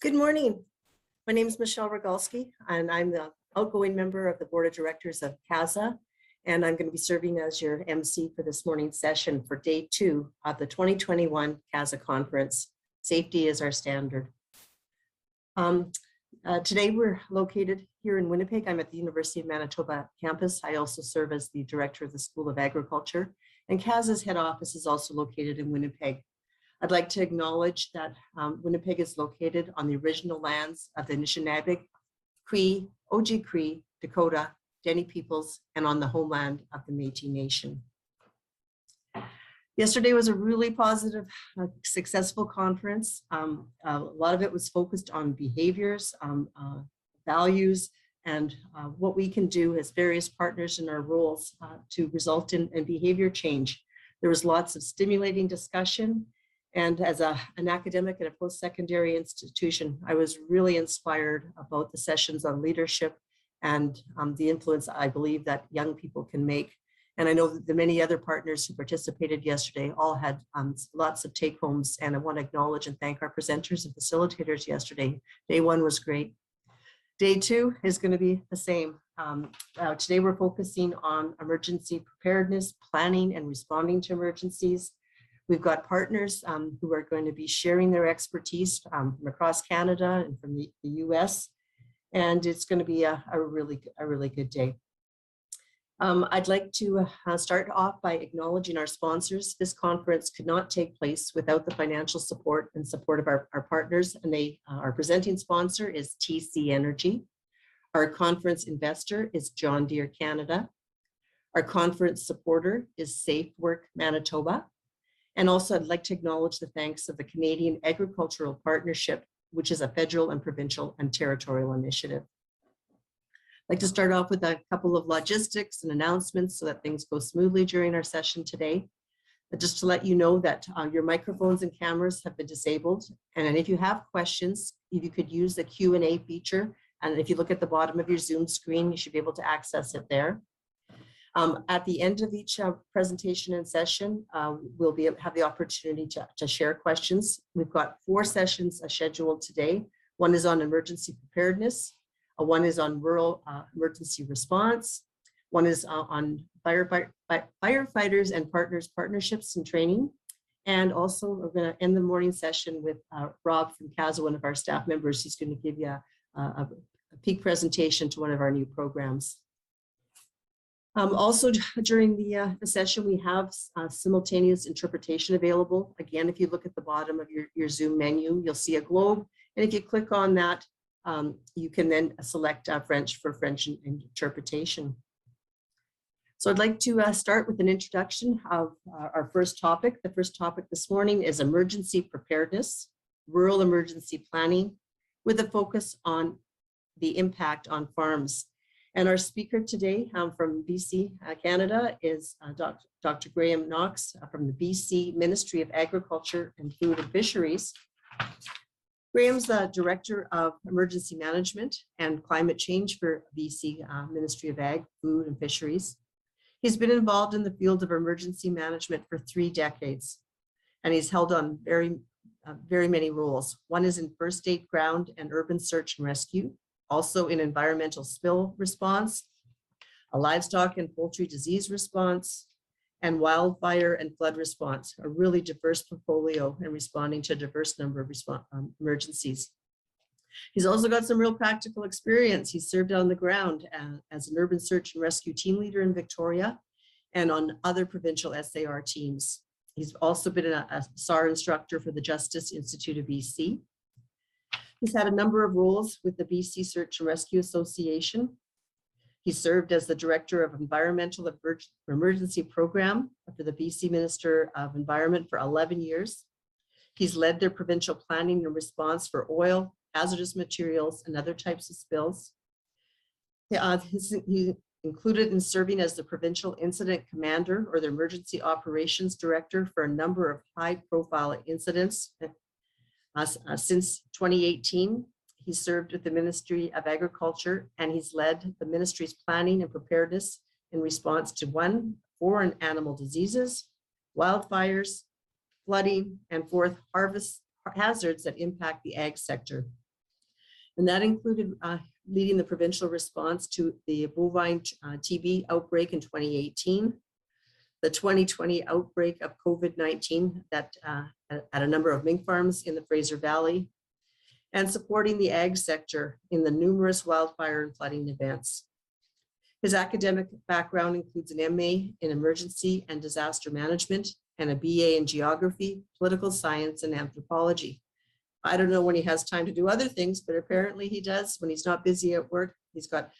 Good morning. My name is Michelle Rogalski, and I'm the outgoing member of the Board of Directors of CASA, and I'm going to be serving as your MC for this morning's session for day 2 of the 2021 CASA conference. Safety is our standard. Today we're located here in Winnipeg. I'm at the University of Manitoba campus. I also serve as the director of the School of Agriculture, and CASA's head office is also located in Winnipeg. I'd like to acknowledge that Winnipeg is located on the original lands of the Anishinaabe, Cree, Oji-Cree, Dakota, Dene peoples, and on the homeland of the Métis Nation. Yesterday was a really positive, successful conference. A lot of it was focused on behaviors, values, and what we can do as various partners in our roles to result in behavior change. There was lots of stimulating discussion. And as an academic at a post-secondary institution, I was really inspired about the sessions on leadership and the influence I believe that young people can make. And I know that the many other partners who participated yesterday all had lots of take-homes, and I want to acknowledge and thank our presenters and facilitators yesterday. Day 1 was great. Day 2 is going to be the same. Today we're focusing on emergency preparedness, planning and responding to emergencies. We've got partners who are going to be sharing their expertise from across Canada and from the US, and it's going to be a really good day. I'd like to start off by acknowledging our sponsors. This conference could not take place without the financial support and support of our partners, and our presenting sponsor is TC Energy. Our conference investor is John Deere Canada. Our conference supporter is Safe Work Manitoba. And also I'd like to acknowledge the thanks of the Canadian Agricultural Partnership, which is a federal and provincial and territorial initiative. I'd like to start off with a couple of logistics and announcements so that things go smoothly during our session today. But just to let you know that your microphones and cameras have been disabled. And if you have questions, if you could use the Q&A feature. And if you look at the bottom of your Zoom screen, you should be able to access it there. At the end of each presentation and session, we'll have the opportunity to share questions. We've got 4 sessions scheduled today. One is on emergency preparedness. One is on rural emergency response. One is on firefighters and partnerships and training. And also we're going to end the morning session with Rob from CASA, one of our staff members. He's going to give you a peek presentation to one of our new programs. Also, during the session, we have simultaneous interpretation available. Again, if you look at the bottom of your Zoom menu, you'll see a globe. And if you click on that, you can then select French for French interpretation. So I'd like to start with an introduction of our first topic. The first topic this morning is emergency preparedness, rural emergency planning, with a focus on the impact on farms. And our speaker today from BC, Canada is Dr. Knox from the BC Ministry of Agriculture and Food and Fisheries. Graham's the Director of Emergency Management and Climate Change for BC Ministry of Ag, Food and Fisheries. He's been involved in the field of emergency management for 3 decades, and he's held on very many roles. One is in first aid, ground and urban search and rescue, also in environmental spill response, a livestock and poultry disease response, and wildfire and flood response, a really diverse portfolio in responding to a diverse number of emergencies. He's also got some real practical experience. He served on the ground as an urban search and rescue team leader in Victoria and on other provincial SAR teams. He's also been a SAR instructor for the Justice Institute of BC. He's had a number of roles with the BC Search and Rescue Association. He served as the Director of Environmental Emergency Program for the BC Minister of Environment for 11 years. He's led their provincial planning and response for oil, hazardous materials, and other types of spills. He included in serving as the Provincial Incident Commander or the Emergency Operations Director for a number of high-profile incidents. Since 2018, he served with the Ministry of Agriculture, and he's led the ministry's planning and preparedness in response to 1, foreign animal diseases, wildfires, flooding, and 4th, harvest hazards that impact the ag sector. And that included leading the provincial response to the bovine TB outbreak in 2018, the 2020 outbreak of COVID-19 that at a number of mink farms in the Fraser Valley, and supporting the ag sector in the numerous wildfire and flooding events. His academic background includes an MA in emergency and disaster management and a BA in geography, political science, and anthropology. I don't know when he has time to do other things, but apparently he does when he's not busy at work. He's got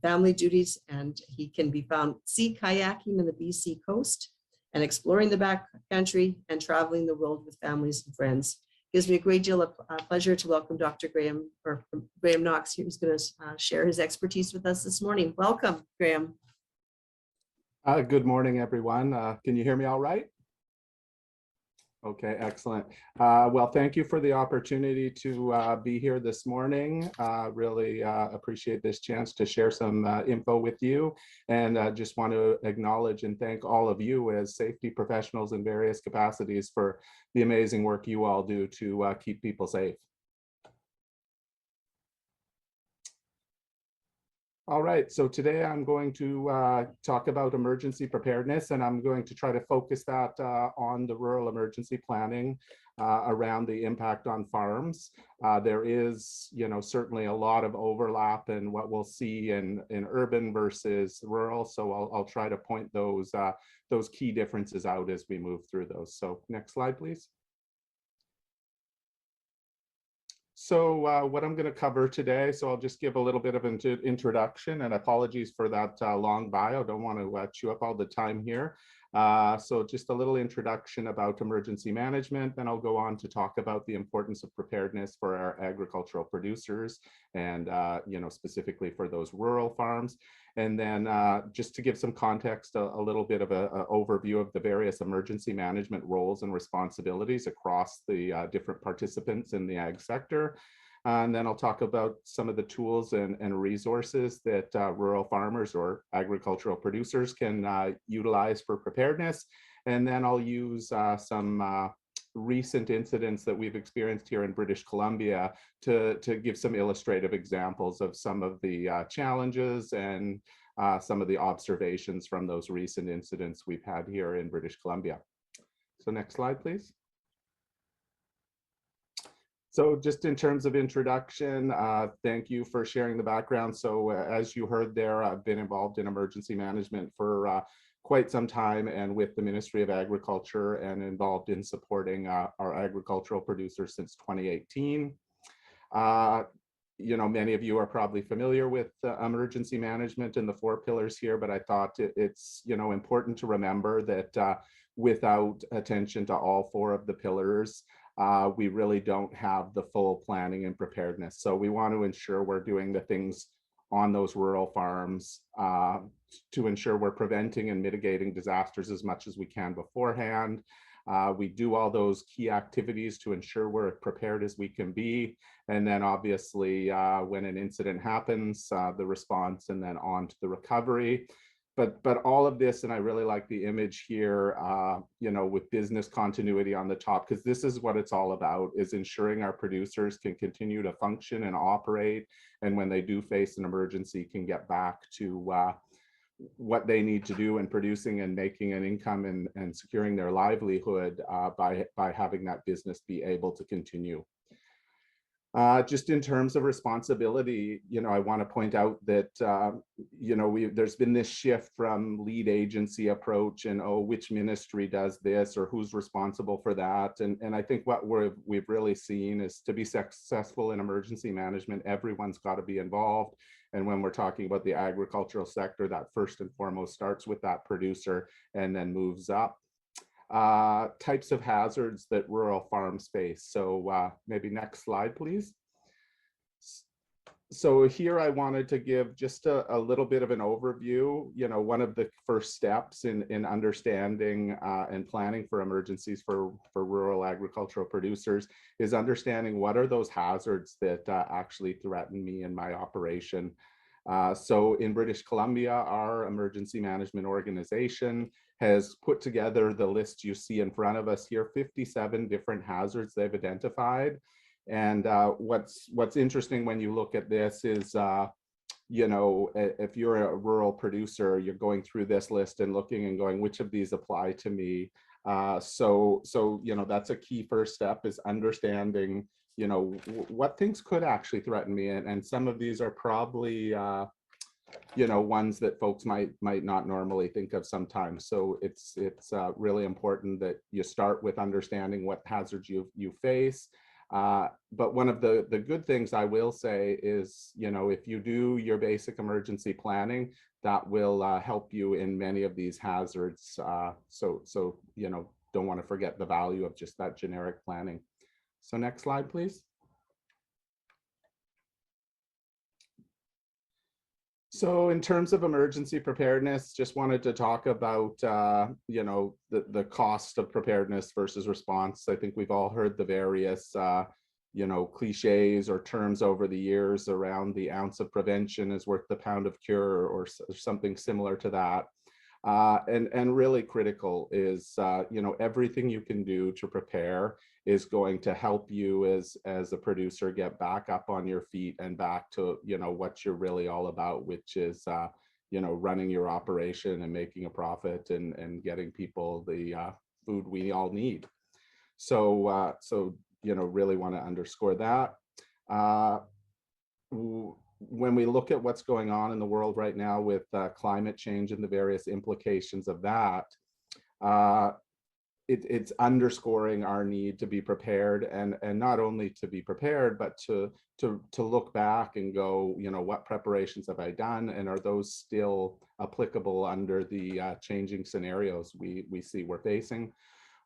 family duties, and he can be found sea kayaking in the BC coast and exploring the backcountry and traveling the world with families and friends. It gives me a great deal of pleasure to welcome Dr. Graham Knox, who's going to share his expertise with us this morning. Welcome, Graham. Good morning, everyone. Can you hear me all right? Okay, excellent. Well, thank you for the opportunity to be here this morning. Really appreciate this chance to share some info with you, and just want to acknowledge and thank all of you as safety professionals in various capacities for the amazing work you all do to keep people safe. All right, so today I'm going to talk about emergency preparedness, and I'm going to try to focus that on the rural emergency planning around the impact on farms. There is, certainly a lot of overlap in what we'll see in urban versus rural, so I'll try to point those key differences out as we move through those. So next slide, please. So what I'm going to cover today, so I'll just give a little bit of an introduction, and apologies for that long bio. Don't want to chew up all the time here. So just a little introduction about emergency management, then I'll go on to talk about the importance of preparedness for our agricultural producers and, specifically for those rural farms. And then just to give some context, a little bit of an overview of the various emergency management roles and responsibilities across the different participants in the ag sector. And then I'll talk about some of the tools and resources that rural farmers or agricultural producers can utilize for preparedness. And then I'll use some recent incidents that we've experienced here in British Columbia to give some illustrative examples of some of the challenges and some of the observations from those recent incidents we've had here in British Columbia. So next slide, please. So just in terms of introduction, thank you for sharing the background. So as you heard there, I've been involved in emergency management for quite some time, and with the Ministry of Agriculture, and involved in supporting our agricultural producers since 2018. Many of you are probably familiar with emergency management and the 4 pillars here, but I thought it's important to remember that without attention to all 4 of the pillars, we really don't have the full planning and preparedness. So we want to ensure we're doing the things on those rural farms to ensure we're preventing and mitigating disasters as much as we can beforehand. We do all those key activities to ensure we're prepared as we can be. And then obviously when an incident happens, the response and then on to the recovery. But all of this, and I really like the image here, with business continuity on the top, because this is what it's all about, is ensuring our producers can continue to function and operate. And when they do face an emergency, can get back to what they need to do in producing and making an income and securing their livelihood by having that business be able to continue. Just in terms of responsibility, I want to point out that, there's been this shift from lead agency approach and, which ministry does this or who's responsible for that. And I think what we've really seen is, to be successful in emergency management, everyone's got to be involved. And when we're talking about the agricultural sector, that first and foremost starts with that producer and then moves up. Types of hazards that rural farms face. So maybe next slide, please. So here I wanted to give just a little bit of an overview. One of the first steps in understanding and planning for emergencies for rural agricultural producers is understanding what are those hazards that actually threaten me in my operation. So in British Columbia, our emergency management organization has put together the list you see in front of us here, 57 different hazards they've identified. And what's interesting when you look at this is, you know, if you're a rural producer, you're going through this list and looking and going, which of these apply to me? So you know, that's a key first step, is understanding, you know, what things could actually threaten me, and some of these are probably you know, ones that folks might not normally think of sometimes. So it's really important that you start with understanding what hazards you face. But one of the good things I will say is, you know, if you do your basic emergency planning, that will help you in many of these hazards. So you know, don't want to forget the value of just that generic planning. So next slide, please. So in terms of emergency preparedness, just wanted to talk about, you know, the cost of preparedness versus response. I think we've all heard the various, you know, cliches or terms over the years around the ounce of prevention is worth the pound of cure, or something similar to that. And really critical is, you know, everything you can do to prepare is going to help you as a producer get back up on your feet and back to, you know, what you're really all about, which is, you know, running your operation and making a profit and getting people the food we all need. So, you know, really want to underscore that. When we look at what's going on in the world right now with climate change and the various implications of that, it's underscoring our need to be prepared, and not only to be prepared, but to look back and go, you know, what preparations have I done, and are those still applicable under the changing scenarios we see we're facing.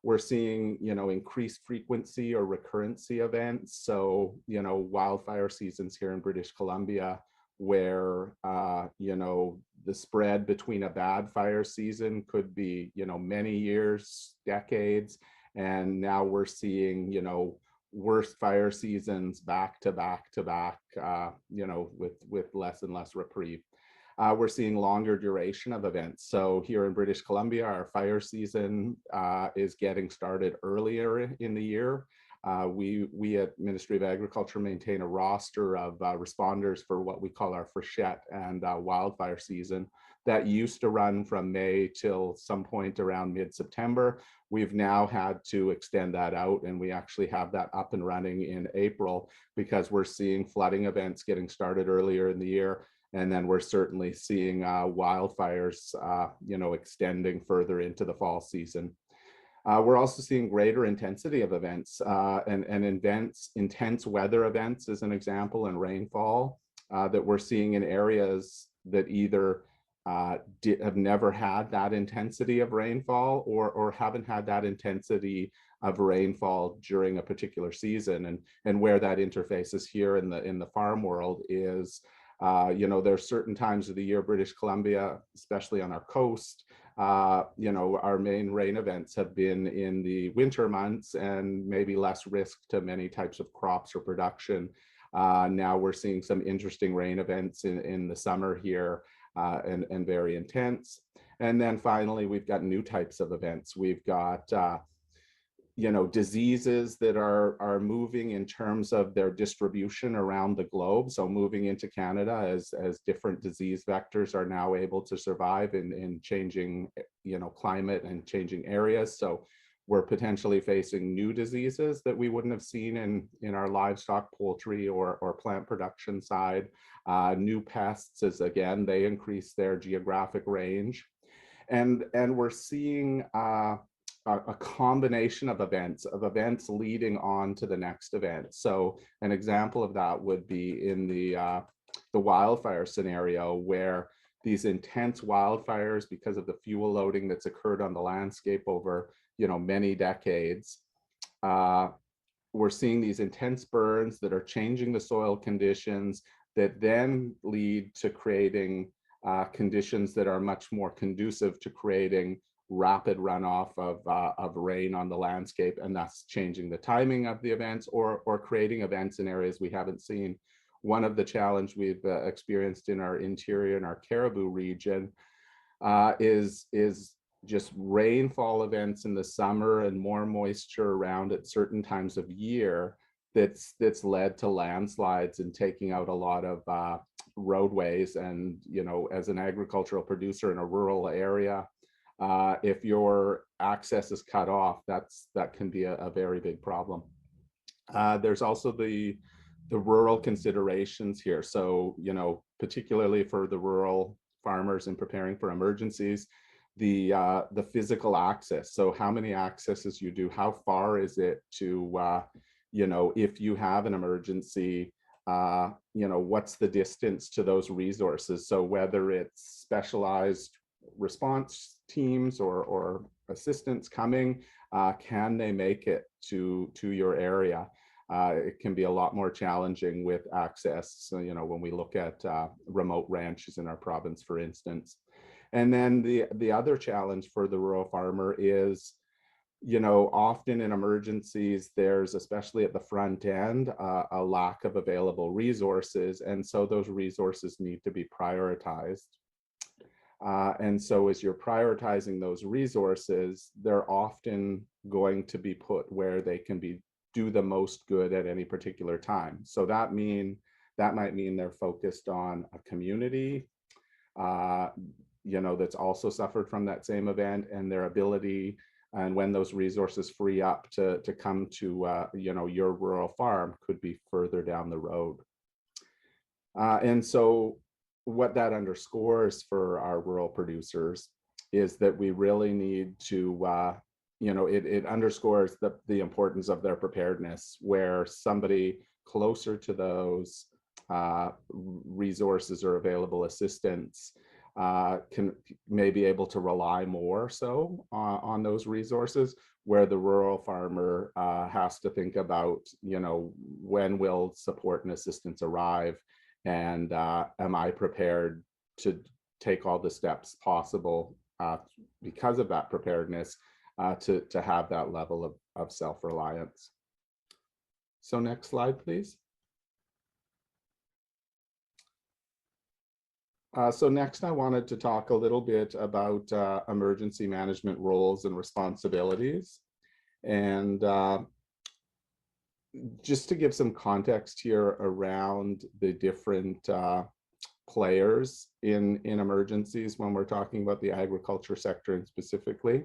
We're seeing, you know, increased frequency or recurrency events. So, you know, wildfire seasons here in British Columbia, where, you know, the spread between a bad fire season could be, you know, many years, decades. And now we're seeing, you know, worse fire seasons back to back to back, you know, with less and less reprieve. We're seeing longer duration of events. So here in British Columbia, our fire season is getting started earlier in the year. We at Ministry of Agriculture maintain a roster of responders for what we call our freshet and wildfire season that used to run from May till some point around mid-September. We've now had to extend that out, and we actually have that up and running in April, because we're seeing flooding events getting started earlier in the year. And then we're certainly seeing wildfires, you know, extending further into the fall season. We're also seeing greater intensity of events, and intense weather events as an example, and rainfall that we're seeing in areas that either have never had that intensity of rainfall, or haven't had that intensity of rainfall during a particular season. And where that interfaces here in the farm world is, you know, there are certain times of the year, British Columbia, especially on our coast, you know, our main rain events have been in the winter months, and maybe less risk to many types of crops or production. Now we're seeing some interesting rain events in the summer here, and very intense. And then finally, we've got new types of events. We've got you know, diseases that are moving in terms of their distribution around the globe. So moving into Canada as different disease vectors are now able to survive in changing, you know, climate and changing areas. So we're potentially facing new diseases that we wouldn't have seen in our livestock, poultry, or plant production side. New pests, as again, they increase their geographic range. And we're seeing a combination of events leading on to the next event. So an example of that would be in the wildfire scenario, where these intense wildfires, because of the fuel loading that's occurred on the landscape over, you know, many decades, we're seeing these intense burns that are changing the soil conditions, that then lead to creating conditions that are much more conducive to creating rapid runoff of rain on the landscape, and thus changing the timing of the events, or creating events in areas we haven't seen. One of the challenges we've experienced in our interior and our Caribou region is just rainfall events in the summer and more moisture around at certain times of year that's led to landslides and taking out a lot of roadways. And, you know, as an agricultural producer in a rural area, if your access is cut off, that can be a very big problem. There's also the rural considerations here. So, you know, particularly for the rural farmers in preparing for emergencies, the physical access. So how many accesses you do, how far is it to, you know, if you have an emergency, you know, what's the distance to those resources? So whether it's specialized response teams or assistants coming, can they make it to your area? It can be a lot more challenging with access. So, you know, when we look at remote ranches in our province, for instance. And then the other challenge for the rural farmer is, you know, often in emergencies, there's, especially at the front end, a lack of available resources. And so those resources need to be prioritized. And so as you're prioritizing those resources, they're often going to be put where they can do the most good at any particular time. So that might mean they're focused on a community, you know, that's also suffered from that same event, and their ability, and when those resources free up to come to, you know, your rural farm could be further down the road. And so what that underscores for our rural producers is that we really need to, you know, it underscores the importance of their preparedness, where somebody closer to those resources or available assistance may be able to rely more so on those resources, where the rural farmer has to think about, you know, when will support and assistance arrive, and am I prepared to take all the steps possible because of that preparedness to have that level of self-reliance. So next slide, please. So next, I wanted to talk a little bit about emergency management roles and responsibilities. And just to give some context here around the different players in emergencies when we're talking about the agriculture sector and specifically.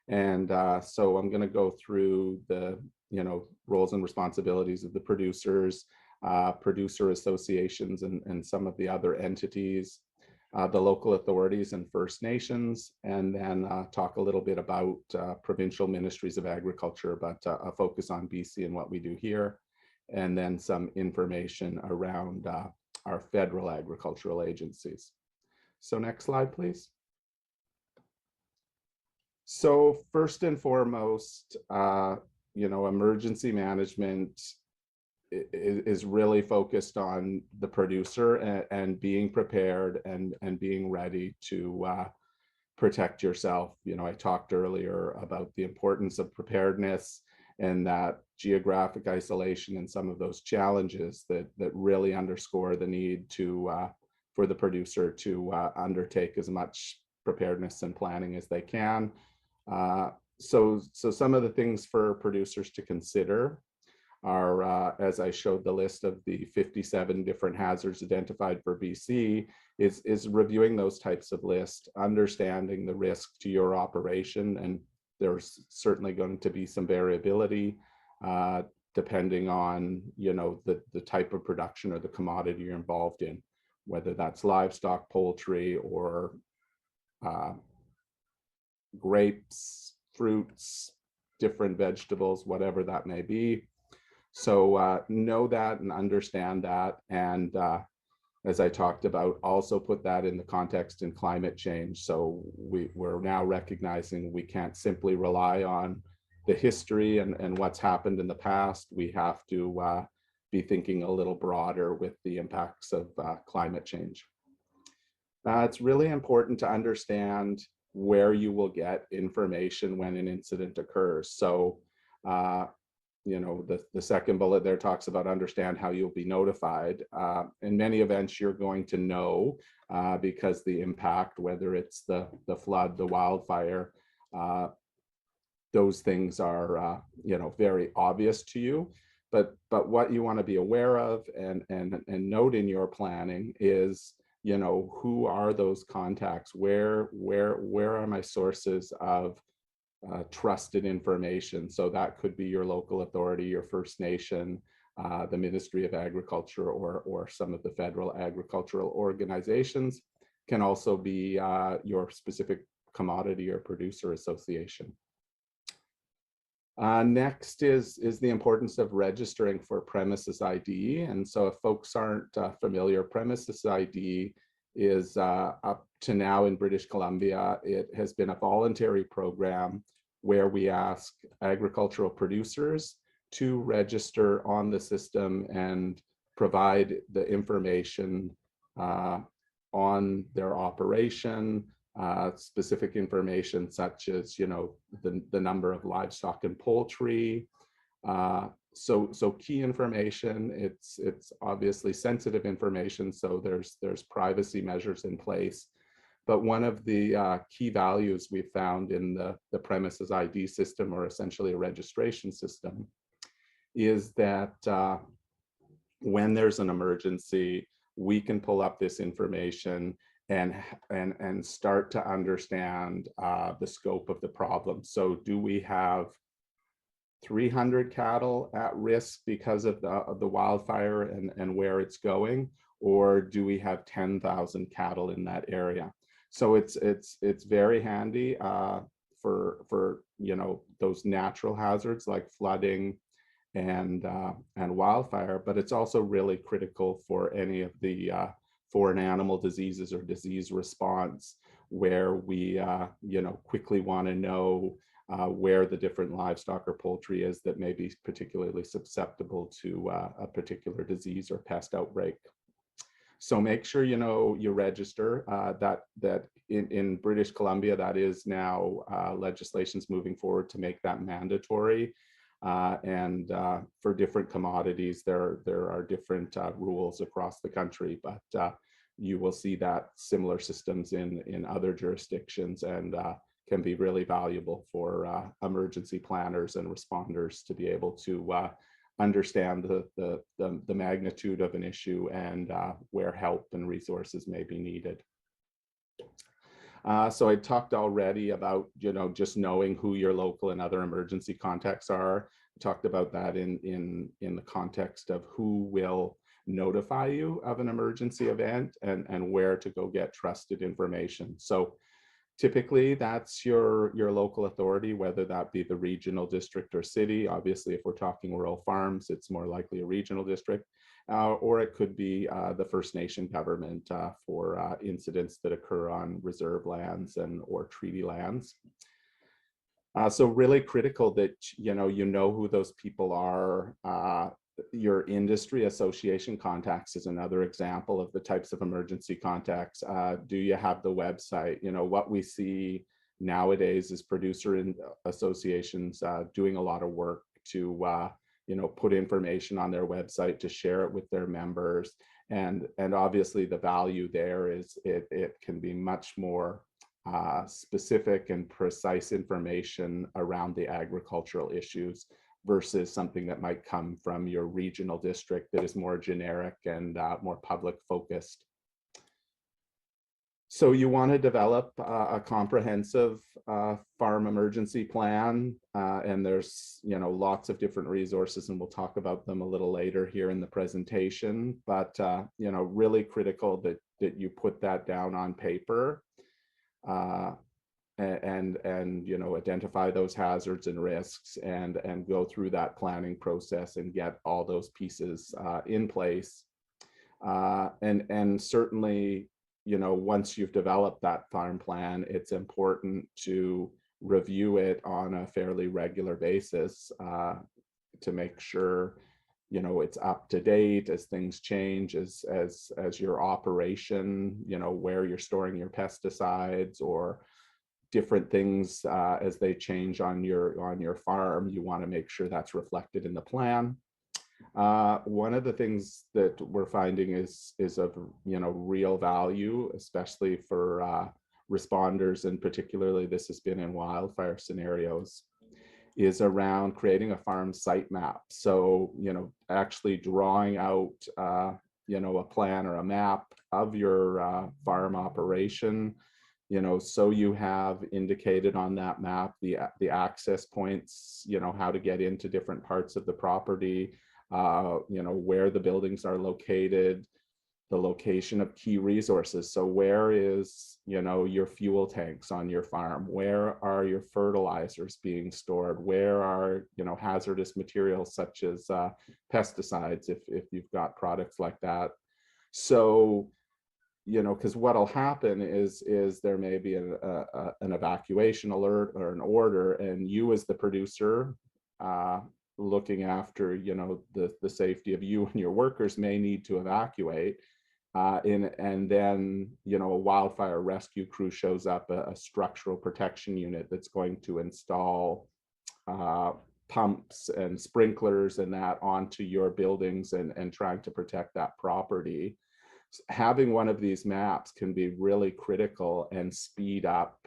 And so I'm going to go through the, you know, roles and responsibilities of the producers, producer associations, and some of the other entities, the local authorities and First Nations, and then talk a little bit about provincial ministries of agriculture, but a focus on BC and what we do here, and then some information around our federal agricultural agencies. So next slide, please. So first and foremost, you know, emergency management is really focused on the producer and being prepared and being ready to protect yourself. You know, I talked earlier about the importance of preparedness and that geographic isolation and some of those challenges that really underscore the need to for the producer to undertake as much preparedness and planning as they can. So some of the things for producers to consider are, as I showed the list of the 57 different hazards identified for BC, is reviewing those types of lists, understanding the risk to your operation, and there's certainly going to be some variability depending on, you know, the type of production or the commodity you're involved in, whether that's livestock, poultry, or grapes, fruits, different vegetables, whatever that may be. So know that and understand that. And as I talked about, also put that in the context in climate change. So we're now recognizing we can't simply rely on the history and what's happened in the past. We have to be thinking a little broader with the impacts of climate change. It's really important to understand where you will get information when an incident occurs. So you know, the second bullet there talks about understand how you'll be notified. In many events, you're going to know because the impact, whether it's the flood, the wildfire, those things are, you know, very obvious to you. But what you want to be aware of and note in your planning is, you know, who are those contacts? Where are my sources of trusted information? So that could be your local authority, your First Nation, the Ministry of Agriculture, or some of the federal agricultural organizations. Can also be your specific commodity or producer association. Next is the importance of registering for premises ID. And so if folks aren't familiar, premises ID is up to now in British Columbia, it has been a voluntary program where we ask agricultural producers to register on the system and provide the information on their operation, specific information such as, you know, the number of livestock and poultry. So key information. It's obviously sensitive information, so there's privacy measures in place. But one of the key values we found in the premises ID system, or essentially a registration system, is that when there's an emergency, we can pull up this information and start to understand the scope of the problem. So do we have 300 cattle at risk because of the wildfire and where it's going, or do we have 10,000 cattle in that area? So it's very handy for you know, those natural hazards like flooding and wildfire, but it's also really critical for any of the foreign animal diseases or disease response, where we you know, quickly want to know where the different livestock or poultry is that may be particularly susceptible to a particular disease or pest outbreak. So make sure, you know, you register. That in British Columbia, that is now legislation's moving forward to make that mandatory. And for different commodities, there are different rules across the country, but you will see that similar systems in other jurisdictions, and can be really valuable for emergency planners and responders to be able to understand the magnitude of an issue and where help and resources may be needed. So I talked already about, you know, just knowing who your local and other emergency contacts are. I talked about that in the context of who will notify you of an emergency event and where to go get trusted information. So typically that's your local authority, whether that be the regional district or city. Obviously, if we're talking rural farms, it's more likely a regional district. Or it could be the First Nation government for incidents that occur on reserve lands or treaty lands. So really critical that you know who those people are. Your industry association contacts is another example of the types of emergency contacts. Do you have the website? You know, what we see nowadays is producer associations doing a lot of work to you know, put information on their website to share it with their members. And obviously the value there is it can be much more specific and precise information around the agricultural issues versus something that might come from your regional district that is more generic and more public focused. So you want to develop a comprehensive farm emergency plan, and there's, you know, lots of different resources, and we'll talk about them a little later here in the presentation. But you know, really critical that you put that down on paper, and you know, identify those hazards and risks, and go through that planning process and get all those pieces in place, and certainly, you know, once you've developed that farm plan, it's important to review it on a fairly regular basis to make sure, you know, it's up to date as things change, as your operation, you know, where you're storing your pesticides or different things as they change on your farm. You want to make sure that's reflected in the plan. One of the things that we're finding is of, you know, real value, especially for responders, and particularly this has been in wildfire scenarios, is around creating a farm site map. So, actually drawing out, a plan or a map of your farm operation, so you have indicated on that map the access points, how to get into different parts of the property, where the buildings are located, the location of key resources. So where is, your fuel tanks on your farm? Where are your fertilizers being stored? Where are, hazardous materials such as pesticides, if you've got products like that? So, because what'll happen is there may be an evacuation alert or an order, and you as the producer, looking after, the safety of you and your workers, may need to evacuate. And then, a wildfire rescue crew shows up, a structural protection unit that's going to install pumps and sprinklers and that onto your buildings and trying to protect that property. Having one of these maps can be really critical and speed up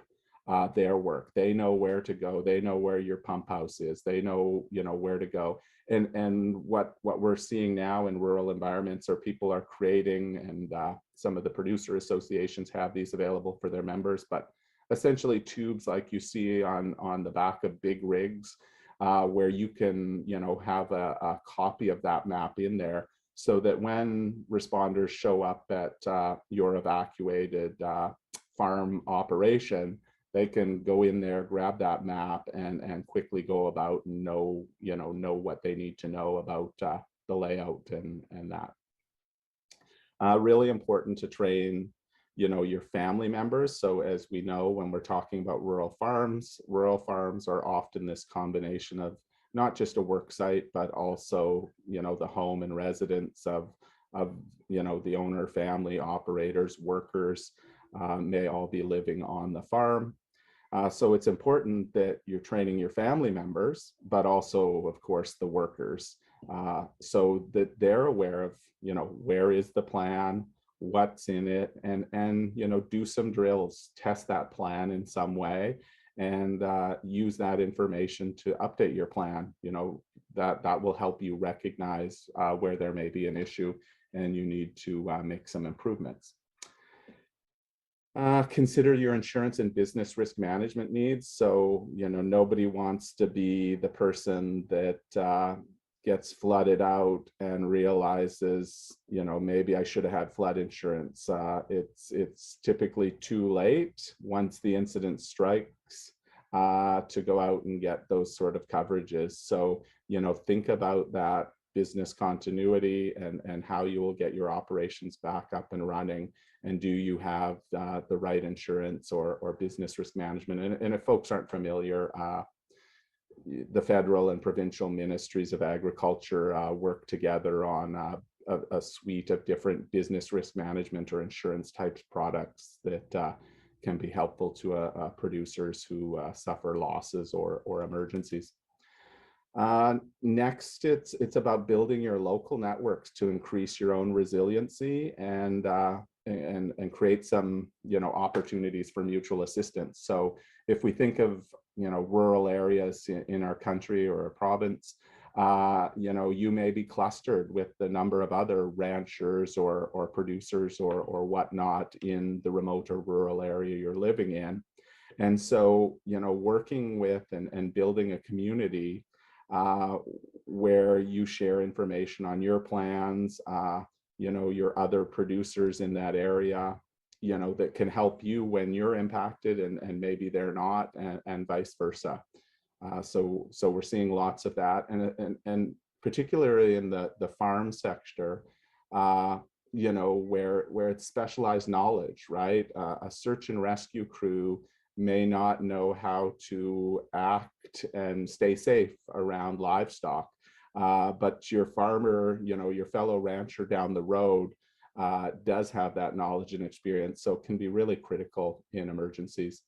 their work. They know where to go. They know where your pump house is. They know, where to go. And what we're seeing now in rural environments are people are creating, and some of the producer associations have these available for their members, but essentially tubes like you see on the back of big rigs, where you can, have a copy of that map in there, so that when responders show up at your evacuated farm operation, they can go in there, grab that map, and quickly go about and know what they need to know about the layout and that. Really important to train, your family members. So as we know, when we're talking about rural farms are often this combination of not just a work site, but also, the home and residence of the owner, family, operators, workers, may all be living on the farm. So it's important that you're training your family members, but also, of course, the workers, so that they're aware of, where is the plan, what's in it, and do some drills, test that plan in some way, and use that information to update your plan. That will help you recognize where there may be an issue and you need to make some improvements. Consider your insurance and business risk management needs. So, nobody wants to be the person that gets flooded out and realizes, maybe I should have had flood insurance. It's typically too late once the incident strikes to go out and get those sort of coverages. So, think about that business continuity and how you will get your operations back up and running. And do you have the right insurance or business risk management? And if folks aren't familiar, the federal and provincial ministries of agriculture work together on a suite of different business risk management or insurance types products that can be helpful to producers who suffer losses or emergencies. Next, it's about building your local networks to increase your own resiliency and create some, opportunities for mutual assistance. So if we think of, rural areas in our country or a province, you may be clustered with the number of other ranchers or producers or whatnot in the remote or rural area you're living in. And so, working with and building a community where you share information on your plans, your other producers in that area, that can help you when you're impacted and maybe they're not, and vice versa. So we're seeing lots of that, and particularly in the farm sector, where it's specialized knowledge, right? A search and rescue crew may not know how to act and stay safe around livestock, but your farmer, your fellow rancher down the road does have that knowledge and experience, so it can be really critical in emergencies.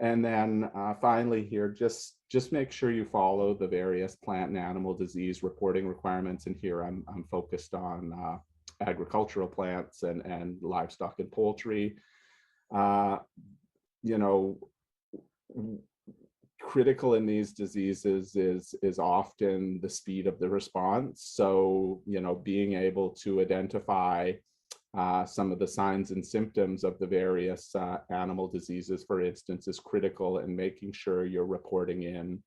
And then finally here, just make sure you follow the various plant and animal disease reporting requirements. And here I'm focused on agricultural plants and livestock and critical in these diseases is often the speed of the response. So, you know, being able to identify some of the signs and symptoms of the various animal diseases, for instance, is critical in making sure you're reporting in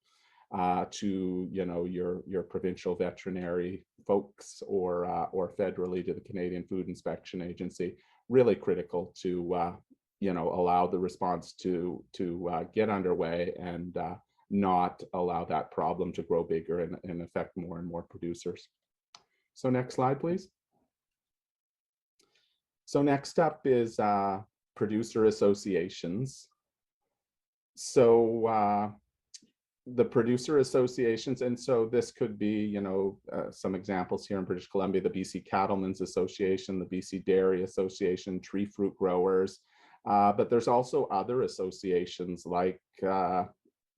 to, you know, your provincial veterinary folks or federally to the Canadian Food Inspection Agency. Really critical to you know, allow the response to get underway and not allow that problem to grow bigger and affect more and more producers. So next slide, please. So next up is producer associations. So the producer associations, and so this could be, you know, some examples here in British Columbia, the BC Cattlemen's Association, the BC Dairy Association, Tree Fruit Growers, but there's also other associations like the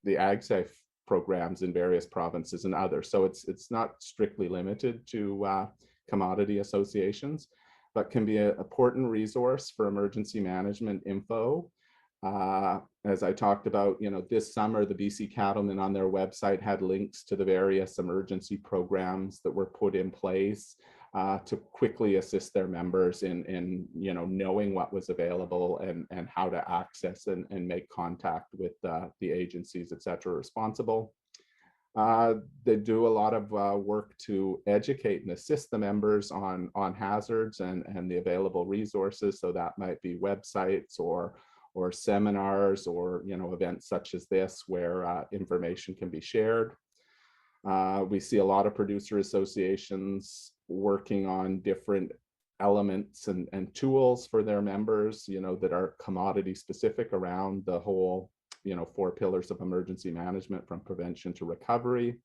AgSafe programs in various provinces and others. So it's not strictly limited to commodity associations, but can be an important resource for emergency management info. As I talked about, you know, this summer, the BC Cattlemen on their website had links to the various emergency programs that were put in place to quickly assist their members in you know, knowing what was available and how to access and make contact with the agencies, et cetera, responsible. They do a lot of work to educate and assist the members on hazards and the available resources. So that might be websites or seminars or, you know, events such as this where information can be shared. We see a lot of producer associations working on different elements and tools for their members, you know, that are commodity specific around the whole, you know, 4 pillars of emergency management, from prevention to recovery.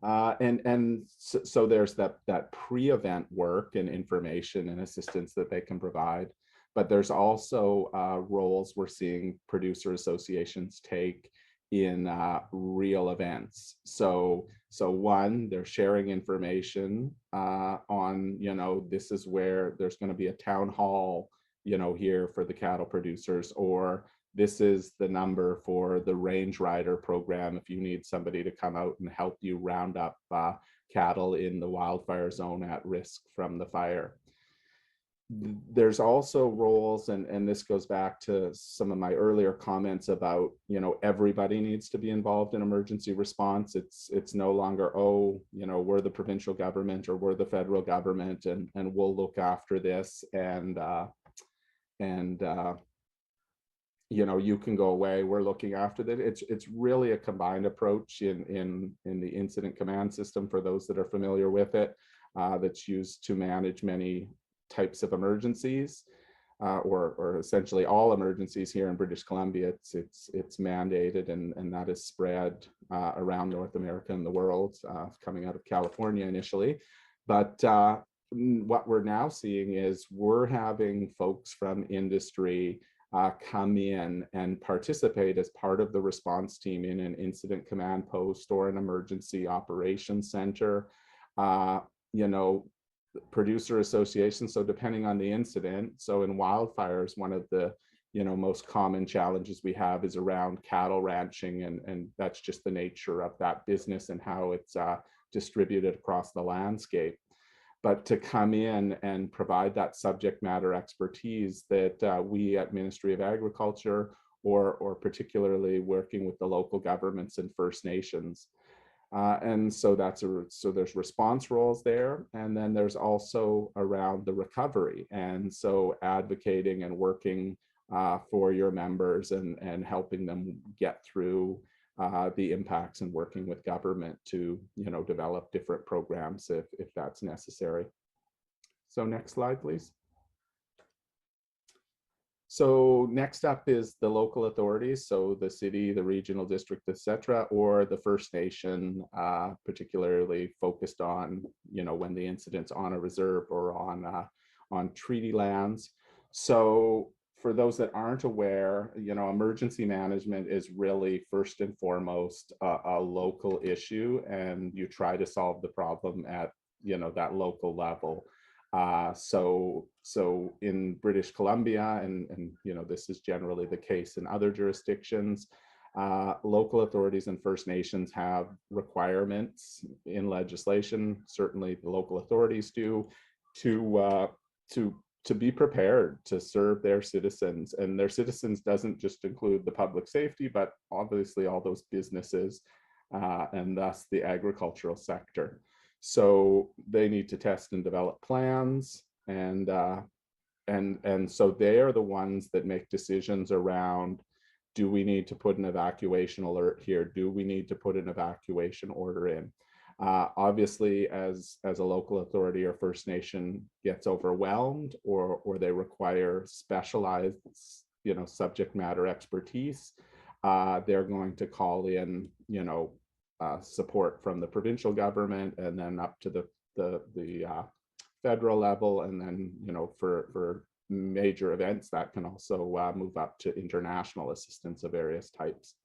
So there's that pre-event work and information and assistance that they can provide. But there's also roles we're seeing producer associations take in real events. So one, they're sharing information on, you know, this is where there's going to be a town hall, you know, here for the cattle producers, or this is the number for the range rider program if you need somebody to come out and help you round up cattle in the wildfire zone at risk from the fire. There's also roles, and this goes back to some of my earlier comments about, you know, everybody needs to be involved in emergency response. It's no longer, oh, you know, we're the provincial government or we're the federal government and we'll look after this and you know, you can go away, we're looking after that. It's really a combined approach in the incident command system, for those that are familiar with it, that's used to manage many types of emergencies, or essentially all emergencies here in British Columbia. It's mandated and that is spread around North America and the world, coming out of California initially. But what we're now seeing is we're having folks from industry come in and participate as part of the response team in an incident command post or an emergency operations center. You know, producer associations, so depending on the incident. So in wildfires, one of the, you know, most common challenges we have is around cattle ranching, and that's just the nature of that business and how it's distributed across the landscape. But to come in and provide that subject matter expertise that we at Ministry of Agriculture, or particularly working with the local governments and First Nations. And so there's response roles there, and then there's also around the recovery, and so advocating and working for your members and helping them get through the impacts, and working with government to, you know, develop different programs if that's necessary. So next slide, please. So next up is the local authorities, so the city, the regional district, etc., or the First Nation, particularly focused on, you know, when the incident's on a reserve or on treaty lands. So for those that aren't aware, you know, emergency management is really first and foremost a local issue, and you try to solve the problem at, you know, that local level. So in British Columbia, and you know, this is generally the case in other jurisdictions, Local authorities and First Nations have requirements in legislation, certainly the local authorities do, to be prepared to serve their citizens. And their citizens doesn't just include the public safety, but obviously all those businesses and thus the agricultural sector. So they need to test and develop plans, and so they are the ones that make decisions around, do we need to put an evacuation alert here? Do we need to put an evacuation order in? Obviously, as a local authority or First Nation gets overwhelmed, or they require specialized, subject matter expertise, they're going to call in, support from the provincial government, and then up to the federal level, and then for major events that can also move up to international assistance of various types.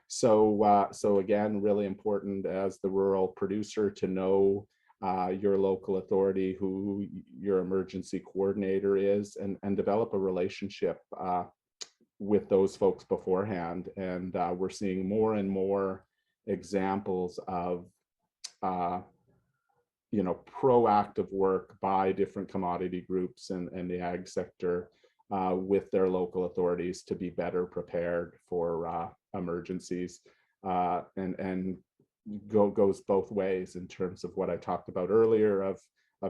So again, really important as the rural producer to know your local authority, who your emergency coordinator is, and develop a relationship with those folks beforehand. And we're seeing more and more examples of proactive work by different commodity groups and the ag sector with their local authorities to be better prepared for emergencies, and goes both ways in terms of what I talked about earlier of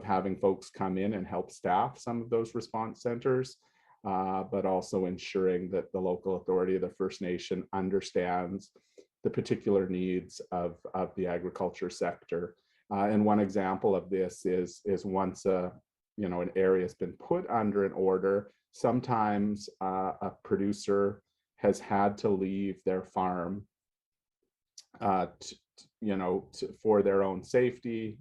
having folks come in and help staff some of those response centers, but also ensuring that the local authority, the First Nation, understands the particular needs of the agriculture sector. And one example of this is once an area has been put under an order, sometimes a producer has had to leave their farm for their own safety,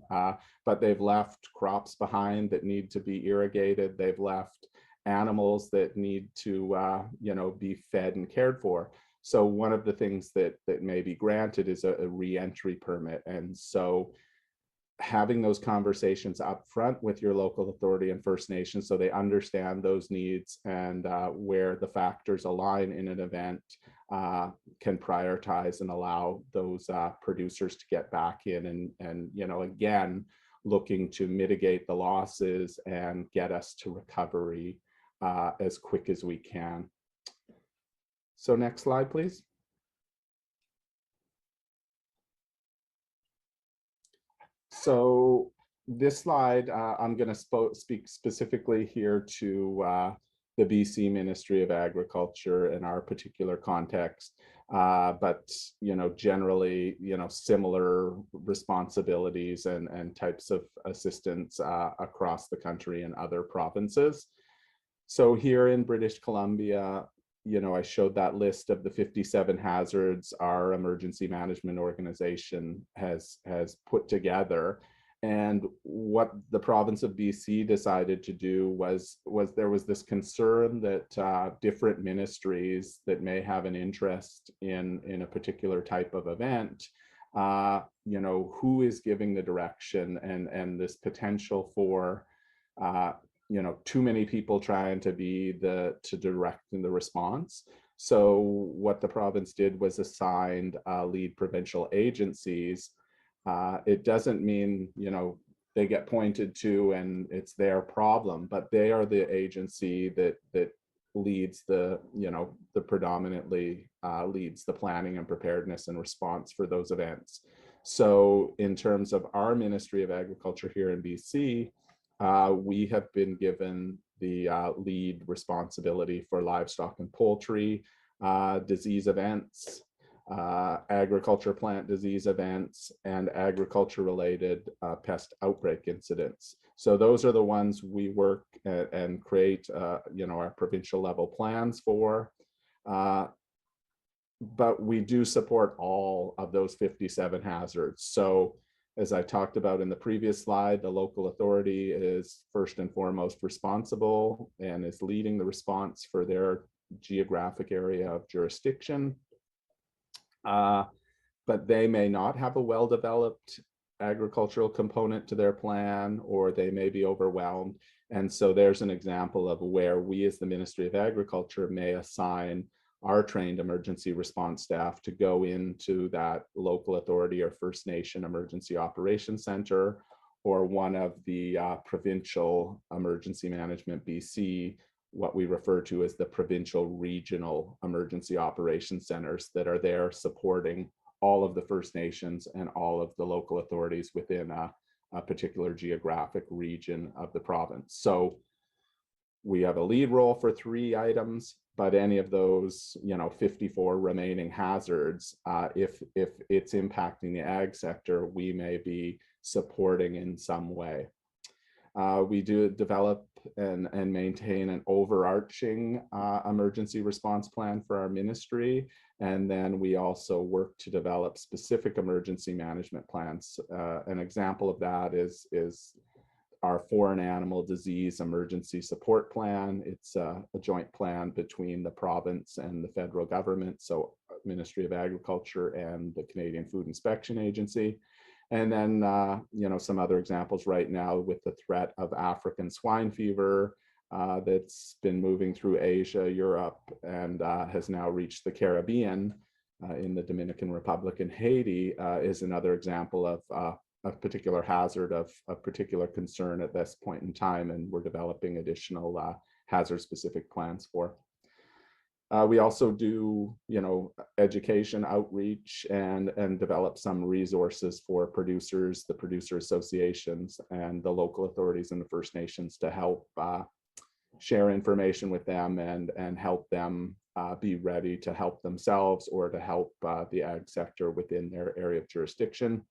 but they've left crops behind that need to be irrigated. They've left animals that need to be fed and cared for. So one of the things that may be granted is a re-entry permit. And so having those conversations up front with your local authority and First Nations, so they understand those needs, and where the factors align in an event, can prioritize and allow those producers to get back in and again, looking to mitigate the losses and get us to recovery as quick as we can. So next slide, please. So this slide, I'm going to speak specifically here to the BC Ministry of Agriculture in our particular context, but generally, similar responsibilities and types of assistance across the country and other provinces. So here in British Columbia, I showed that list of the 57 hazards our emergency management organization has put together. And what the province of BC decided to do was there was this concern that different ministries that may have an interest in a particular type of event, who is giving the direction, and this potential for too many people trying to be to direct in the response. So what the province did was assigned lead provincial agencies. It doesn't mean they get pointed to and it's their problem, but they are the agency that leads the predominantly leads the planning and preparedness and response for those events. So in terms of our Ministry of Agriculture here in BC, we have been given the lead responsibility for livestock and poultry disease events, agriculture plant disease events, and agriculture related pest outbreak incidents. So those are the ones we work and create our provincial level plans for. But we do support all of those 57 hazards. So as I talked about in the previous slide, the local authority is first and foremost responsible and is leading the response for their geographic area of jurisdiction. But they may not have a well-developed agricultural component to their plan, or they may be overwhelmed. And so there's an example of where we as the Ministry of Agriculture may assign our trained emergency response staff to go into that local authority or First Nation emergency operations center, or one of the provincial emergency management BC, what we refer to as the provincial regional emergency operations centers that are there supporting all of the First Nations and all of the local authorities within a particular geographic region of the province. So we have a lead role for 3 items, but any of those, 54 remaining hazards, if it's impacting the ag sector, we may be supporting in some way. We do develop and maintain an overarching emergency response plan for our ministry. And then we also work to develop specific emergency management plans. An example of that is our foreign animal disease emergency support plan. It's a joint plan between the province and the federal government, so Ministry of Agriculture and the Canadian Food Inspection Agency. And then, some other examples right now with the threat of African swine fever that's been moving through Asia, Europe, and has now reached the Caribbean in the Dominican Republic and Haiti is another example of a particular hazard of particular concern at this point in time, and we're developing additional hazard-specific plans for. We also do, education outreach and develop some resources for producers, the producer associations, and the local authorities and the First Nations to help share information with them and help them be ready to help themselves or to help the ag sector within their area of jurisdiction.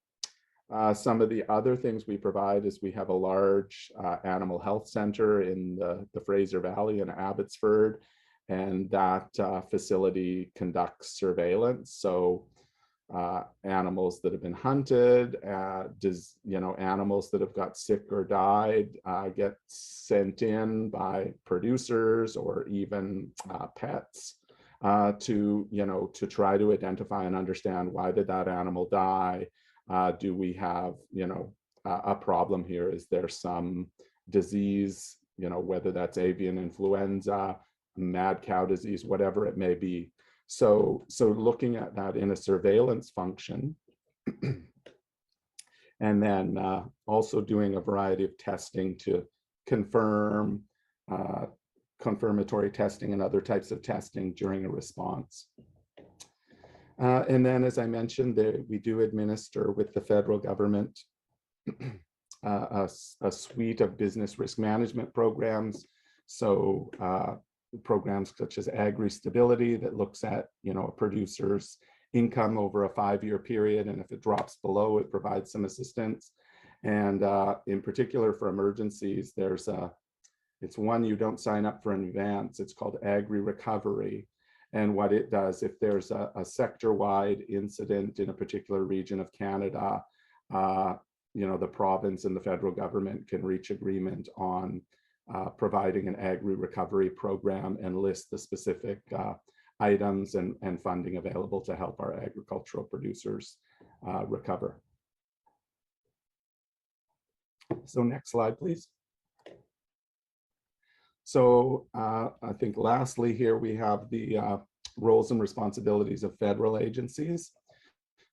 Some of the other things we provide is we have a large animal health center in the Fraser Valley in Abbotsford, and that facility conducts surveillance. So animals that have been hunted, animals that have got sick or died get sent in by producers or even pets to try to identify and understand, why did that animal die? Do we have, a problem here? Is there some disease, whether that's avian influenza, mad cow disease, whatever it may be. So looking at that in a surveillance function, and then also doing a variety of testing to confirm, confirmatory testing and other types of testing during a response. And then, as I mentioned, we do administer with the federal government a suite of business risk management programs. So programs such as agri-stability that looks at, a producer's income over a 5-year period, and if it drops below, it provides some assistance. And in particular for emergencies, it's one you don't sign up for in advance. It's called agri-recovery. And what it does, if there's a sector-wide incident in a particular region of Canada, the province and the federal government can reach agreement on providing an agri-recovery program and list the specific items and funding available to help our agricultural producers recover. So next slide, please. So I think lastly here we have the roles and responsibilities of federal agencies.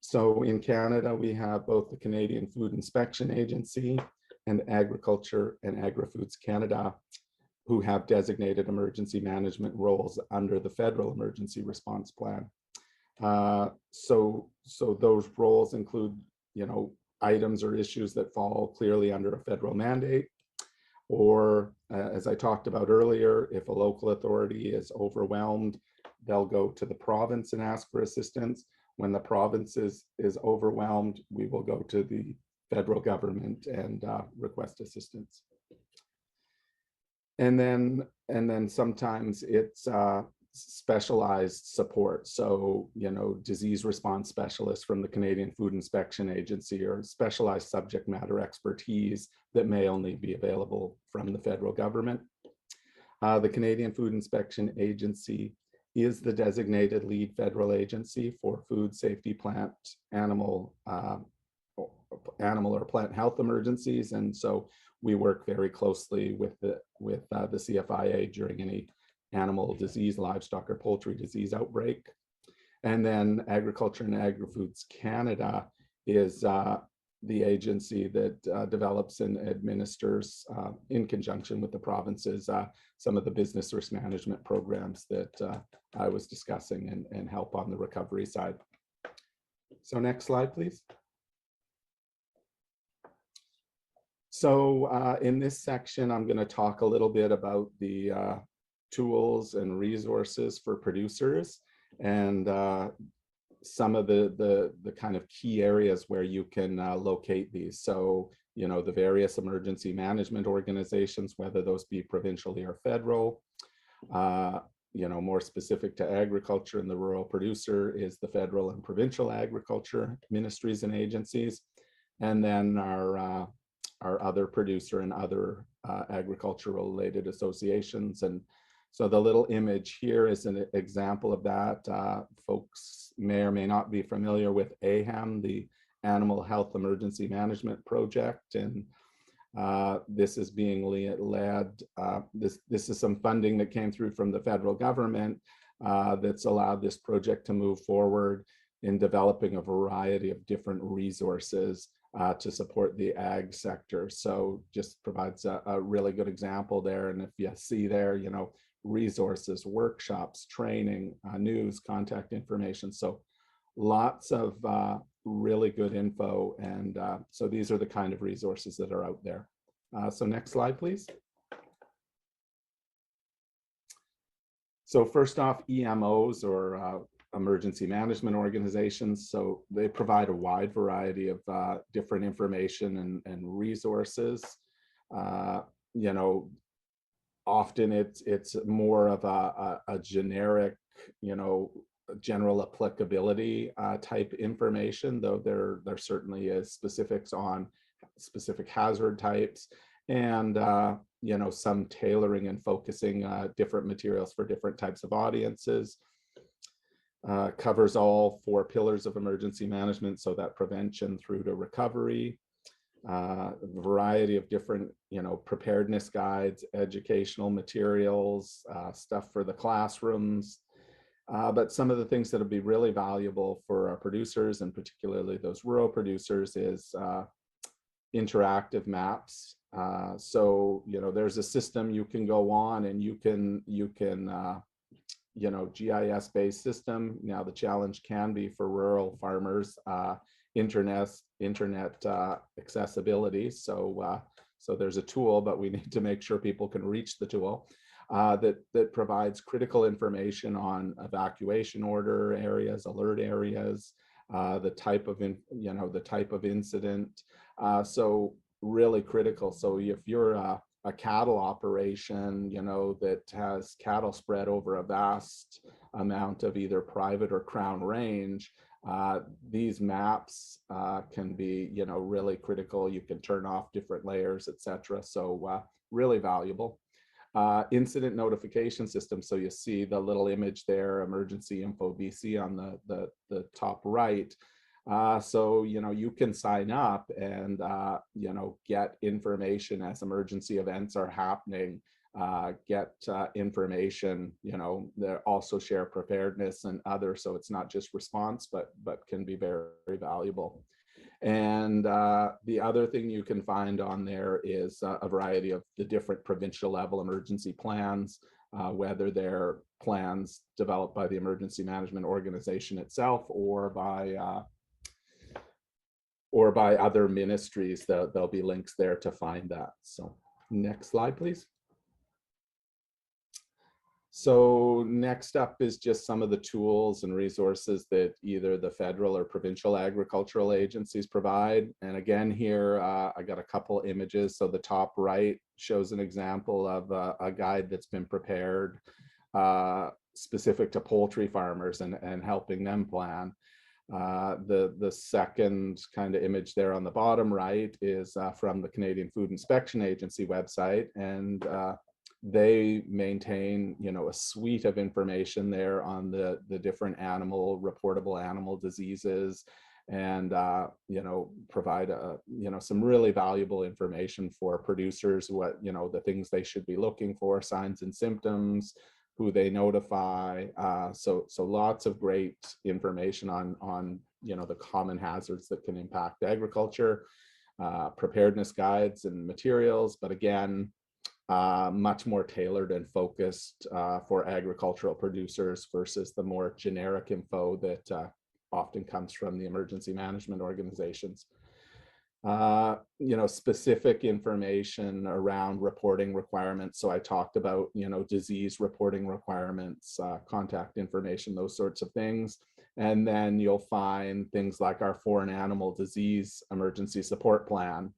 So in Canada, we have both the Canadian Food Inspection Agency and Agriculture and Agri-Foods Canada, who have designated emergency management roles under the federal emergency response plan. So those roles include, items or issues that fall clearly under a federal mandate, or as I talked about earlier, if a local authority is overwhelmed, they'll go to the province and ask for assistance. When the province is overwhelmed, we will go to the federal government and request assistance. And then sometimes it's specialized support. So, disease response specialists from the Canadian Food Inspection Agency, or specialized subject matter expertise that may only be available from the federal government. The Canadian Food Inspection Agency is the designated lead federal agency for food safety, plant, animal or plant health emergencies. And so we work very closely with the CFIA during any animal disease, livestock or poultry disease outbreak. And then Agriculture and Agri-Foods Canada is the agency that develops and administers, in conjunction with the provinces, some of the business risk management programs that I was discussing and help on the recovery side. So next slide, please. So in this section, I'm going to talk a little bit about the tools and resources for producers, and some of the kind of key areas where you can locate these. So, you know, the various emergency management organizations, whether those be provincially or federal, you know, more specific to agriculture and the rural producer is the federal and provincial agriculture ministries and agencies. And then our other producer and other agricultural related associations. And so the little image here is an example of that. Folks may or may not be familiar with AHAM, the Animal Health Emergency Management Project. And this is being led, this is some funding that came through from the federal government that's allowed this project to move forward in developing a variety of different resources to support the ag sector. So just provides a really good example there. And if you see there, you know, resources, workshops, training, news, contact information. So lots of really good info. And so these are the kind of resources that are out there. So next slide, please. So first off, EMOs, or emergency management organizations. So they provide a wide variety of different information and resources. You know, often it's more of a generic, you know, general applicability type information, though there certainly is specifics on specific hazard types, and you know, some tailoring and focusing different materials for different types of audiences. Covers all 4 pillars of emergency management, so that prevention through to recovery. A variety of different, you know, preparedness guides, educational materials, stuff for the classrooms. But some of the things that would be really valuable for our producers, and particularly those rural producers, is interactive maps. So, you know, there's a system you can go on and you can you know, GIS-based system. Now the challenge can be for rural farmers, internet accessibility. So so there's a tool, but we need to make sure people can reach the tool that provides critical information on evacuation order areas, alert areas, the type of the type of incident. So really critical. So if you're a cattle operation, you know, that has cattle spread over a vast amount of either private or crown range, these maps can be, you know, really critical. You can turn off different layers, etc. So really valuable. Incident notification system. So you see the little image there, Emergency Info BC on the top right. So, you know, you can sign up and, you know, get information as emergency events are happening, get information, you know, they also share preparedness and others. So it's not just response, but can be very, very valuable. And the other thing you can find on there is a variety of the different provincial level emergency plans, whether they're plans developed by the emergency management organization itself or by other ministries. There'll be links there to find that. So next slide, please. So next up is just some of the tools and resources that either the federal or provincial agricultural agencies provide. And again, here, I got a couple images. So the top right shows an example of a guide that's been prepared specific to poultry farmers and helping them plan. The second kind of image there on the bottom right is from the Canadian Food Inspection Agency website, and they maintain, you know, a suite of information there on the different reportable animal diseases, and you know, provide you know, some really valuable information for producers, what, you know, the things they should be looking for, signs and symptoms, who they notify. So lots of great information on the common hazards that can impact agriculture, preparedness guides and materials, but again, much more tailored and focused for agricultural producers versus the more generic info that often comes from the emergency management organizations. Specific information around reporting requirements. So I talked about, disease reporting requirements, contact information, those sorts of things. And then you'll find things like our foreign animal disease emergency support plan.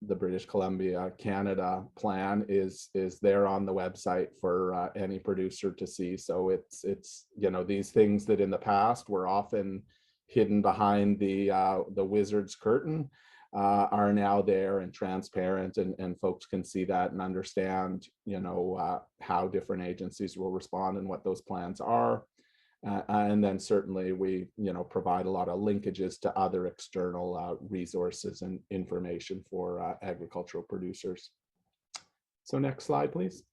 The British Columbia, Canada plan is there on the website for any producer to see. So it's these things that in the past were often hidden behind the wizard's curtain are now there and transparent, and folks can see that and understand how different agencies will respond and what those plans are. And then certainly we provide a lot of linkages to other external resources and information for agricultural producers. So next slide, please.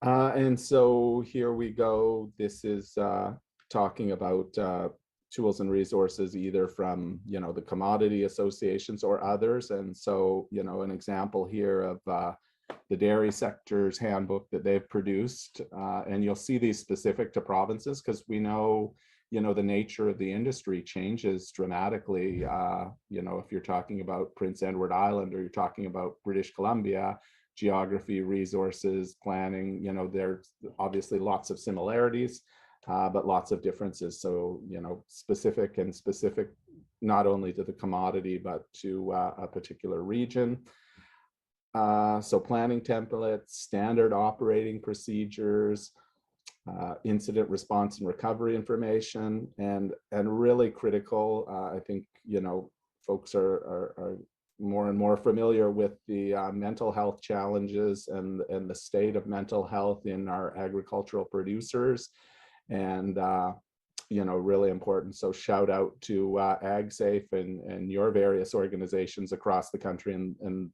And so here we go. This is talking about tools and resources either from the commodity associations or others. And so an example here of the dairy sector's handbook that they've produced, and you'll see these specific to provinces because we know the nature of the industry changes dramatically. If you're talking about Prince Edward Island or you're talking about British Columbia, geography, resources, planning, there's obviously lots of similarities, but lots of differences. So specific not only to the commodity but to a particular region. So planning templates, standard operating procedures, incident response and recovery information, and really critical. I think folks are more and more familiar with the mental health challenges and the state of mental health in our agricultural producers, and really important. So shout out to AgSafe and your various organizations across the country and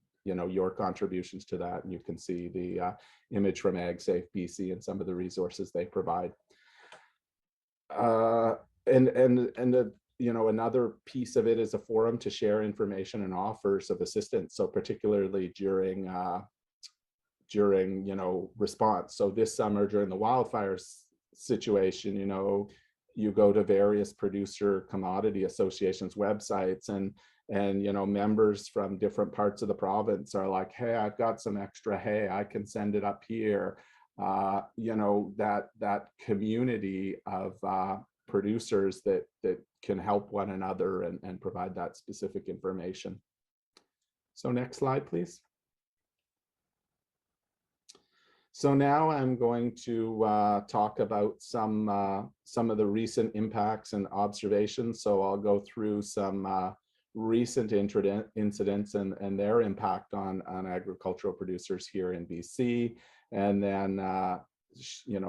your contributions to that. And you can see the image from AgSafe BC and some of the resources they provide. Another piece of it is a forum to share information and offers of assistance. So particularly during response. So this summer during the wildfires situation, you go to various producer commodity associations websites and members from different parts of the province are like, hey, I've got some extra hay, I can send it up here. That community of producers that can help one another and provide that specific information. So next slide, please. So now I'm going to talk about some of the recent impacts and observations. So I'll go through some recent incidents and their impact on agricultural producers here in BC, and then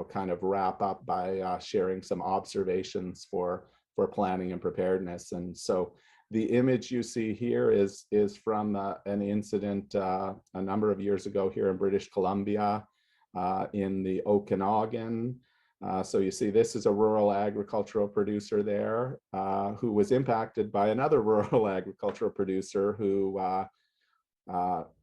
kind of wrap up by sharing some observations for planning and preparedness. And so the image you see here is from an incident a number of years ago here in British Columbia, in the Okanagan. So you see this is a rural agricultural producer there who was impacted by another rural agricultural producer who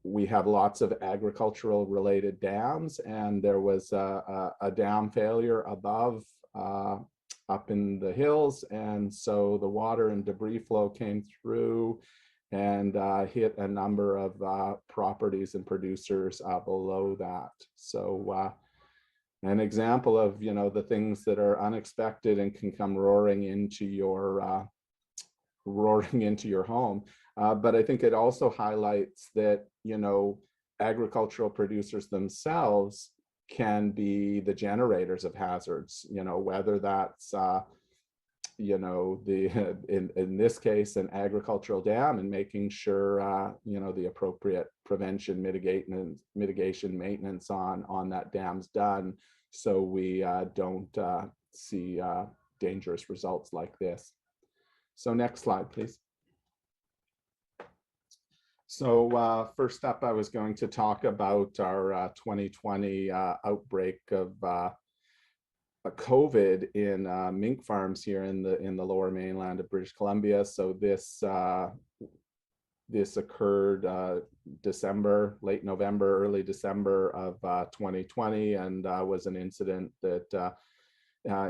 we have lots of agricultural related dams, and there was a dam failure above up in the hills, and so the water and debris flow came through and hit a number of properties and producers below that. So an example of the things that are unexpected and can come roaring into your home. But I think it also highlights that agricultural producers themselves can be the generators of hazards. Whether that's in this case an agricultural dam, and making sure the appropriate prevention, mitigation, maintenance on that dam's done, so we don't see dangerous results like this. So next slide, please. So first up, I was going to talk about our 2020 outbreak of COVID in mink farms here in the Lower Mainland of British Columbia. So this occurred December, late November, early December of 2020, and was an incident that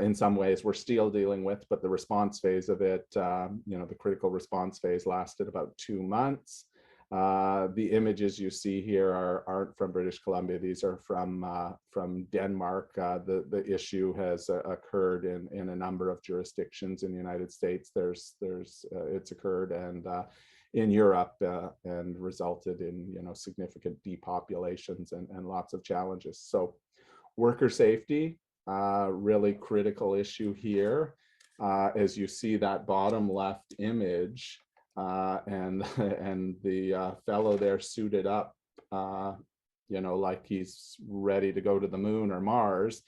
in some ways we're still dealing with, but the response phase of it, the critical response phase lasted about 2 months. The images you see here aren't from British Columbia. These are from Denmark. The issue has occurred in a number of jurisdictions in the United States. It's occurred and in Europe and resulted in significant depopulations and lots of challenges. So worker safety, really critical issue here. As you see that bottom left image, and the fellow there suited up, like he's ready to go to the moon or Mars.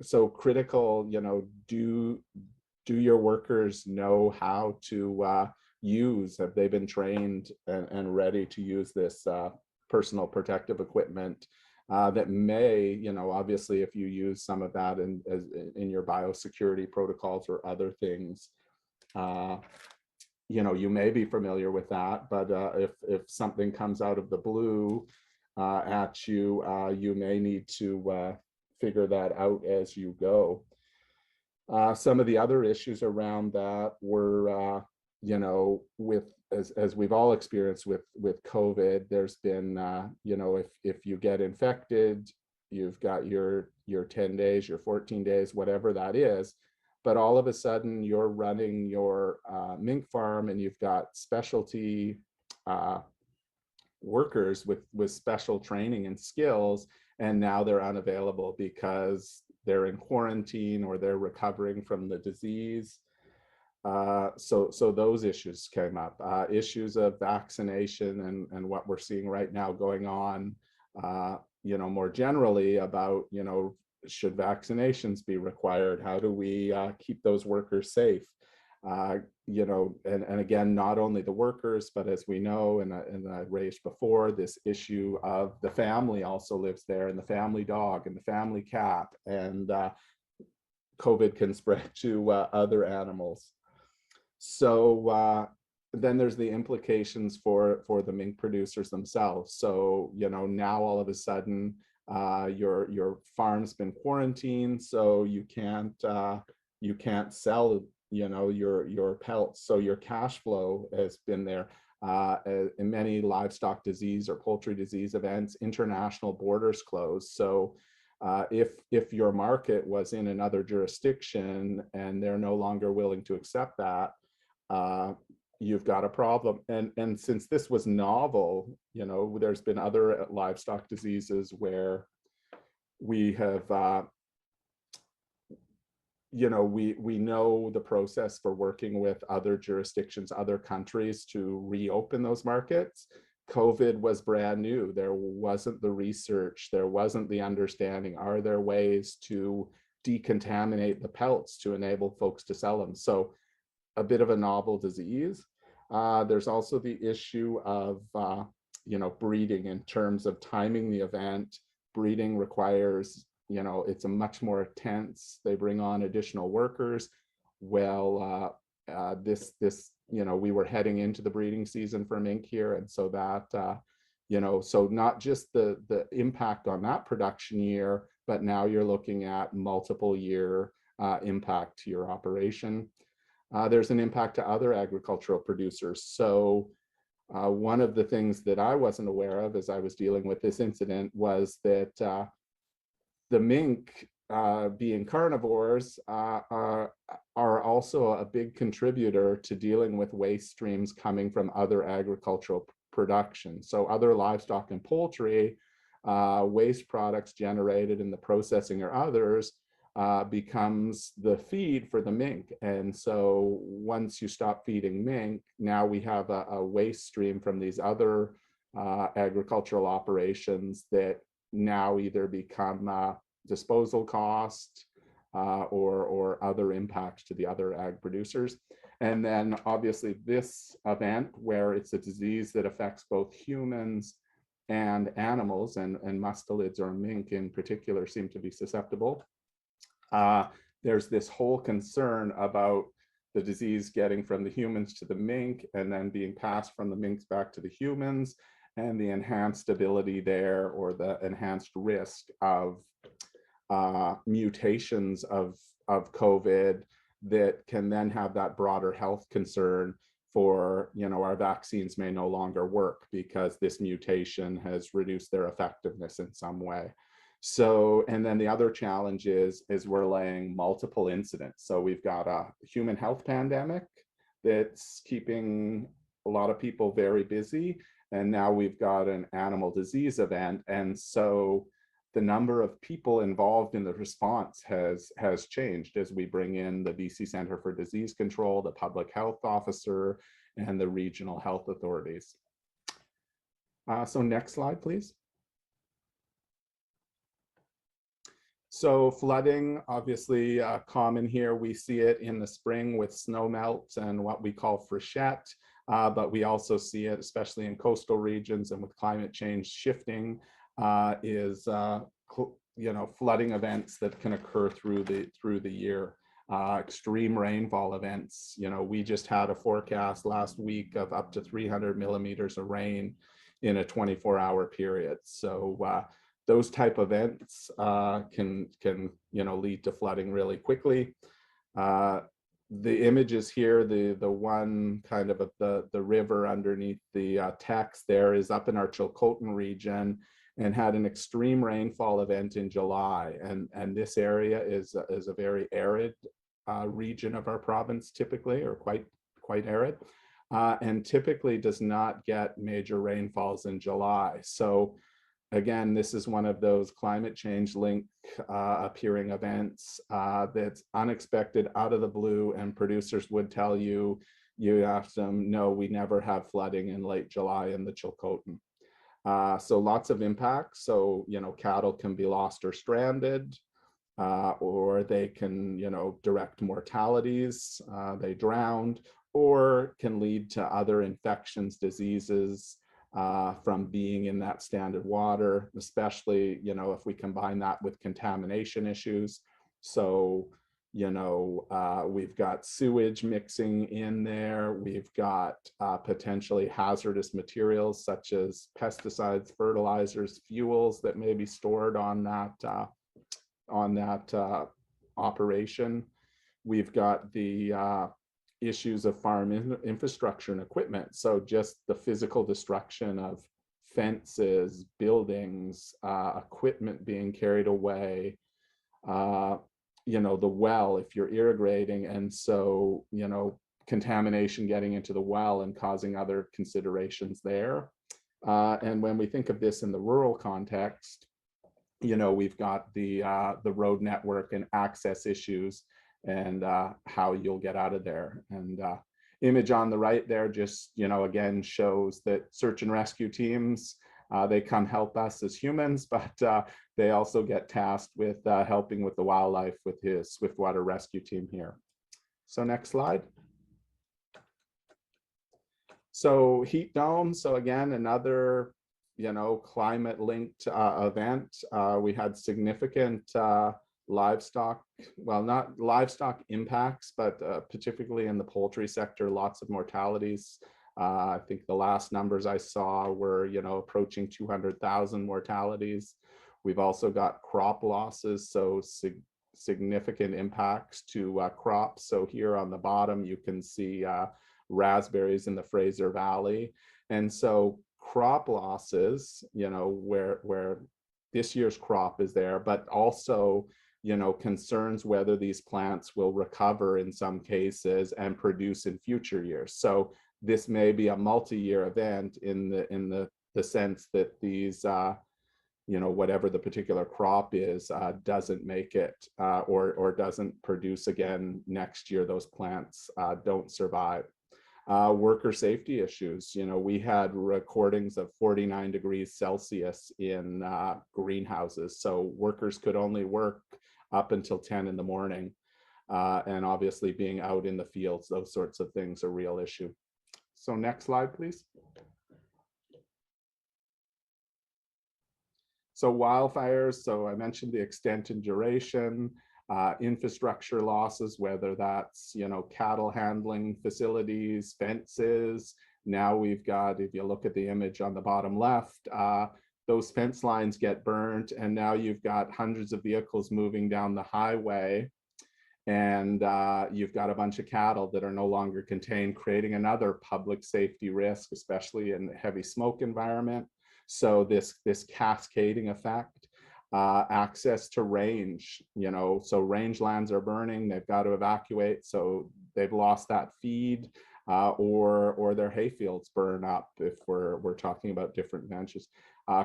So critical, do your workers know how to use? Have they been trained and ready to use this personal protective equipment? That may, obviously, if you use some of that in your biosecurity protocols or other things, you may be familiar with that. But if something comes out of the blue at you, you may need to figure that out as you go. Some of the other issues around that were, as we've all experienced with COVID, there's been, if you get infected, you've got your 10 days, your 14 days, whatever that is. But all of a sudden you're running your mink farm and you've got specialty workers with special training and skills, and now they're unavailable because they're in quarantine or they're recovering from the disease. So those issues came up, issues of vaccination and what we're seeing right now going on, more generally about, should vaccinations be required? How do we keep those workers safe? And again, not only the workers, but as we know, and I raised before, this issue of the family also lives there, and the family dog and the family cat, and COVID can spread to other animals. So then there's the implications for the mink producers themselves. So, now all of a sudden your farm's been quarantined, so you can't sell, your pelts. So your cash flow has been there. In many livestock disease or poultry disease events, international borders closed. So if your market was in another jurisdiction and they're no longer willing to accept that, you've got a problem. And since this was novel, there's been other livestock diseases where we have, we know the process for working with other jurisdictions, other countries to reopen those markets. COVID was brand new. There wasn't the research, there wasn't the understanding. Are there ways to decontaminate the pelts to enable folks to sell them? So a bit of a novel disease. There's also the issue of, breeding in terms of timing the event. Breeding requires, it's a much more intense, they bring on additional workers. Well, we were heading into the breeding season for mink here. And so that, so not just the impact on that production year, but now you're looking at multiple year impact to your operation. There's an impact to other agricultural producers. So one of the things that I wasn't aware of as I was dealing with this incident was that the mink, being carnivores, are also a big contributor to dealing with waste streams coming from other agricultural production. So other livestock and poultry, waste products generated in the processing or others, becomes the feed for the mink. And so once you stop feeding mink, now we have a waste stream from these other agricultural operations that now either become disposal cost or other impacts to the other ag producers. And then obviously this event, where it's a disease that affects both humans and animals, and mustelids or mink in particular seem to be susceptible. There's this whole concern about the disease getting from the humans to the mink and then being passed from the minks back to the humans, and the enhanced ability there, or the enhanced risk of mutations of COVID that can then have that broader health concern for, our vaccines may no longer work because this mutation has reduced their effectiveness in some way. So, and then the other challenge is we're laying multiple incidents. So we've got a human health pandemic that's keeping a lot of people very busy. And now we've got an animal disease event. And so the number of people involved in the response has changed as we bring in the BC Centre for Disease Control, the public health officer, and the regional health authorities. So next slide, please. So flooding, obviously common here. We see it in the spring with snow melt and what we call freshet, but we also see it, especially in coastal regions and with climate change shifting, flooding events that can occur through the year. Extreme rainfall events. We just had a forecast last week of up to 300 millimeters of rain in a 24-hour period. So those type of events can lead to flooding really quickly. The images here, the one kind of the river underneath the text there is up in our Chilcotin region, and had an extreme rainfall event in July. And this area is a very arid region of our province, typically, or quite arid, and typically does not get major rainfalls in July. So again, this is one of those climate change linked appearing events that's unexpected, out of the blue, and producers would tell you, ask them, no, we never have flooding in late July in the Chilcotin. So lots of impacts. So, cattle can be lost or stranded, or they can, direct mortalities, they drowned, or can lead to other infections, diseases from being in that standard water, especially, if we combine that with contamination issues. So, we've got sewage mixing in there. We've got potentially hazardous materials such as pesticides, fertilizers, fuels that may be stored on that operation. We've got the issues of farm infrastructure and equipment. So just the physical destruction of fences, buildings, equipment being carried away. The well, if you're irrigating, and so, contamination getting into the well and causing other considerations there. And when we think of this in the rural context, we've got the road network and access issues, and how you'll get out of there. And image on the right there just, again, shows that search and rescue teams, they come help us as humans, but they also get tasked with helping with the wildlife with his swiftwater rescue team here. So next slide. So heat dome. So again, another, climate linked event. We had significant livestock, well, not livestock impacts, but particularly in the poultry sector, lots of mortalities. I think the last numbers I saw were, approaching 200,000 mortalities. We've also got crop losses, so significant impacts to crops. So here on the bottom, you can see raspberries in the Fraser Valley. And so crop losses, where this year's crop is there, but also, concerns whether these plants will recover in some cases and produce in future years. So this may be a multi-year event in the sense that these, whatever the particular crop is, doesn't make it or doesn't produce again next year. Those plants don't survive. Worker safety issues. We had recordings of 49 degrees Celsius in greenhouses. So workers could only work up until 10 in the morning. And obviously being out in the fields, those sorts of things are a real issue. So next slide, please. So wildfires, so I mentioned the extent and duration, infrastructure losses, whether that's, cattle handling facilities, fences. Now we've got, if you look at the image on the bottom left, those fence lines get burnt, and now you've got hundreds of vehicles moving down the highway, and you've got a bunch of cattle that are no longer contained, creating another public safety risk, especially in the heavy smoke environment. So this cascading effect, access to range, so rangelands are burning, they've got to evacuate, so they've lost that feed, or their hayfields burn up if we're talking about different benches.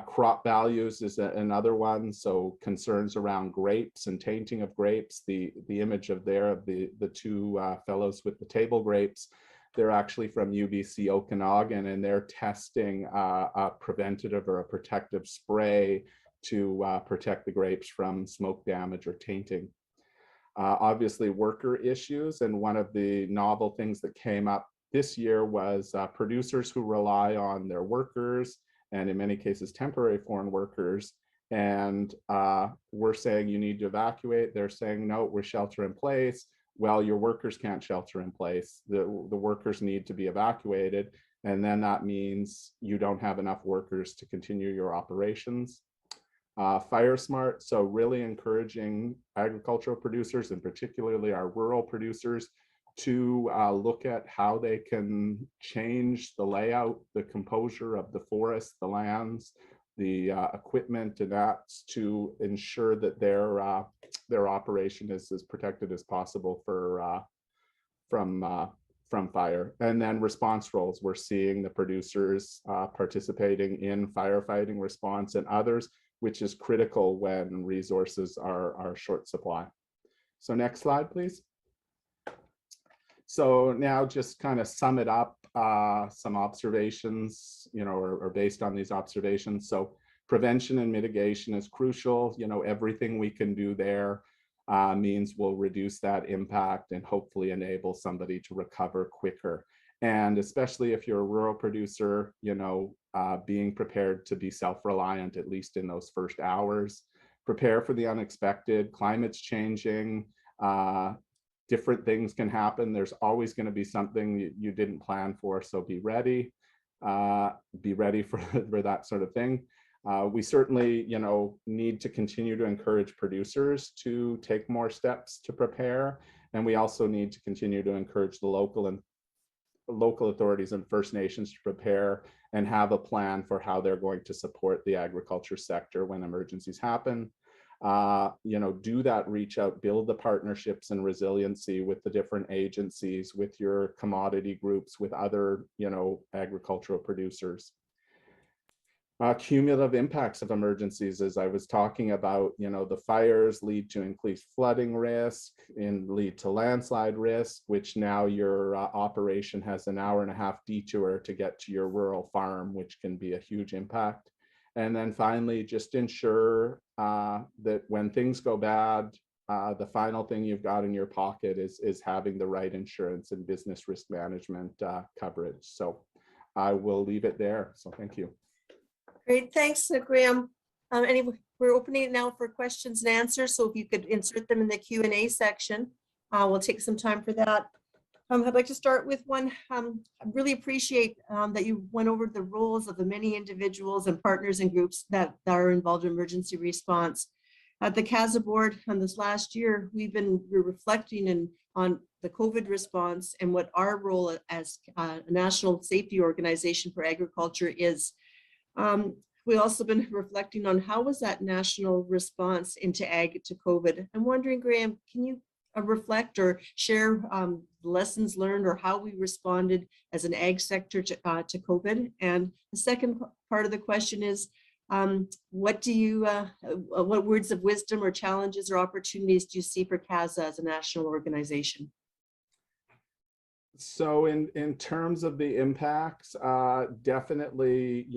Crop values is another one, so concerns around grapes and tainting of grapes. The image of the two fellows with the table grapes, they're actually from UBC Okanagan, and they're testing a preventative or a protective spray to protect the grapes from smoke damage or tainting. Obviously worker issues, and one of the novel things that came up this year was producers who rely on their workers, and in many cases temporary foreign workers, and we're saying you need to evacuate. They're saying no, we're shelter in place. Well, your workers can't shelter in place. The workers need to be evacuated, and then that means you don't have enough workers to continue your operations. Fire smart, so really encouraging agricultural producers, and particularly our rural producers, to look at how they can change the layout, the composure of the forest, the lands, the equipment, and that to ensure that their operation is as protected as possible from fire. And then response roles, we're seeing the producers participating in firefighting response and others, which is critical when resources are short supply. So next slide, please. So now just kind of sum it up, some observations, or based on these observations. So prevention and mitigation is crucial. Everything we can do there means we'll reduce that impact and hopefully enable somebody to recover quicker. And especially if you're a rural producer, being prepared to be self-reliant, at least in those first hours. Prepare for the unexpected. Climate's changing. Different things can happen. There's always going to be something you didn't plan for, so be ready. Be ready for that sort of thing. We certainly, need to continue to encourage producers to take more steps to prepare, and we also need to continue to encourage the local authorities and First Nations to prepare and have a plan for how they're going to support the agriculture sector when emergencies happen. Do that reach out, build the partnerships and resiliency with the different agencies, with your commodity groups, with other, agricultural producers. Cumulative impacts of emergencies, as I was talking about, the fires lead to increased flooding risk and lead to landslide risk, which now your operation has an hour-and-a-half detour to get to your rural farm, which can be a huge impact. And then finally, just ensure that when things go bad, the final thing you've got in your pocket is having the right insurance and business risk management coverage. So I will leave it there. So thank you. Great, thanks, Graham. Anyway, we're opening it now for questions and answers. So if you could insert them in the Q&A section, we'll take some time for that. I'd like to start with one. I really appreciate that you went over the roles of the many individuals and partners and groups that are involved in emergency response. At the CASA board this last year, we're reflecting on the COVID response and what our role as a national safety organization for agriculture is. We've also been reflecting on how was that national response into ag to COVID. I'm wondering, Graham, can you reflect or share lessons learned or how we responded as an ag sector to COVID? And the second part of the question is, what words of wisdom or challenges or opportunities do you see for CASA as a national organization? So in terms of the impacts, definitely,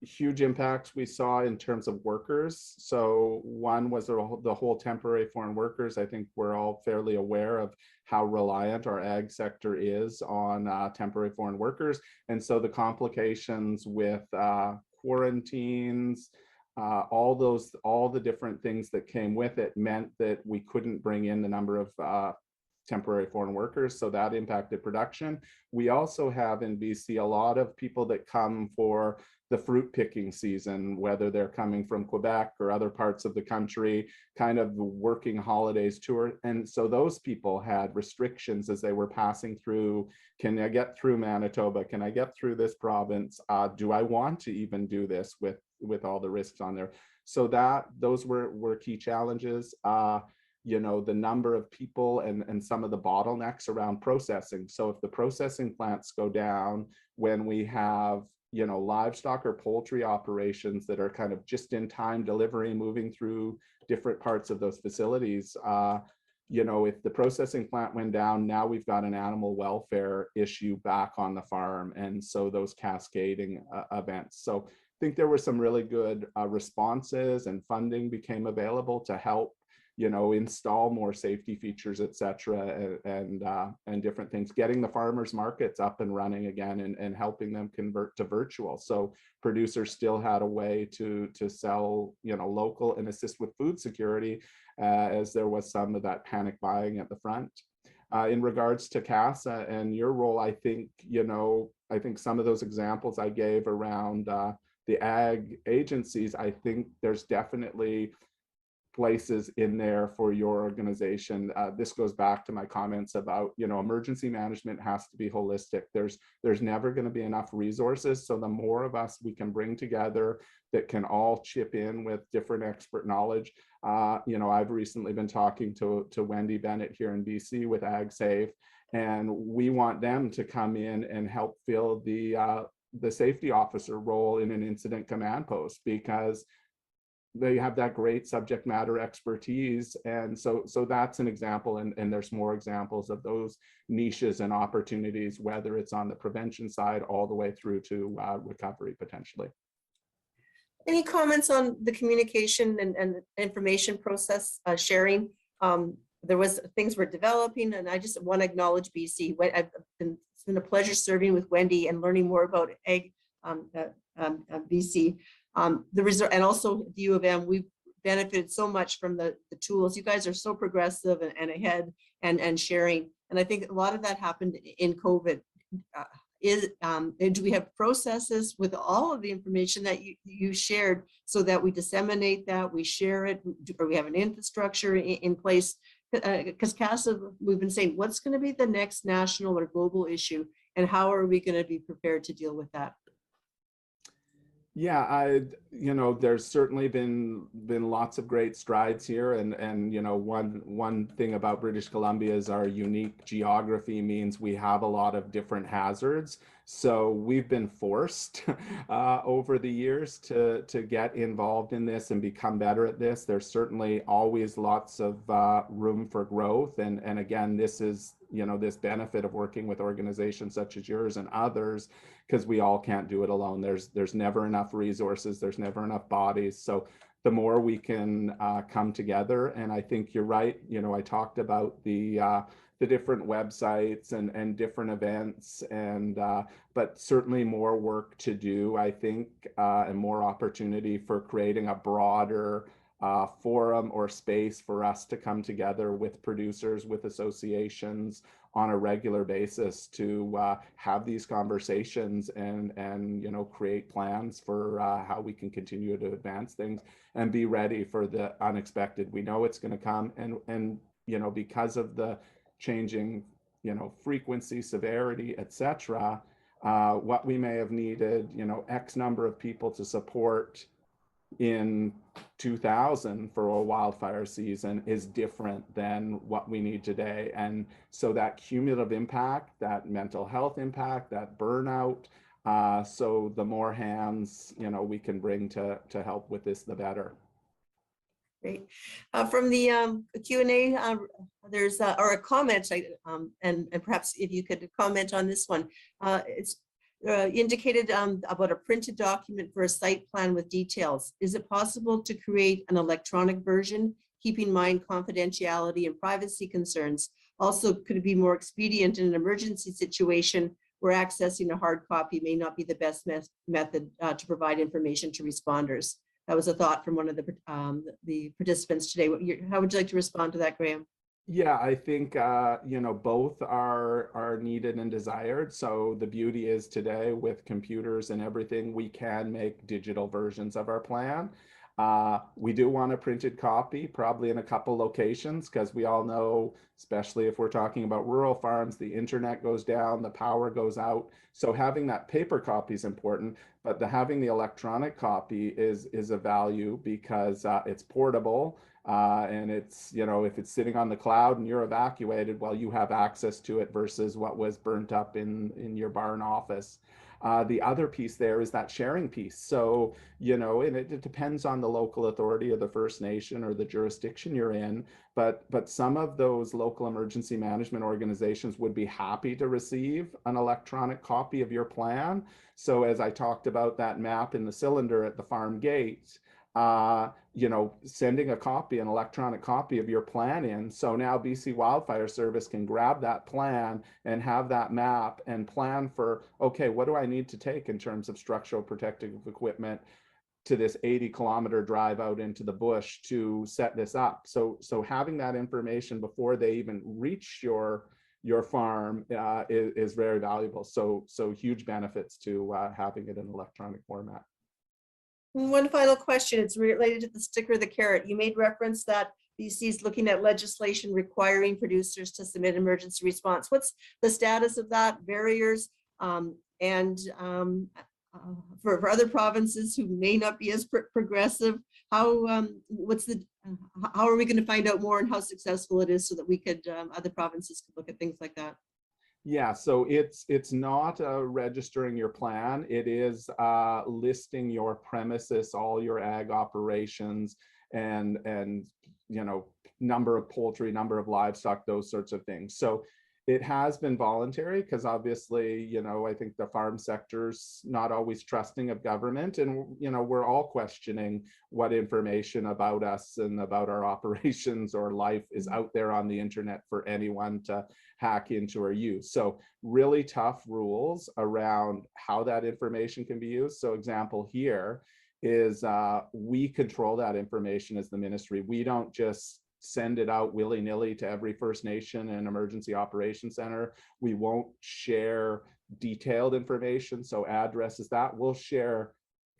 huge impacts we saw in terms of workers. So one was the whole temporary foreign workers. I think we're all fairly aware of how reliant our ag sector is on temporary foreign workers. And so the complications with quarantines, all the different things that came with it meant that we couldn't bring in the number of temporary foreign workers, so that impacted production. We also have in BC a lot of people that come for the fruit picking season, whether they're coming from Quebec or other parts of the country, kind of the working holidays tour. And so those people had restrictions as they were passing through. Can I get through Manitoba? Can I get through this province? Do I want to even do this with all the risks on there? So those were key challenges. You know, the number of people and some of the bottlenecks around processing. So if the processing plants go down, when we have, you know, livestock or poultry operations that are kind of just in time delivery, moving through different parts of those facilities, you know, if the processing plant went down, now we've got an animal welfare issue back on the farm. And so those cascading events. So I think there were some really good responses, and funding became available to help, you know, install more safety features, et cetera, and different things, getting the farmers markets up and running again, and helping them convert to virtual. So producers still had a way to sell, you know, local and assist with food security, as there was some of that panic buying at the front. In regards to CASA and your role, I think, you know, I think some of those examples I gave around the ag agencies, I think there's definitely places in there for your organization. This goes back to my comments about, you know, emergency management has to be holistic. There's never going to be enough resources. So the more of us we can bring together that can all chip in with different expert knowledge. You know, I've recently been talking to Wendy Bennett here in BC with AgSafe, and we want them to come in and help fill the safety officer role in an incident command post, because they have that great subject matter expertise. And so that's an example, and there's more examples of those niches and opportunities, whether it's on the prevention side all the way through to recovery potentially. Any comments on the communication and information process sharing? There was things we're developing, and I just want to acknowledge BC. It's been a pleasure serving with Wendy and learning more about ag BC. And also the U of M, we've benefited so much from the tools. You guys are so progressive and ahead and sharing. And I think a lot of that happened in COVID. Do we have processes with all of the information that you shared so that we disseminate that, we share it, or we have an infrastructure in place? Because CASA, we've been saying, what's going to be the next national or global issue, and how are we going to be prepared to deal with that? Yeah, you know, there's certainly been lots of great strides here, and you know, one thing about British Columbia is our unique geography means we have a lot of different hazards. So we've been forced over the years to get involved in this and become better at this. There's certainly always lots of room for growth, and again, this is, you know, this benefit of working with organizations such as yours and others, because we all can't do it alone. There's never enough resources, there's never enough bodies. So the more we can come together, and I think you're right, you know, I talked about the different websites and different events, and but certainly more work to do, I think, and more opportunity for creating a broader forum or space for us to come together with producers, with associations on a regular basis to have these conversations and you know, create plans for how we can continue to advance things and be ready for the unexpected. We know it's going to come, and you know, because of the changing, you know, frequency, severity, etc., what we may have needed, you know, X number of people to support in 2000 for a wildfire season is different than what we need today. And so that cumulative impact, that mental health impact, that burnout, so the more hands, you know, we can bring to help with this, the better. Great. From the Q&A, there's or a comment, and perhaps if you could comment on this one. It's indicated about a printed document for a site plan with details. Is it possible to create an electronic version, keeping in mind confidentiality and privacy concerns? Also, could it be more expedient in an emergency situation where accessing a hard copy may not be the best method to provide information to responders? That was a thought from one of the participants today. How would you like to respond to that, Graham? Yeah, I think both are needed and desired. So the beauty is today with computers and everything, we can make digital versions of our plan. We do want a printed copy, probably in a couple locations, because we all know, especially if we're talking about rural farms, the internet goes down, the power goes out. So having that paper copy is important, but having the electronic copy is a value because it's portable. And it's, if it's sitting on the cloud and you're evacuated, well, you have access to it versus what was burnt up in your barn office. The other piece there is that sharing piece. So, and it depends on the local authority of the First Nation or the jurisdiction you're in, but some of those local emergency management organizations would be happy to receive an electronic copy of your plan. So as I talked about that map in the cylinder at the farm gate, sending a copy, an electronic copy of your plan in. So now BC Wildfire Service can grab that plan and have that map and plan for, okay, what do I need to take in terms of structural protective equipment to this 80-kilometer drive out into the bush to set this up. So having that information before they even reach your farm is very valuable. So huge benefits to having it in electronic format. One final question. It's related to the stick or the carrot. You made reference that BC is looking at legislation requiring producers to submit emergency response. What's the status of that? Barriers for other provinces who may not be as progressive? How are we going to find out more and how successful it is so that we could other provinces could look at things like that? Yeah, so it's not registering your plan. It is listing your premises, all your ag operations, and number of poultry, number of livestock, those sorts of things. So it has been voluntary because obviously, I think the farm sector's not always trusting of government, and we're all questioning what information about us and about our operations or life is out there on the internet for anyone to hack into or use. So really tough rules around how that information can be used. So example here is we control that information as the ministry. We don't just send it out willy-nilly to every First Nation and emergency operations center. We won't share detailed information, so addresses that. We'll share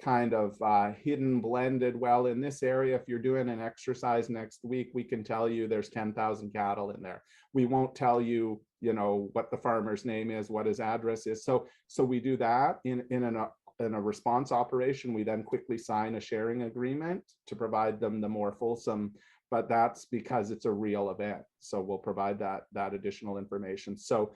kind of hidden, blended, well, in this area, if you're doing an exercise next week, we can tell you there's 10,000 cattle in there. We won't tell you, what the farmer's name is, what his address is. So we do that in a response operation. We then quickly sign a sharing agreement to provide them the more fulsome, but that's because it's a real event. So we'll provide that additional information. So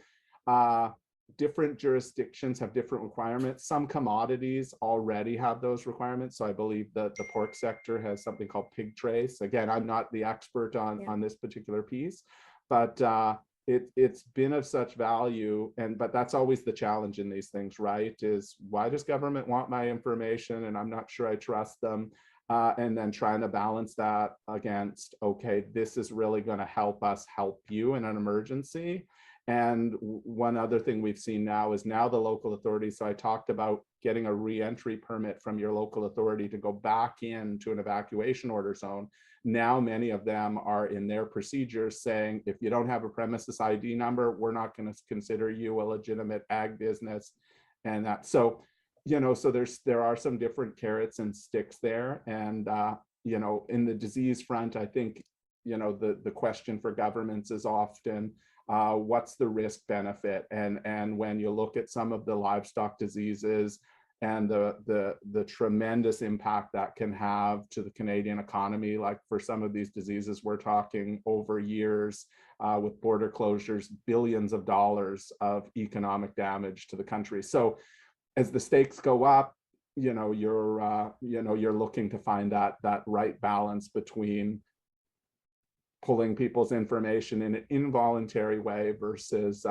different jurisdictions have different requirements. Some commodities already have those requirements. So I believe that the pork sector has something called pig trace. Again, I'm not the expert on this particular piece, but it's been of such value. But that's always the challenge in these things, right? Is why does government want my information and I'm not sure I trust them? And then trying to balance that against, okay, this is really going to help us help you in an emergency. And one other thing we've seen now is now the local authorities. So I talked about getting a re-entry permit from your local authority to go back into an evacuation order zone. Now many of them are in their procedures saying, if you don't have a premises ID number, we're not going to consider you a legitimate ag business. And that, so there are some different carrots and sticks there. And in the disease front, I think the question for governments is often what's the risk benefit, and when you look at some of the livestock diseases and the tremendous impact that can have to the Canadian economy, like for some of these diseases, we're talking over years with border closures, billions of dollars of economic damage to the country. So as the stakes go up, you're looking to find that right balance between pulling people's information in an involuntary way versus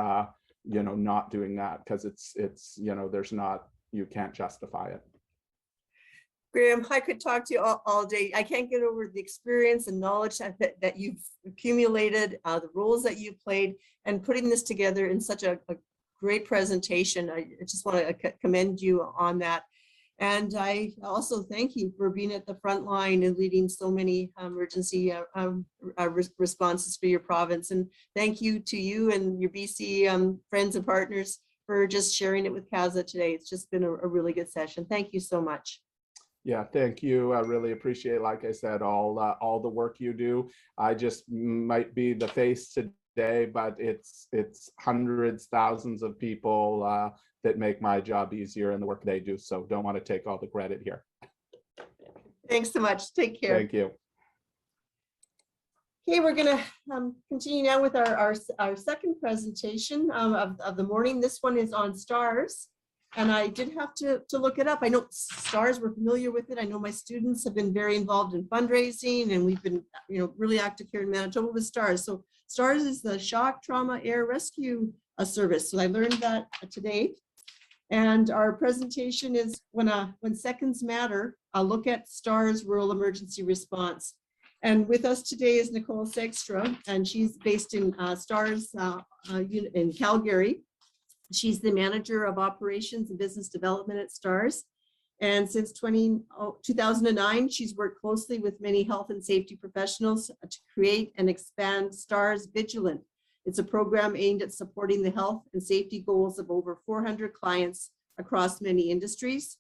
not doing that, because it's you can't justify it. Graham, I could talk to you all day. I can't get over the experience and knowledge that you've accumulated, the roles that you've played, and putting this together in such a great presentation. I just want to commend you on that. And I also thank you for being at the front line and leading so many emergency responses for your province. And thank you to you and your BC friends and partners for just sharing it with CASA today. It's just been a really good session. Thank you so much. Yeah, thank you. I really appreciate, like I said, all the work you do. I just might be the face today, but it's hundreds, thousands of people that make my job easier in the work they do. So don't want to take all the credit here. Thanks so much. Take care. Thank you. Okay, we're going to continue now with our second presentation of the morning. This one is on STARS. And I did have to look it up. I know STARS, we're familiar with it. I know my students have been very involved in fundraising, and we've been really active here in Manitoba with STARS. So STARS is the Shock, Trauma, Air Rescue Service. So I learned that today. And our presentation is when seconds matter, I'll look at STARS Rural Emergency Response. And with us today is Nicole Segstro, and she's based in STARS in Calgary. She's the manager of operations and business development at STARS. And since 2009, she's worked closely with many health and safety professionals to create and expand STARS Vigilant. It's a program aimed at supporting the health and safety goals of over 400 clients across many industries.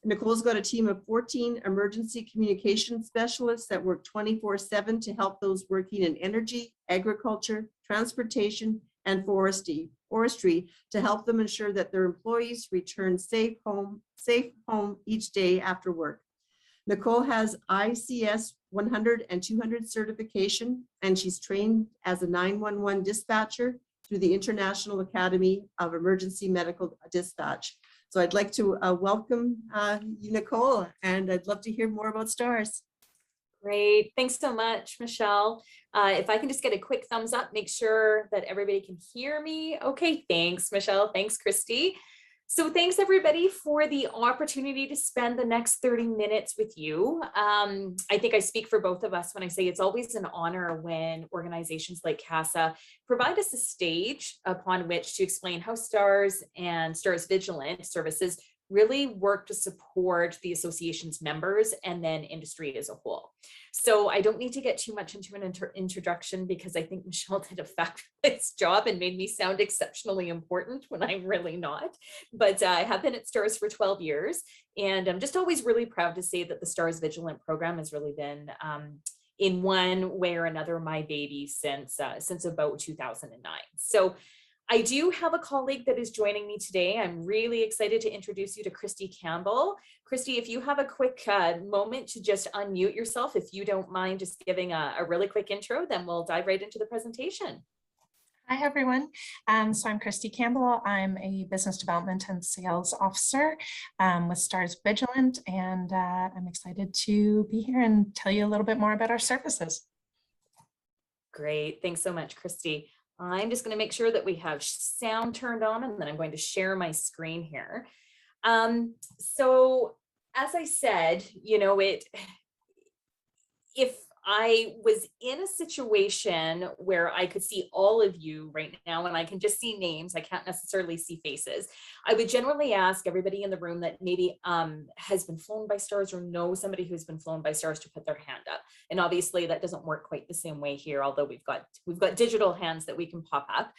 Nicole's got a team of 14 emergency communication specialists that work 24/7 to help those working in energy, agriculture, transportation, and forestry to help them ensure that their employees return safe home each day after work. Nicole has ICS 100 and 200 certification, and she's trained as a 911 dispatcher through the International Academy of Emergency Medical Dispatch. So I'd like to welcome you, Nicole, and I'd love to hear more about STARS. Great. Thanks so much, Michelle. If I can just get a quick thumbs up, make sure that everybody can hear me. Okay, thanks, Michelle. Thanks, Christy. So thanks, everybody, for the opportunity to spend the next 30 minutes with you. I think I speak for both of us when I say it's always an honor when organizations like CASA provide us a stage upon which to explain how STARS and STARS Vigilant services really work to support the association's members and then industry as a whole. So I don't need to get too much into an introduction, because I think Michelle did a fabulous job and made me sound exceptionally important when I'm really not. But I have been at STARS for 12 years, and I'm just always really proud to say that the STARS Vigilant program has really been in one way or another my baby since about 2009. So I do have a colleague that is joining me today. I'm really excited to introduce you to Christy Campbell. Christy, if you have a quick moment to just unmute yourself, if you don't mind just giving a really quick intro, then we'll dive right into the presentation. Hi, everyone. So I'm Christy Campbell. I'm a business development and sales officer with STARS Vigilant, and I'm excited to be here and tell you a little bit more about our services. Great. Thanks so much, Christy. I'm just going to make sure that we have sound turned on, and then I'm going to share my screen here. So as I said, if I was in a situation where I could see all of you right now and I can just see names, I can't necessarily see faces, I would generally ask everybody in the room that maybe has been flown by STARS or knows somebody who's been flown by STARS to put their hand up. And obviously that doesn't work quite the same way here, although we've got digital hands that we can pop up.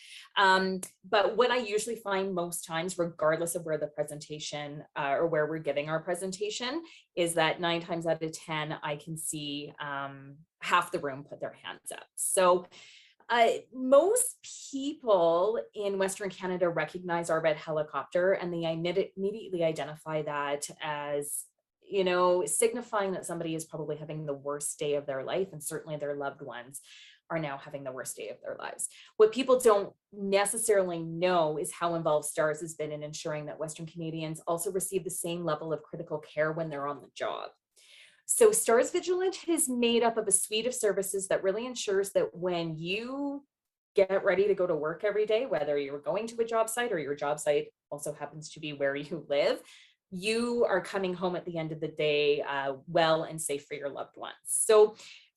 But what I usually find most times, regardless of where the presentation or where we're giving our presentation, is that 9 times out of 10, I can see half the room put their hands up. So most people in Western Canada recognize our red helicopter, and they immediately identify that as, signifying that somebody is probably having the worst day of their life, and certainly their loved ones are now having the worst day of their lives. What people don't necessarily know is how involved STARS has been in ensuring that Western Canadians also receive the same level of critical care when they're on the job. So STARS Vigilant is made up of a suite of services that really ensures that when you get ready to go to work every day, whether you're going to a job site or your job site also happens to be where you live, you are coming home at the end of the day well and safe for your loved ones. So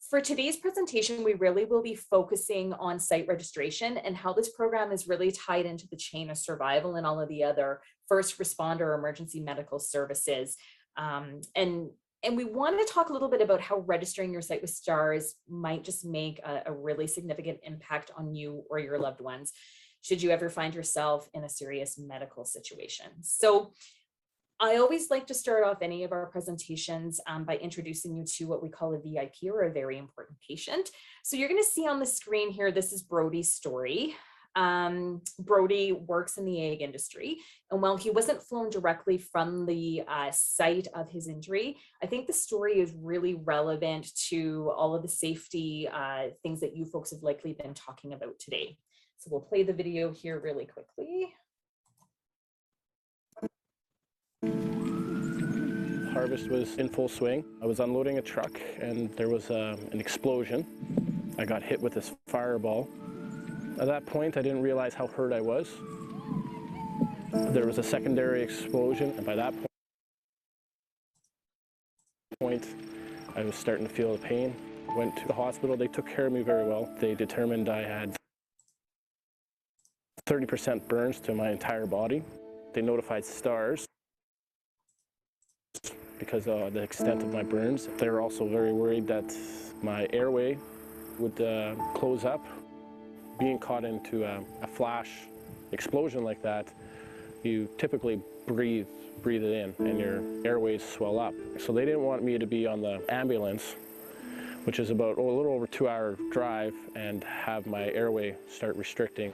for today's presentation, we really will be focusing on site registration and how this program is really tied into the chain of survival and all of the other first responder emergency medical services. And we want to talk a little bit about how registering your site with STARS might just make a really significant impact on you or your loved ones, should you ever find yourself in a serious medical situation. So I always like to start off any of our presentations by introducing you to what we call a VIP, or a very important patient. So you're going to see on the screen here, this is Brody's story. Brody works in the egg industry, and while he wasn't flown directly from the site of his injury, I think the story is really relevant to all of the safety things that you folks have likely been talking about today. So we'll play the video here really quickly. Harvest was in full swing. I was unloading a truck and there was an explosion. I got hit with this fireball. At that point, I didn't realize how hurt I was. There was a secondary explosion, and by that point, I was starting to feel the pain. Went to the hospital. They took care of me very well. They determined I had 30% burns to my entire body. They notified STARS because of the extent of my burns. They were also very worried that my airway would close up. Being caught into a flash explosion like that, you typically breathe it in and your airways swell up. So they didn't want me to be on the ambulance, which is about a little over 2-hour drive, and have my airway start restricting.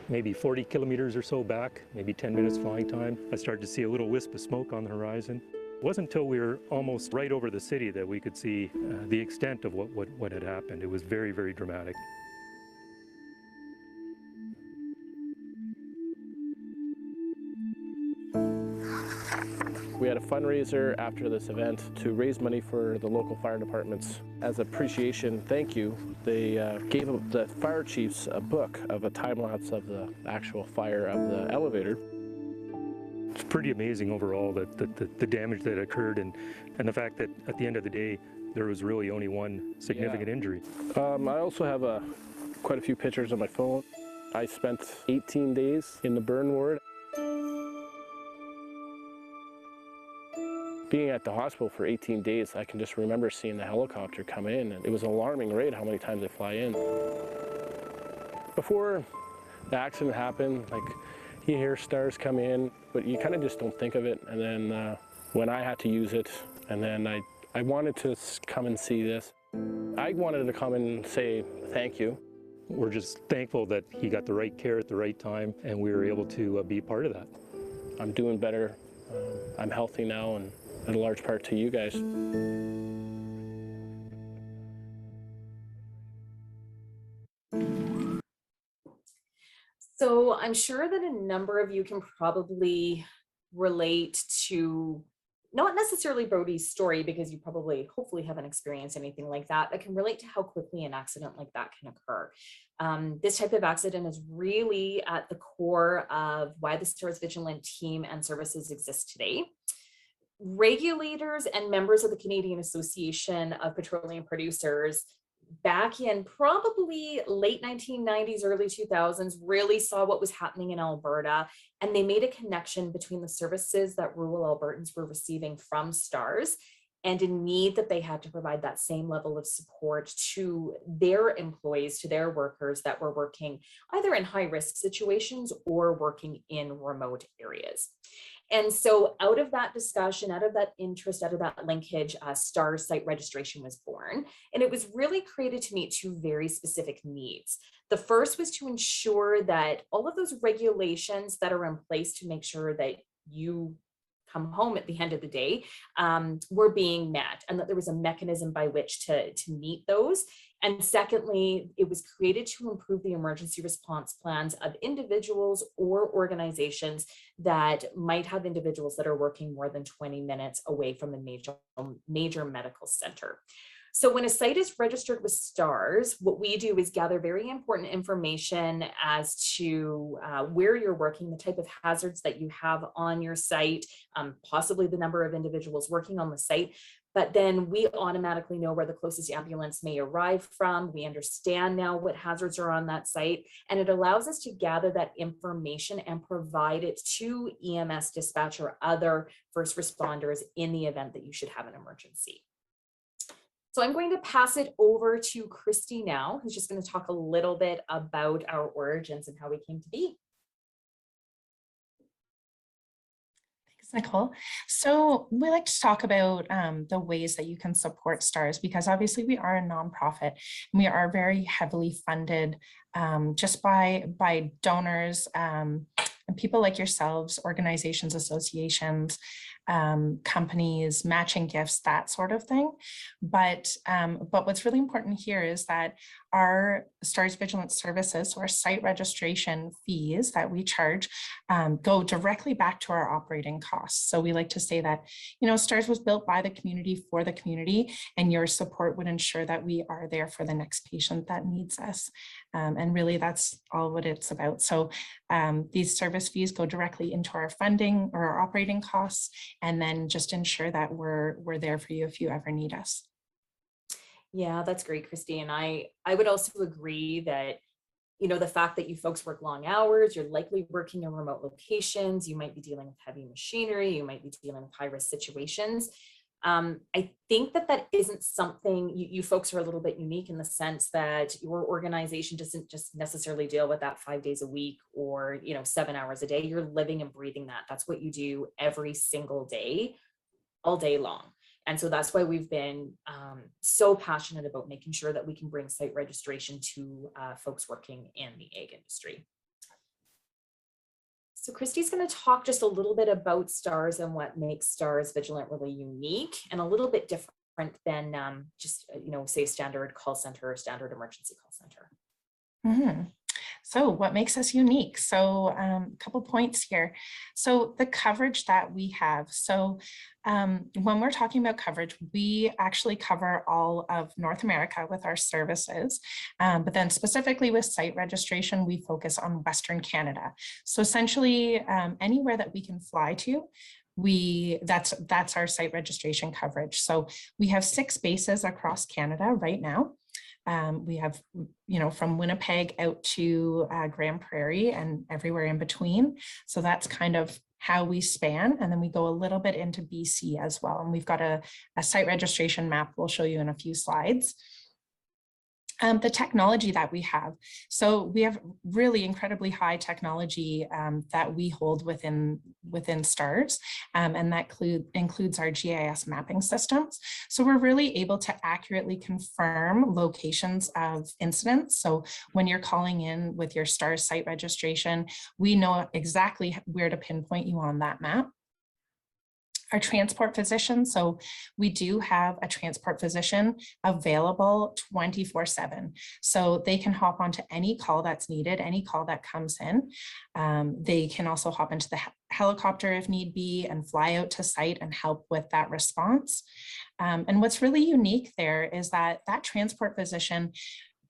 Maybe 40 kilometers or so back, maybe 10 minutes flying time, I started to see a little wisp of smoke on the horizon. It wasn't until we were almost right over the city that we could see the extent of what had happened. It was very, very dramatic. We had a fundraiser after this event to raise money for the local fire departments. As appreciation, thank you, they gave the fire chiefs a book of a time-lapse of the actual fire of the elevator. It's pretty amazing overall that the damage that occurred and the fact that at the end of the day, there was really only one significant injury. I also have quite a few pictures on my phone. I spent 18 days in the burn ward. Being at the hospital for 18 days, I can just remember seeing the helicopter come in, and it was an alarming rate how many times they fly in. Before the accident happened, like, you hear STARS come in, but you kind of just don't think of it. And then when I had to use it, and then I wanted to come and see this. I wanted to come and say thank you. We're just thankful that he got the right care at the right time, and we were able to be part of that. I'm doing better. I'm healthy now, and in a large part to you guys. So I'm sure that a number of you can probably relate to not necessarily Brody's story, because you probably hopefully haven't experienced anything like that, but can relate to how quickly an accident like that can occur. This type of accident is really at the core of why the STARS Vigilant team and services exist today. Regulators and members of the Canadian Association of Petroleum Producers back in probably late 1990s, early 2000s, really saw what was happening in Alberta, and they made a connection between the services that rural Albertans were receiving from STARS and a need that they had to provide that same level of support to their employees, to their workers that were working either in high-risk situations or working in remote areas. And so out of that discussion, out of that interest, out of that linkage, STARS site registration was born. And it was really created to meet two very specific needs. The first was to ensure that all of those regulations that are in place to make sure that you come home at the end of the day were being met, and that there was a mechanism by which to meet those. And secondly, it was created to improve the emergency response plans of individuals or organizations that might have individuals that are working more than 20 minutes away from a major medical center. So when a site is registered with STARS, what we do is gather very important information as to where you're working, the type of hazards that you have on your site, possibly the number of individuals working on the site. But then we automatically know where the closest ambulance may arrive from. We understand now what hazards are on that site, and it allows us to gather that information and provide it to EMS dispatch or other first responders in the event that you should have an emergency. So I'm going to pass it over to Christy now, who's just going to talk a little bit about our origins and how we came to be. Nicole. So we like to talk about the ways that you can support STARS, because obviously we are a nonprofit and we are very heavily funded just by donors and people like yourselves, organizations, associations, companies, matching gifts, that sort of thing. But what's really important here is that our STARS Vigilance Services, so our site registration fees that we charge, go directly back to our operating costs. So we like to say that, you know, STARS was built by the community for the community, and your support would ensure that we are there for the next patient that needs us. And really that's all what it's about. So these service fees go directly into our funding or our operating costs, and then just ensure that we're there for you if you ever need us. Yeah, that's great, Christy. And I would also agree that, you know, the fact that you folks work long hours, you're likely working in remote locations, you might be dealing with heavy machinery, you might be dealing with high risk situations. I think that isn't something you folks are a little bit unique in the sense that your organization doesn't just necessarily deal with that 5 days a week or, you know, 7 hours a day. You're living and breathing that. That's what you do every single day, all day long. And so that's why we've been so passionate about making sure that we can bring site registration to folks working in the ag industry. So Christy's going to talk just a little bit about STARS and what makes STARS Vigilant really unique and a little bit different than just, you know, say standard call center or standard emergency call center. Mm-hmm. So what makes us unique? So a couple points here. So the coverage that we have. So when we're talking about coverage, we actually cover all of North America with our services. But then specifically with site registration, we focus on Western Canada. So essentially anywhere that we can fly to, that's our site registration coverage. So we have 6 bases across Canada right now. We have, you know, from Winnipeg out to Grand Prairie and everywhere in between. So that's kind of how we span. And then we go a little bit into BC as well. And we've got a site registration map we'll show you in a few slides. The technology that we have. So we have really incredibly high technology that we hold within STARS, and that includes our GIS mapping systems. So we're really able to accurately confirm locations of incidents. So when you're calling in with your STARS site registration, we know exactly where to pinpoint you on that map. Our transport physician. So we do have a transport physician available 24/7. So they can hop onto any call that's needed, any call that comes in. They can also hop into the helicopter if need be and fly out to site and help with that response. And what's really unique there is that transport physician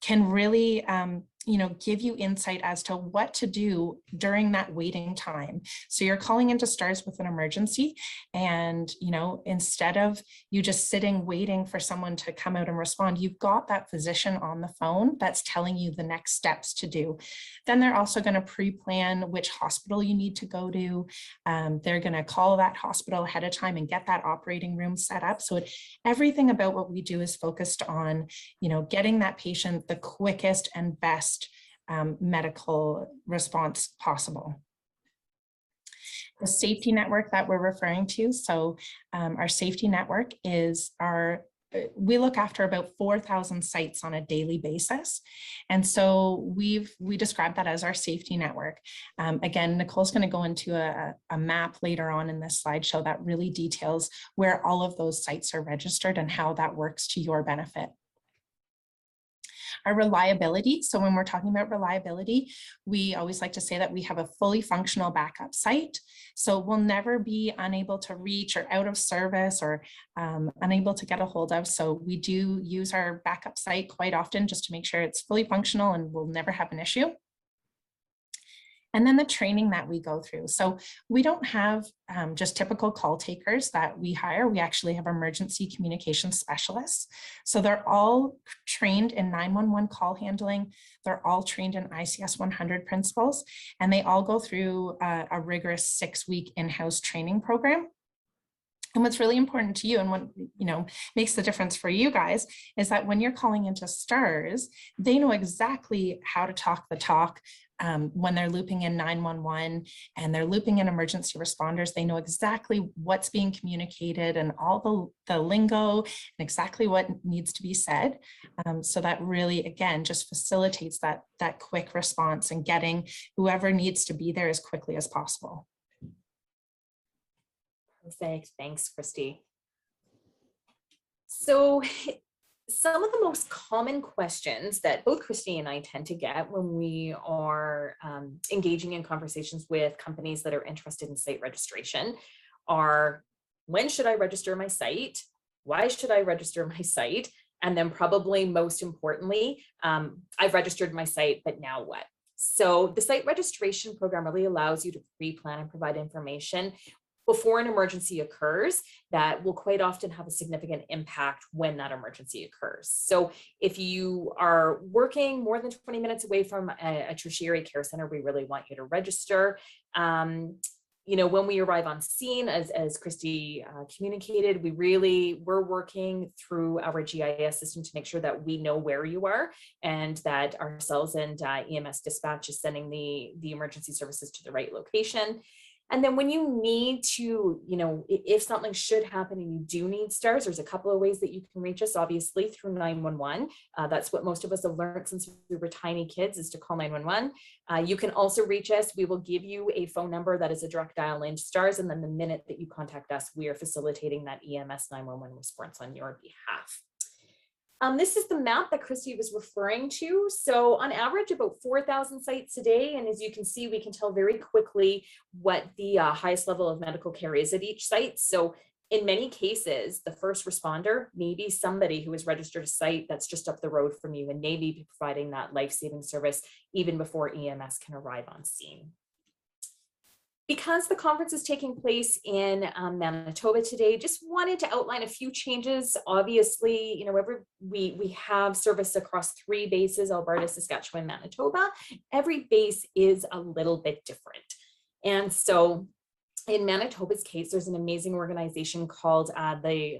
can really you know, give you insight as to what to do during that waiting time. So you're calling into STARS with an emergency, and, you know, instead of you just sitting waiting for someone to come out and respond, you've got that physician on the phone that's telling you the next steps to do. Then they're also going to pre-plan which hospital you need to go to. They're going to call that hospital ahead of time and get that operating room set up. So everything about what we do is focused on, you know, getting that patient the quickest and best medical response possible. The safety network that we're referring to. So our safety network is we look after about 4,000 sites on a daily basis. And so we describe that as our safety network. Again, Nicole's going to go into a map later on in this slideshow that really details where all of those sites are registered and how that works to your benefit. Our reliability. So when we're talking about reliability, we always like to say that we have a fully functional backup site. So we'll never be unable to reach or out of service or unable to get a hold of. So we do use our backup site quite often just to make sure it's fully functional and we'll never have an issue. And then the training that we go through. So we don't have just typical call takers that we hire. We actually have emergency communication specialists. So they're all trained in 911 call handling. They're all trained in ICS 100 principles, and they all go through a rigorous 6-week in-house training program. And what's really important to you and what makes the difference for you guys is that when you're calling into STARS, they know exactly how to talk the talk. When they're looping in 911 and they're looping in emergency responders, they know exactly what's being communicated and all the lingo and exactly what needs to be said. So that really, again, just facilitates that quick response and getting whoever needs to be there as quickly as possible. Perfect. Thanks, Christy. So some of the most common questions that both Christy and I tend to get when we are engaging in conversations with companies that are interested in site registration are, when should I register my site? Why should I register my site? And then probably most importantly, I've registered my site, but now what? So the site registration program really allows you to pre-plan and provide information before an emergency occurs that will quite often have a significant impact when that emergency occurs. So if you are working more than 20 minutes away from a tertiary care center, we really want you to register. When we arrive on scene, as Christy communicated, we're working through our GIS system to make sure that we know where you are and that ourselves and EMS dispatch is sending the emergency services to the right location. And then when you need to, if something should happen and you do need STARS, there's a couple of ways that you can reach us, obviously through 911. That's what most of us have learned since we were tiny kids, is to call 911. You can also reach us. We will give you a phone number that is a direct dial into STARS. And then the minute that you contact us, we are facilitating that EMS 911 response on your behalf. This is the map that Christy was referring to. So on average, about 4,000 sites a day. And as you can see, we can tell very quickly what the highest level of medical care is at each site. So in many cases, the first responder may be somebody who has registered a site that's just up the road from you and may be providing that life-saving service even before EMS can arrive on scene. Because the conference is taking place in Manitoba today, just wanted to outline a few changes. Obviously, we have service across 3 bases, Alberta, Saskatchewan, Manitoba. Every base is a little bit different. And so in Manitoba's case, there's an amazing organization called the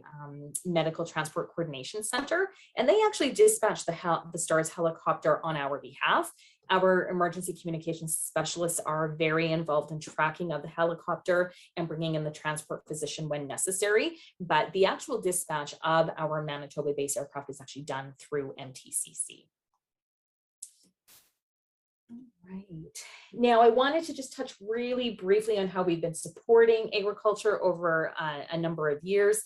Medical Transport Coordination Center, and they actually dispatch the STARS helicopter on our behalf. Our emergency communications specialists are very involved in tracking of the helicopter and bringing in the transport physician when necessary. But the actual dispatch of our Manitoba-based aircraft is actually done through MTCC. Right. Now, I wanted to just touch really briefly on how we've been supporting agriculture over a number of years.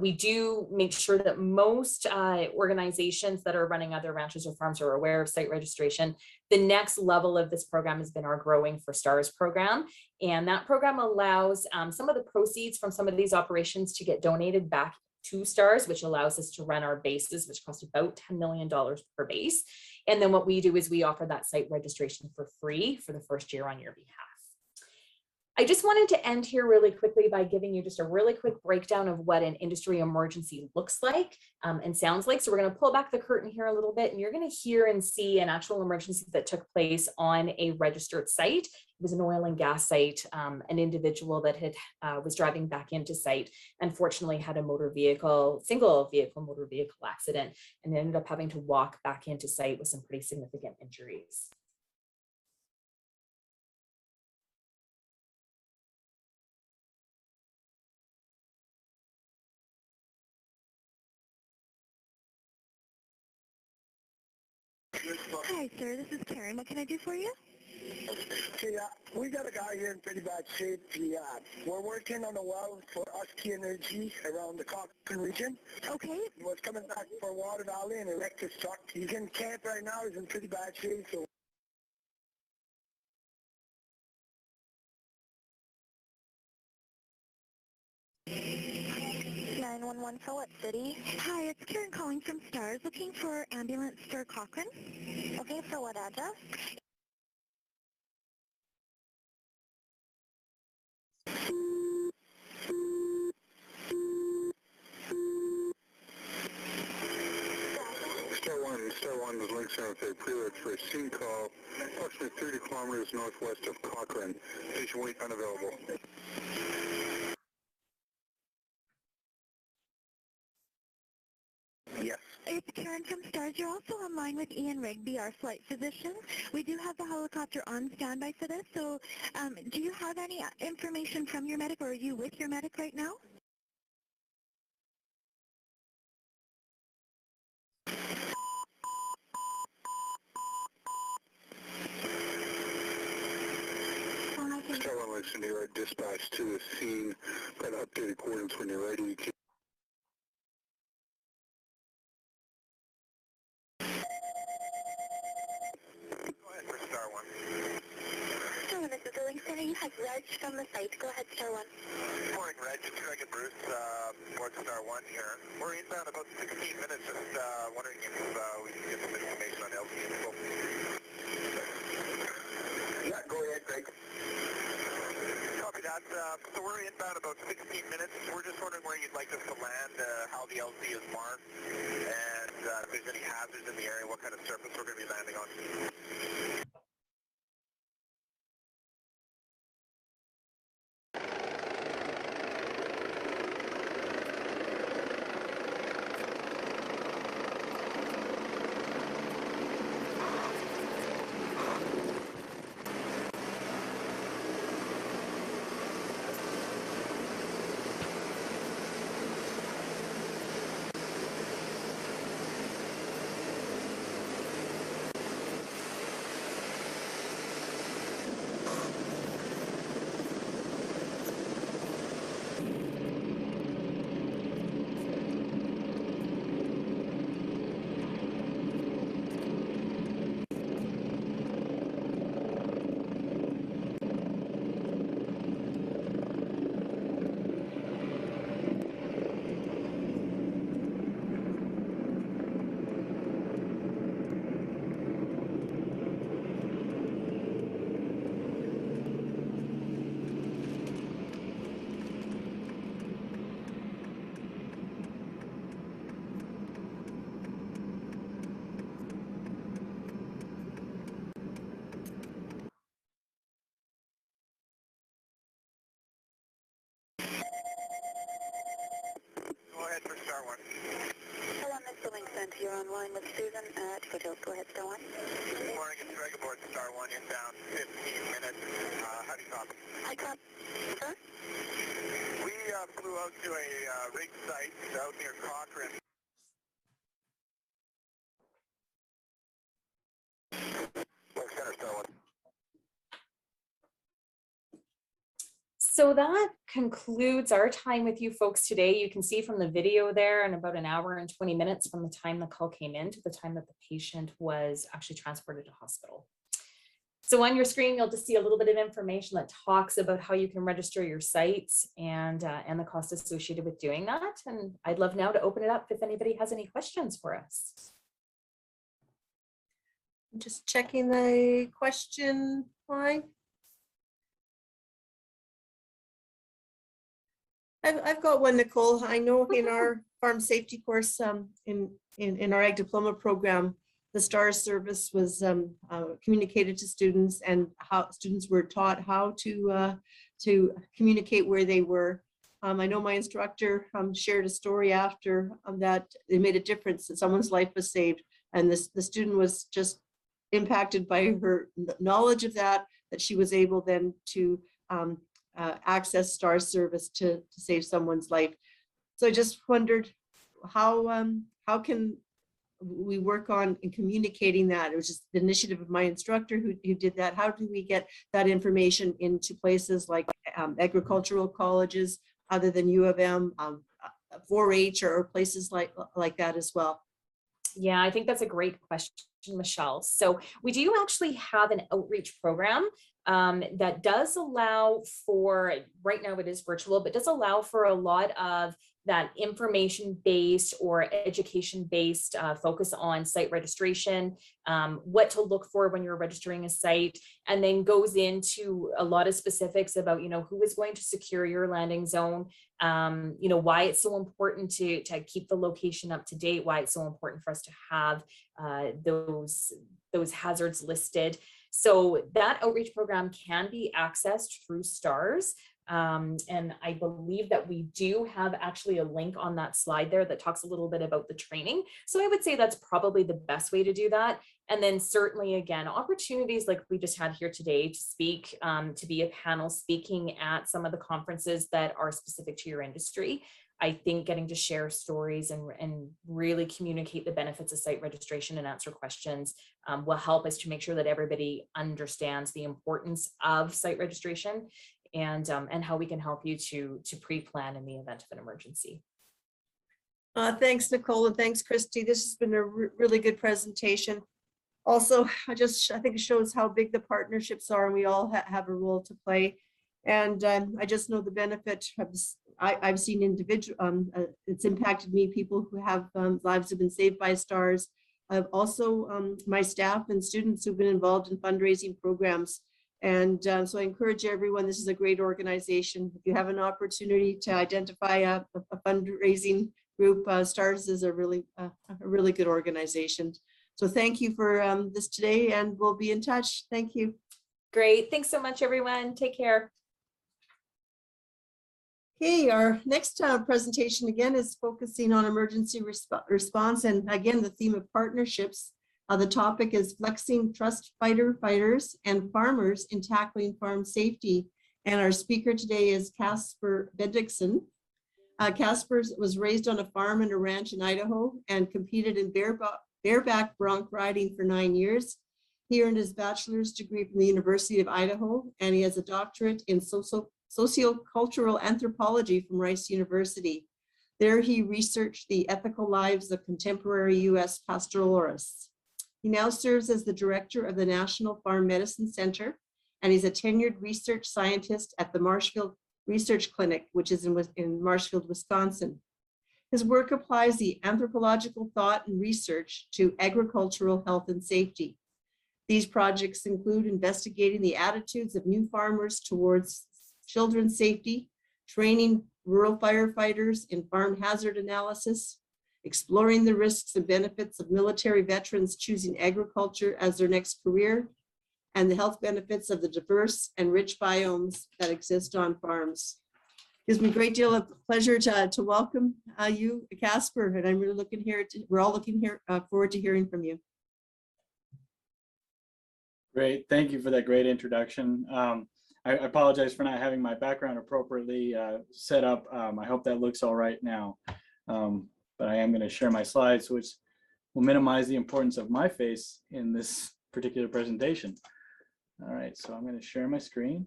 We do make sure that most organizations that are running other ranches or farms are aware of site registration. The next level of this program has been our Growing for STARS program. And that program allows some of the proceeds from some of these operations to get donated back to STARS, which allows us to run our bases, which cost about $10 million per base. And then what we do is we offer that site registration for free for the first year on your behalf. I just wanted to end here really quickly by giving you just a really quick breakdown of what an industry emergency looks like and sounds like. So we're going to pull back the curtain here a little bit, and you're going to hear and see an actual emergency that took place on a registered site. It was an oil and gas site. An individual that was driving back into site, unfortunately had a single vehicle motor vehicle accident, and ended up having to walk back into site with some pretty significant injuries. Hi, sir. This is Karen. What can I do for you? Okay, we got a guy here in pretty bad shape. We're working on a well for Husky Energy around the Cochrane region. Okay. He was coming back for Water Valley and he wrecked his truck. He's in camp right now. He's in pretty bad shape. So. For what city? Hi, it's Karen calling from STARS, looking for ambulance for Cochrane. Okay, for what address? Star 1 is linked center with a preload for a scene call approximately 30 kilometers northwest of Cochrane. Patient wait unavailable. Yes. It's Karen from STARS. You're also online with Ian Rigby, our flight physician. We do have the helicopter on standby for this, so do you have any information from your medic, or are you with your medic right now? Star 1 listen to your dispatch to the scene. Got updated coordinates when you're ready. Star 1. Star 1, this is the link center. You have Reg from the site. Go ahead, Star 1. Good morning, Reg. It's Dragon Bruce, board Star 1 here. We're inbound about 16 minutes. Just wondering if we can get some information on LC info. Yeah, go ahead, Greg. Copy that. So we're inbound about 16 minutes. We're just wondering where you'd like us to land, how the LC is marked, and if there's any hazards in the area, what kind of surface we're going to be landing on. For Star 1. Hold on, this is the link center. You're online with Susan at Foothills. Go ahead, Star 1. Good morning, it's Dragon Board Star 1 inbound 15 minutes. How do you copy? I copy. Sir? We flew out to a rig site out near Cochrane. Link center, Star 1. So that concludes our time with you folks today. You can see from the video there, in about an hour and 20 minutes from the time the call came in to the time that the patient was actually transported to hospital. So on your screen, you'll just see a little bit of information that talks about how you can register your sites and the cost associated with doing that. And I'd love now to open it up if anybody has any questions for us. Just checking the question line. I've got one, Nicole. I know in our farm safety course in our ag diploma program, the STARS service was communicated to students, and how students were taught how to communicate where they were. I know my instructor shared a story after that it made a difference, that someone's life was saved, and the student was just impacted by her knowledge of that she was able then to access STARS service to save someone's life. So I just wondered how can we work on in communicating that. It was just the initiative of my instructor who did that. How do we get that information into places like agricultural colleges other than U of M, 4-H or places like that as well? Yeah, I think that's a great question, Michelle. So we do actually have an outreach program that does allow for, right now it is virtual, but does allow for a lot of that information-based or education-based focus on site registration, what to look for when you're registering a site, and then goes into a lot of specifics about, who is going to secure your landing zone, why it's so important to keep the location up to date, why it's so important for us to have those hazards listed. So that outreach program can be accessed through STARS. And I believe that we do have actually a link on that slide there that talks a little bit about the training. So I would say that's probably the best way to do that. And then certainly, again, opportunities like we just had here today to speak, to be a panel speaking at some of the conferences that are specific to your industry. I think getting to share stories and really communicate the benefits of site registration and answer questions will help us to make sure that everybody understands the importance of site registration and how we can help you to pre-plan in the event of an emergency. Thanks, Nicole, and thanks, Christy. This has been a really good presentation. Also, I think it shows how big the partnerships are, and we all have a role to play. And I just know the benefit of this. I've seen individual, it's impacted me, people who have lives have been saved by STARS. I've also my staff and students who've been involved in fundraising programs. And so I encourage everyone, this is a great organization. If you have an opportunity to identify a fundraising group, STARS is a really good organization. So thank you for this today, and we'll be in touch. Thank you. Great. Thanks so much, everyone. Take care. Okay, our next presentation again is focusing on emergency response, and again the theme of partnerships. The topic is flexing trust firefighters and farmers in tackling farm safety. And our speaker today is Casper Bendixen. Casper was raised on a farm and a ranch in Idaho and competed in bareback bronc riding for 9 years. He earned his bachelor's degree from the University of Idaho, and he has a doctorate in sociocultural anthropology from Rice University. There he researched the ethical lives of contemporary U.S. pastoralists. He now serves as the director of the National Farm Medicine Center, and he's a tenured research scientist at the Marshfield Research Clinic, which is in Marshfield, Wisconsin. His work applies the anthropological thought and research to agricultural health and safety. These projects include investigating the attitudes of new farmers towards children's safety, training rural firefighters in farm hazard analysis, exploring the risks and benefits of military veterans choosing agriculture as their next career, and the health benefits of the diverse and rich biomes that exist on farms. It gives me a great deal of pleasure to welcome you, Casper, and I'm really we're all looking forward to hearing from you. Great, thank you for that great introduction. I apologize for not having my background appropriately set up. I hope that looks all right now. But I am going to share my slides, which will minimize the importance of my face in this particular presentation. All right, so I'm going to share my screen.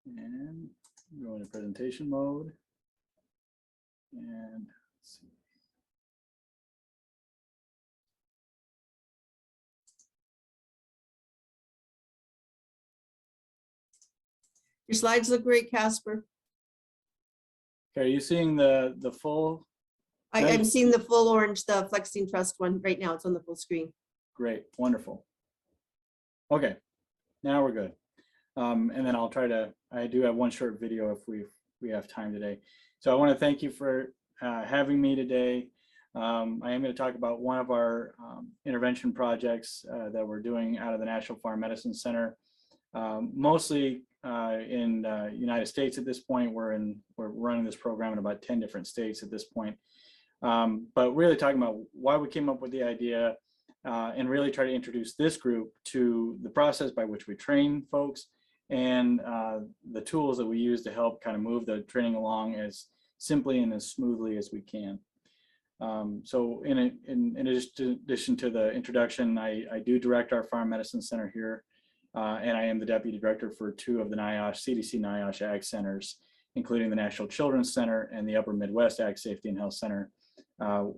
And go into presentation mode. And let's see. Your slides look great, Casper. Okay, are you seeing the full? I'm seeing the full orange, the Flexing Trust one right now. It's on the full screen. Great, wonderful. Okay, now we're good. And then I'll try to, I do have one short video if we have time today. So I want to thank you for having me today. I am going to talk about one of our intervention projects that we're doing out of the National Farm Medicine Center, mostly in United States at this point. We're running this program in about 10 different states at this point. But really talking about why we came up with the idea and really try to introduce this group to the process by which we train folks and the tools that we use to help kind of move the training along as simply and as smoothly as we can. So in addition to the introduction, I do direct our Farm Medicine Center here, and I am the Deputy Director for 2 of the NIOSH, CDC NIOSH Ag Centers, including the National Children's Center and the Upper Midwest Ag Safety and Health Center,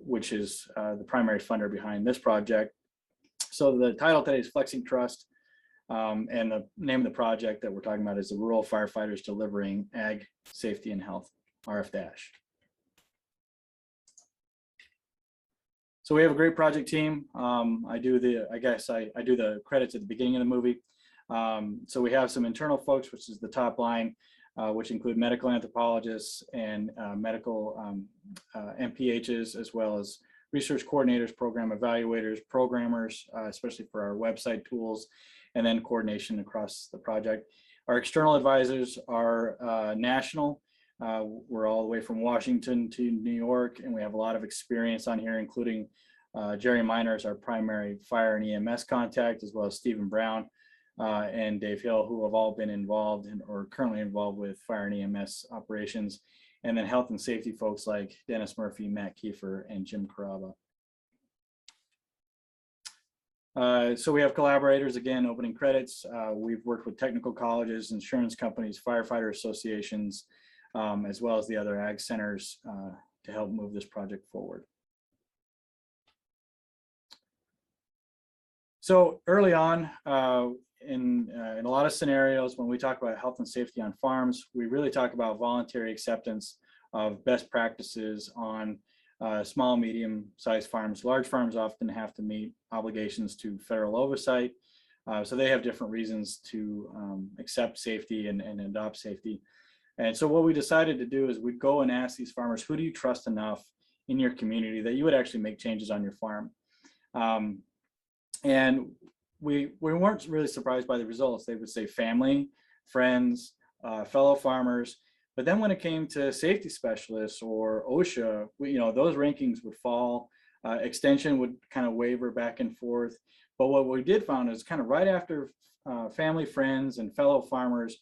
which is the primary funder behind this project. So the title today is Flexing Trust, and the name of the project that we're talking about is the Rural Firefighters Delivering Ag Safety and Health, RF-. So we have a great project team. I do the credits at the beginning of the movie. So we have some internal folks, which is the top line, which include medical anthropologists and medical MPHs, as well as research coordinators, program evaluators, programmers, especially for our website tools, and then coordination across the project. Our external advisors are national. We're all the way from Washington to New York, and we have a lot of experience on here, including Jerry Miners, our primary fire and EMS contact, as well as Stephen Brown and Dave Hill, who have all been involved or currently involved with fire and EMS operations, and then health and safety folks like Dennis Murphy, Matt Kiefer, and Jim Caraba. So we have collaborators, again, opening credits. We've worked with technical colleges, insurance companies, firefighter associations, as well as the other ag centers to help move this project forward. So early on, in a lot of scenarios, when we talk about health and safety on farms, we really talk about voluntary acceptance of best practices on small, medium-sized farms. Large farms often have to meet obligations to federal oversight, so they have different reasons to accept safety and adopt safety. And so what we decided to do is we'd go and ask these farmers, who do you trust enough in your community that you would actually make changes on your farm? And we weren't really surprised by the results. They would say family, friends, fellow farmers. But then when it came to safety specialists or OSHA, those rankings would fall. Extension would kind of waver back and forth. But what we did find is kind of right after family, friends, and fellow farmers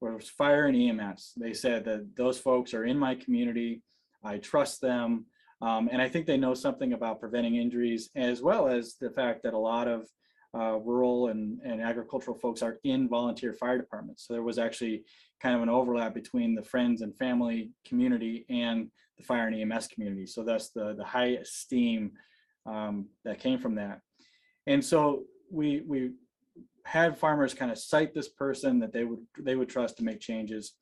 was fire and EMS. They said that those folks are in my community. I trust them. And I think they know something about preventing injuries, as well as the fact that a lot of rural and agricultural folks are in volunteer fire departments. So there was actually kind of an overlap between the friends and family community and the fire and EMS community. So that's the high esteem that came from that. And so we had farmers kind of cite this person that they would trust to make changes.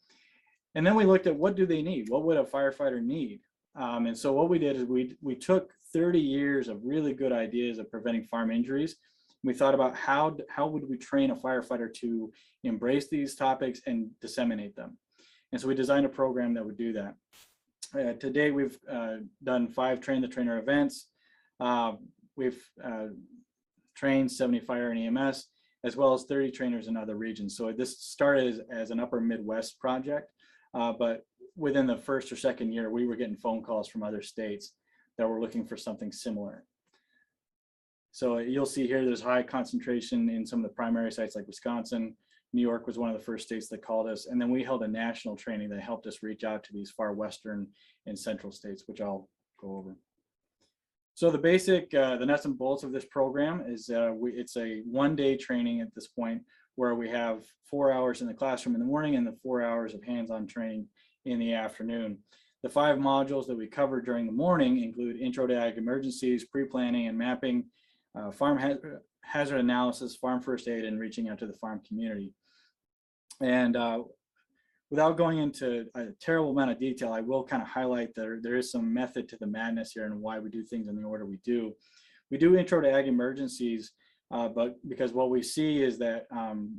And then we looked at what do they need? What would a firefighter need? And so what we did is we took 30 years of really good ideas of preventing farm injuries. We thought about how would we train a firefighter to embrace these topics and disseminate them. And so we designed a program that would do that. To date, we've done 5 Train the Trainer events. We've trained 70 fire and EMS, as well as 30 trainers in other regions. So this started as an upper Midwest project, but within the first or second year, we were getting phone calls from other states that were looking for something similar. So you'll see here, there's high concentration in some of the primary sites like Wisconsin. New York was one of the first states that called us. And then we held a national training that helped us reach out to these far Western and central states, which I'll go over. So the basic, the nuts and bolts of this program is it's a one-day training at this point, where we have 4 hours in the classroom in the morning and the 4 hours of hands-on training in the afternoon. The 5 modules that we cover during the morning include Intro to Ag Emergencies, Pre-Planning and Mapping, Farm Hazard Analysis, Farm First Aid, and reaching out to the farm community. And without going into a terrible amount of detail, I will kind of highlight that there is some method to the madness here and why we do things in the order we do. We do Intro to Ag Emergencies, but because what we see is that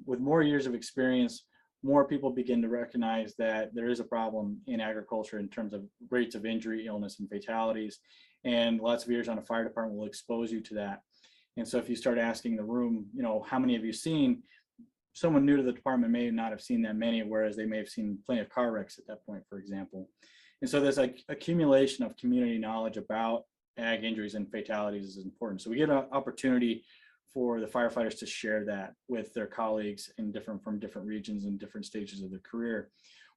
with more years of experience, more people begin to recognize that there is a problem in agriculture in terms of rates of injury, illness, and fatalities. And lots of years on a fire department will expose you to that. And so if you start asking the room, how many have you seen? Someone new to the department may not have seen that many, whereas they may have seen plenty of car wrecks at that point, for example. And so there's like accumulation of community knowledge about ag injuries and fatalities is important. So we get an opportunity for the firefighters to share that with their colleagues from different regions and different stages of their career.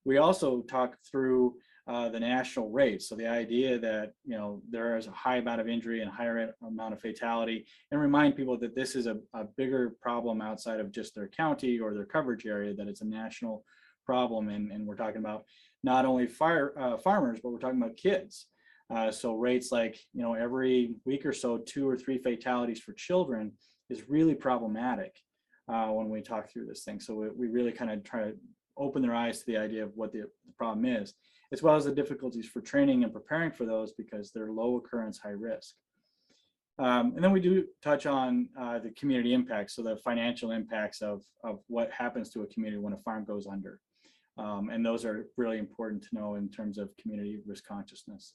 We also talk through the national rates. So the idea that, you know, there is a high amount of injury and higher amount of fatality, and remind people that this is a bigger problem outside of just their county or their coverage area, that it's a national problem. And we're talking about not only farmers, but we're talking about kids. So rates like, you know, every week or so, 2 or 3 fatalities for children is really problematic when we talk through this thing. So we really kind of try to open their eyes to the idea of what the problem is, as well as the difficulties for training and preparing for those, because they're low occurrence, high risk. And then we do touch on the community impacts, so the financial impacts of what happens to a community when a farm goes under. And those are really important to know in terms of community risk consciousness.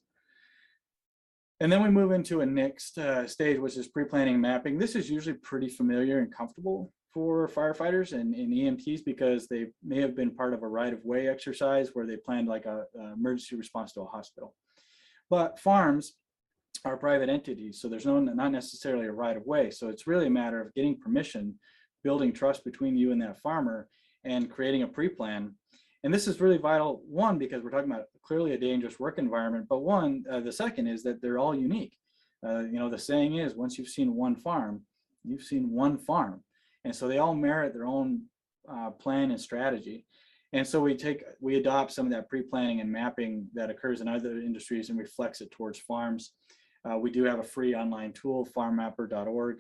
And then we move into a next stage, which is pre-planning mapping. This is usually pretty familiar and comfortable for firefighters and EMTs, because they may have been part of a right-of-way exercise where they planned like a emergency response to a hospital. But farms are private entities, so there's not necessarily a right-of-way. So it's really a matter of getting permission, building trust between you and that farmer, and creating a pre-plan. And this is really vital, one, because we're talking about clearly a dangerous work environment, but the second is that they're all unique. You know, the saying is, once you've seen one farm, you've seen one farm. And so they all merit their own plan and strategy. And so we adopt some of that pre-planning and mapping that occurs in other industries and reflects it towards farms. We do have a free online tool, farmmapper.org.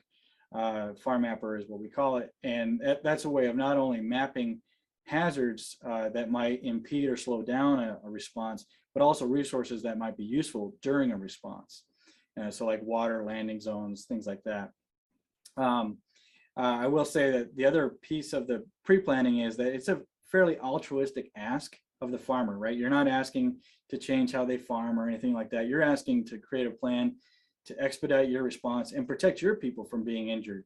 FarmMapper is what we call it. And that's a way of not only mapping hazards that might impede or slow down a response, but also resources that might be useful during a response. So like water, landing zones, things like that. I will say that the other piece of the pre-planning is that it's a fairly altruistic ask of the farmer, right? You're not asking to change how they farm or anything like that. You're asking to create a plan to expedite your response and protect your people from being injured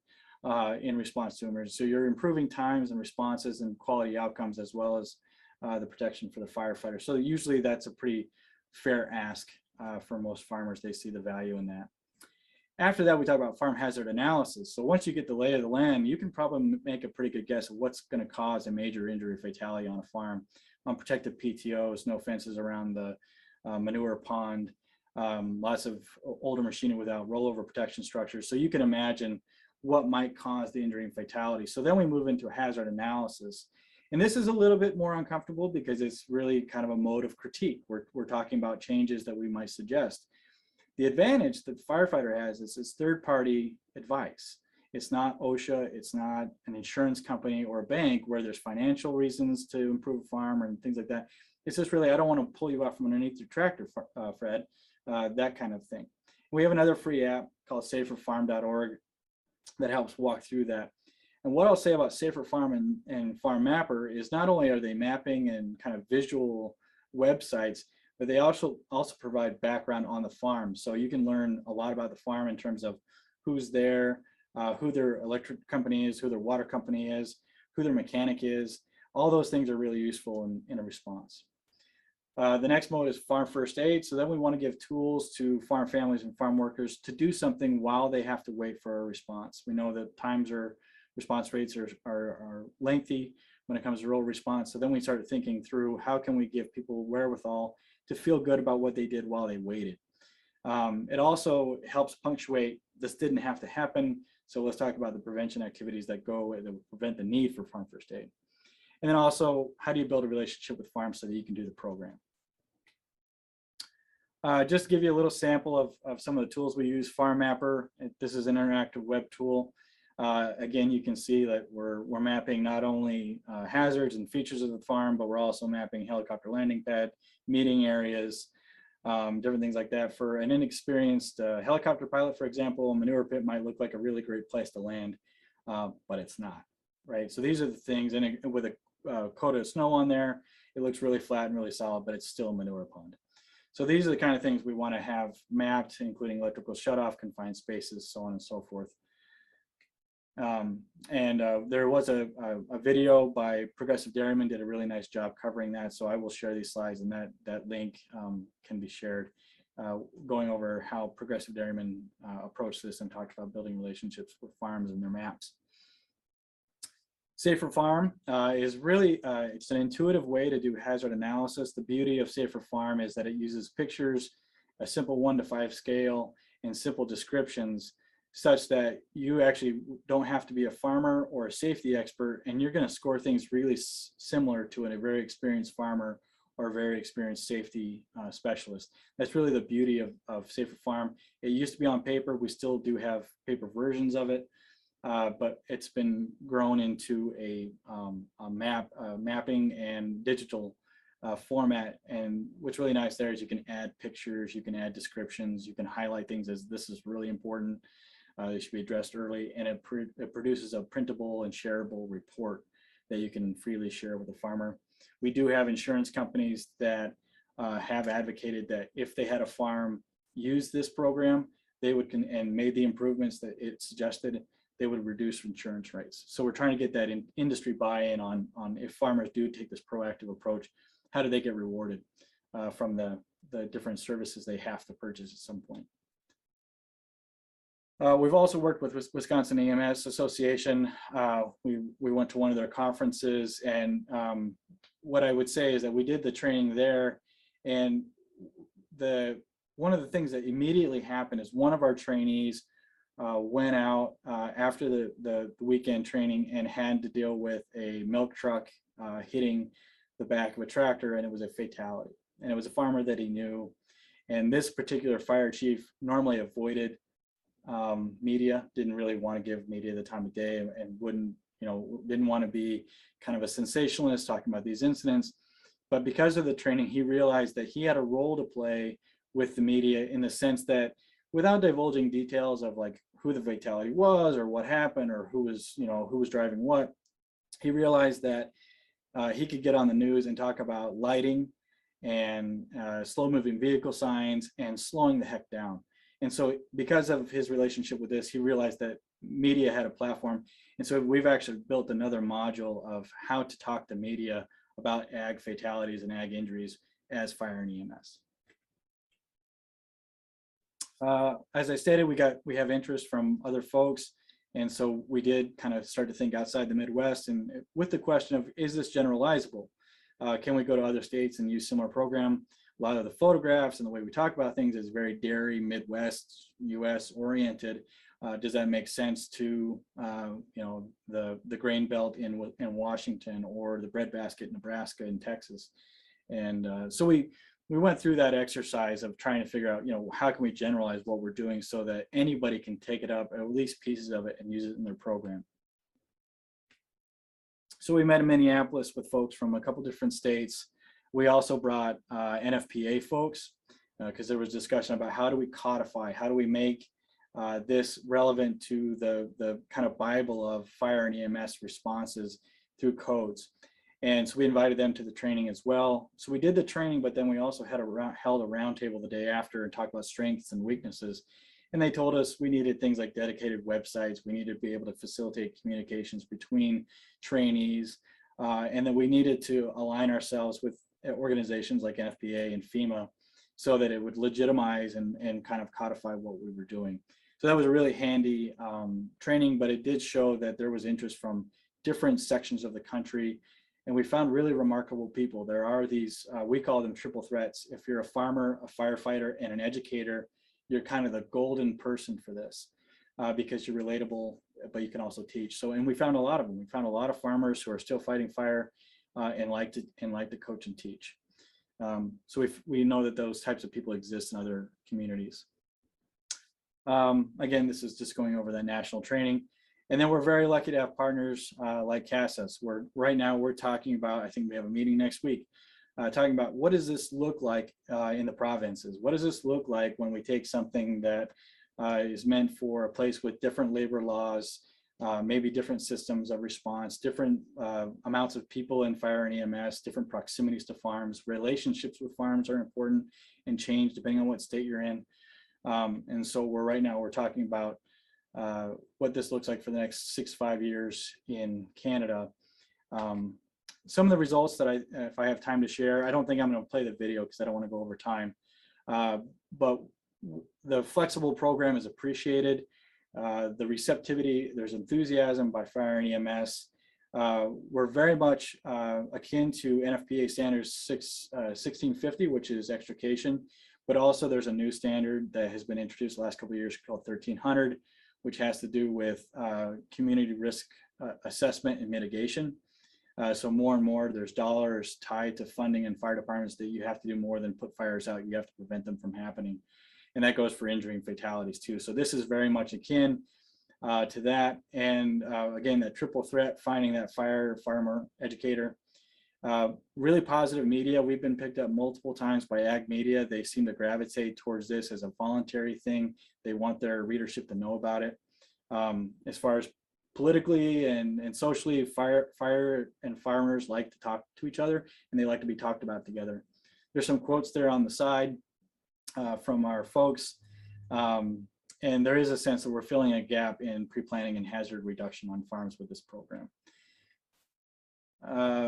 in response to emergency. So you're improving times and responses and quality outcomes, as well as the protection for the firefighter. So usually that's a pretty fair ask for most farmers. They see the value in that. After that, we talk about farm hazard analysis. So once you get the lay of the land, you can probably make a pretty good guess of what's going to cause a major injury or fatality on a farm. Unprotected PTOs, no fences around the manure pond, lots of older machinery without rollover protection structures. So you can imagine what might cause the injury and fatality. So then we move into a hazard analysis. And this is a little bit more uncomfortable because it's really kind of a mode of critique. We're talking about changes that we might suggest. The advantage that the firefighter has is it's third-party advice. It's not OSHA, it's not an insurance company or a bank where there's financial reasons to improve a farm and things like that. It's just really, I don't want to pull you out from underneath your tractor, Fred, that kind of thing. We have another free app called saferfarm.org that helps walk through that. And what I'll say about Safer Farm and Farm Mapper is not only are they mapping and kind of visual websites, but they also provide background on the farm. So you can learn a lot about the farm in terms of who's there, who their electric company is, who their water company is, who their mechanic is. All those things are really useful in a response. The next mode is farm first aid. So then we want to give tools to farm families and farm workers to do something while they have to wait for a response. We know that response rates are lengthy when it comes to rural response. So then we started thinking through how can we give people wherewithal to feel good about what they did while they waited. It also helps punctuate, this didn't have to happen. So let's talk about the prevention activities that prevent the need for farm first aid. And then also, how do you build a relationship with farms so that you can do the program? Just to give you a little sample of some of the tools we use, Farm Mapper. This is an interactive web tool. Again, you can see that we're mapping not only hazards and features of the farm, but we're also mapping helicopter landing pad, meeting areas, different things like that. For an inexperienced helicopter pilot, for example, a manure pit might look like a really great place to land, but it's not, right? So these are the things, and with a coat of snow on there, it looks really flat and really solid, but it's still a manure pond. So these are the kind of things we want to have mapped, including electrical shutoff, confined spaces, so on and so forth. There was a video by Progressive Dairyman, did a really nice job covering that. So I will share these slides, and that link can be shared going over how progressive dairymen approach this and talked about building relationships with farms and their maps. Safer Farm is really, it's an intuitive way to do hazard analysis. The beauty of Safer Farm is that it uses pictures, a simple 1 to 5 scale, and simple descriptions, such that you actually don't have to be a farmer or a safety expert, and you're going to score things really similar to a very experienced farmer or a very experienced safety specialist. That's really the beauty of Safer Farm. It used to be on paper. We still do have paper versions of it. But it's been grown into a mapping and digital format. And what's really nice there is you can add pictures, you can add descriptions, you can highlight things as this is really important. They should be addressed early, and it produces a printable and shareable report that you can freely share with a farmer. We do have insurance companies that have advocated that if they had a farm use this program, they would and made the improvements that it suggested, they would reduce insurance rates. So we're trying to get that industry buy-in on if farmers do take this proactive approach, how do they get rewarded from the different services they have to purchase at some point. We've also worked with Wisconsin EMS Association. We went to one of their conferences, and what I would say is that we did the training there, and one of the things that immediately happened is one of our trainees went out after the weekend training and had to deal with a milk truck hitting the back of a tractor, and it was a fatality. And it was a farmer that he knew. And this particular fire chief normally avoided media, didn't really want to give media the time of day, and didn't want to be kind of a sensationalist talking about these incidents. But because of the training, he realized that he had a role to play with the media, in the sense that without divulging details of like who the fatality was or what happened or who was driving what, he realized that he could get on the news and talk about lighting and slow moving vehicle signs and slowing the heck down. And so because of his relationship with this, he realized that media had a platform. And so we've actually built another module of how to talk to media about ag fatalities and ag injuries as fire and EMS. As I stated, we have interest from other folks. And so we did kind of start to think outside the Midwest, and with the question of, is this generalizable? Can we go to other states and use similar program? A lot of the photographs and the way we talk about things is very dairy, Midwest, US oriented. Does that make sense to the grain belt in Washington, or the breadbasket in Nebraska and Texas? And so we went through that exercise of trying to figure out, how can we generalize what we're doing so that anybody can take it up, at least pieces of it, and use it in their program. So we met in Minneapolis with folks from a couple different states. We also brought NFPA folks, because there was discussion about how do we codify, how do we make this relevant to the kind of Bible of fire and EMS responses through codes. And so we invited them to the training as well. So we did the training, but then we also held a roundtable the day after and talked about strengths and weaknesses. And they told us we needed things like dedicated websites. We needed to be able to facilitate communications between trainees, and that we needed to align ourselves with organizations like NFPA and FEMA so that it would legitimize and kind of codify what we were doing. So that was a really handy training, but it did show that there was interest from different sections of the country. And we found really remarkable people. There are these, we call them triple threats. If you're a farmer, a firefighter, and an educator, you're kind of the golden person for this because you're relatable, but you can also teach. So, and we found a lot of them. We found a lot of farmers who are still fighting fire and like to coach and teach. So we know that those types of people exist in other communities. Again, this is just going over that national training. And then we're very lucky to have partners like CASA. Right now we're talking about, I think we have a meeting next week, talking about what does this look like in the provinces? What does this look like when we take something that is meant for a place with different labor laws, maybe different systems of response, different amounts of people in fire and EMS, different proximities to farms, relationships with farms are important and change depending on what state you're in. And so right now we're talking about what this looks like for the next 6-5 years in Canada. Some of the results that if I have time to share, I don't think I'm going to play the video because I don't want to go over time. But the flexible program is appreciated. The receptivity, there's enthusiasm by fire and EMS. We're very much akin to NFPA standards 1650, which is extrication, but also there's a new standard that has been introduced the last couple of years called 1300, which has to do with community risk assessment and mitigation. So more and more there's dollars tied to funding in fire departments that you have to do more than put fires out, you have to prevent them from happening. And that goes for injury and fatalities too. So this is very much akin to that. And again, that triple threat, finding that farmer, educator. Really positive media. We've been picked up multiple times by ag media. They seem to gravitate towards this as a voluntary thing. They want their readership to know about it. As far as politically and socially, fire and farmers like to talk to each other, and they like to be talked about together. There's some quotes there on the side from our folks. And there is a sense that we're filling a gap in pre-planning and hazard reduction on farms with this program.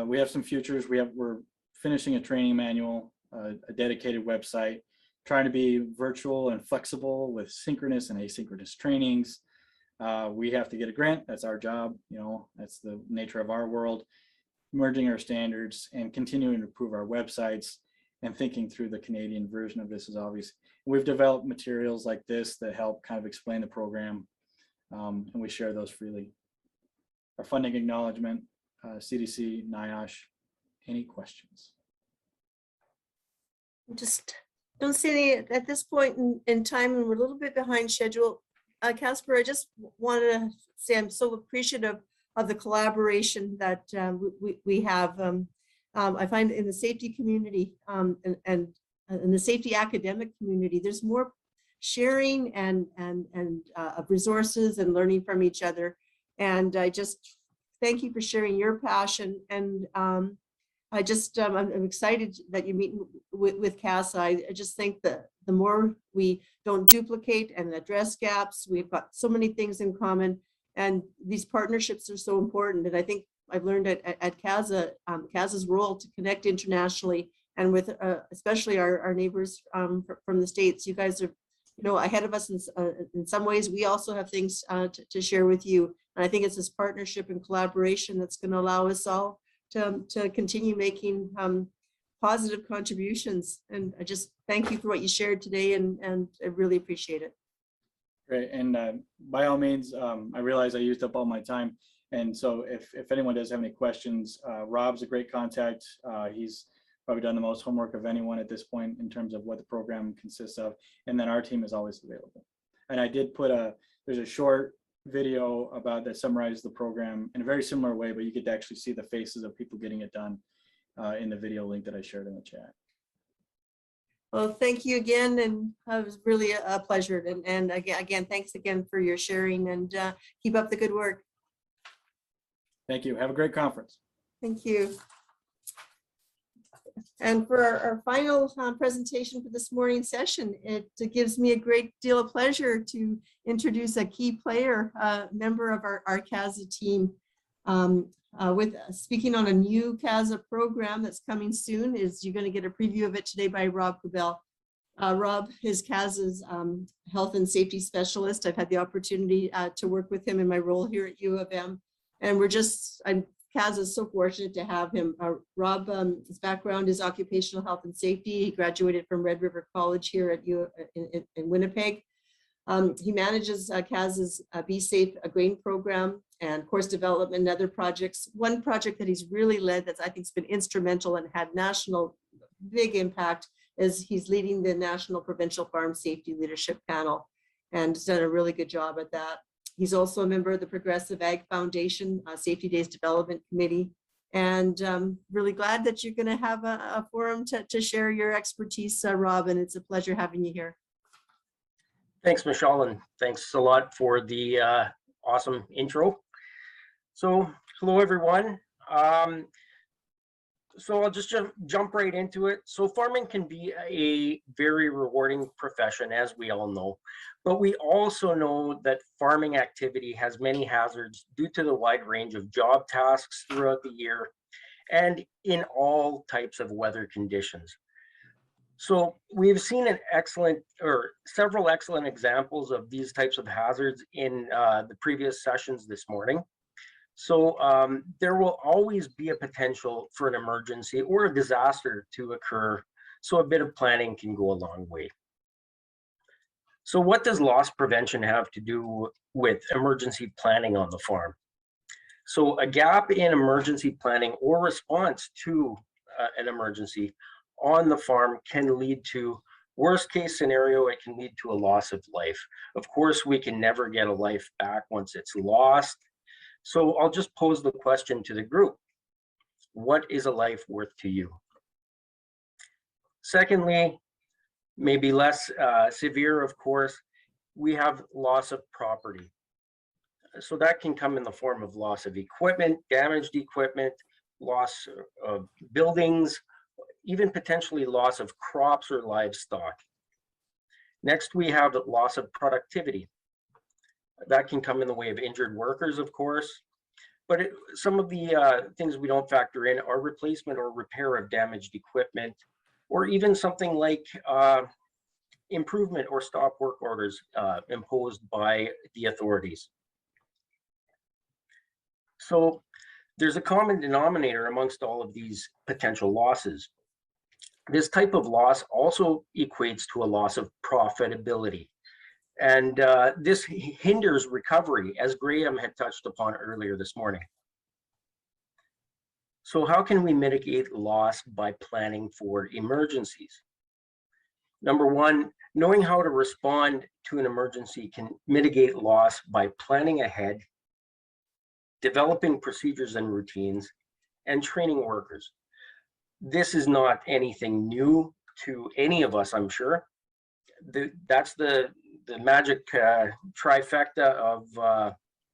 We have some futures. We're finishing a training manual, a dedicated website, trying to be virtual and flexible with synchronous and asynchronous trainings. We have to get a grant. That's our job. You know, that's the nature of our world. Merging our standards and continuing to improve our websites and thinking through the Canadian version of this is obvious. We've developed materials like this that help kind of explain the program, and we share those freely. Our funding acknowledgement, CDC, NIOSH, any questions? Just don't see any at this point in time, and we're a little bit behind schedule. Casper, I just wanted to say I'm so appreciative of the collaboration that we have. I find in the safety community and in the safety academic community, there's more sharing and of resources and learning from each other. And I just thank you for sharing your passion. And I just I'm excited that you meet with CASA. I just think that the more we don't duplicate and address gaps, we've got so many things in common, and these partnerships are so important. And I think I've learned at CASA, CASA's role to connect internationally and with especially our neighbors from the States. You guys are, you know, ahead of us in some ways. We also have things to share with you. And I think it's this partnership and collaboration that's going to allow us all to continue making positive contributions. And I just thank you for what you shared today, and I really appreciate it. Great. And by all means, I realize I used up all my time. And so if anyone does have any questions, Rob's a great contact. He's probably done the most homework of anyone at this point in terms of what the program consists of. And then our team is always available. And I did put there's a short video about that summarizes the program in a very similar way, but you get to actually see the faces of people getting it done in the video link that I shared in the chat. Well, thank you again, and it was really a pleasure. And again, thanks again for your sharing, and keep up the good work. Thank you. Have a great conference. Thank you. And for our final presentation for this morning's session, it gives me a great deal of pleasure to introduce a key player, member of our CASA team. With speaking on a new CASA program that's coming soon. You're going to get a preview of it today by Rob Gobeil. Rob is CASA's health and safety specialist. I've had the opportunity to work with him in my role here at U of M. And CASA is so fortunate to have him. Rob, his background is occupational health and safety. He graduated from Red River College here at in Winnipeg. He manages CASA's Be Safe Grain program and course development and other projects. One project that he's really led that's I think has been instrumental and had national big impact is he's leading the National Provincial Farm Safety Leadership Panel and has done a really good job at that. He's also a member of the Progressive Ag Foundation Safety Days Development Committee, and really glad that you're going to have a forum to share your expertise, Rob, and it's a pleasure having you here. Thanks, Michelle, and thanks a lot for the awesome intro. So, hello, everyone. So I'll just jump right into it. So farming can be a very rewarding profession, as we all know, but we also know that farming activity has many hazards due to the wide range of job tasks throughout the year and in all types of weather conditions. So we've seen several excellent examples of these types of hazards in the previous sessions this morning. So there will always be a potential for an emergency or a disaster to occur. So a bit of planning can go a long way. So what does loss prevention have to do with emergency planning on the farm? So a gap in emergency planning or response to an emergency on the farm can lead to, worst case scenario, it can lead to a loss of life. Of course, we can never get a life back once it's lost. So I'll just pose the question to the group. What is a life worth to you? Secondly, maybe less severe, of course, we have loss of property. So that can come in the form of loss of equipment, damaged equipment, loss of buildings, even potentially loss of crops or livestock. Next, we have loss of productivity. That can come in the way of injured workers, of course, but some of the things we don't factor in are replacement or repair of damaged equipment, or even something like improvement or stop work orders imposed by the authorities. So there's a common denominator amongst all of these potential losses. This type of loss also equates to a loss of profitability. And this hinders recovery, as Graham had touched upon earlier this morning. So how can we mitigate loss by planning for emergencies? Number one, knowing how to respond to an emergency can mitigate loss by planning ahead, developing procedures and routines, and training workers. This is not anything new to any of us, I'm sure. That's the magic trifecta of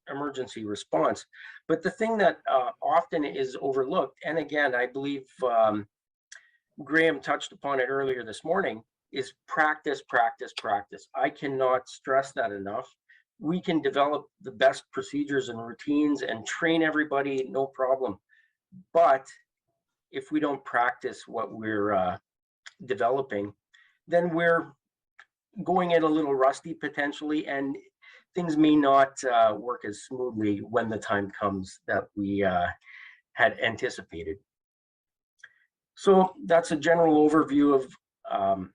emergency response. But the thing that often is overlooked, and again, I believe Graham touched upon it earlier this morning, is practice, practice, practice. I cannot stress that enough. We can develop the best procedures and routines and train everybody, no problem. But if we don't practice what we're developing, then we're going in a little rusty potentially, and things may not work as smoothly when the time comes that we had anticipated. So that's a general overview of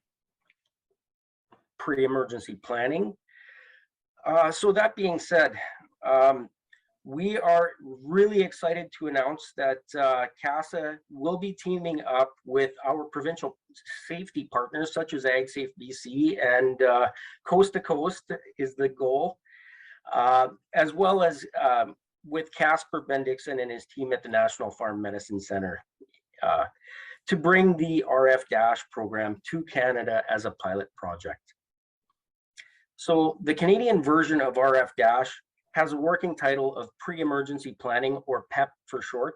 pre-emergency planning. So that being said, we are really excited to announce that CASA will be teaming up with our provincial safety partners such as AgSafe BC, and Coast to Coast is the goal, as well as with Casper, Bendixen and his team at the National Farm Medicine Center to bring the RF- program to Canada as a pilot project. So the Canadian version of RF- has a working title of Pre-Emergency Planning, or PEP for short.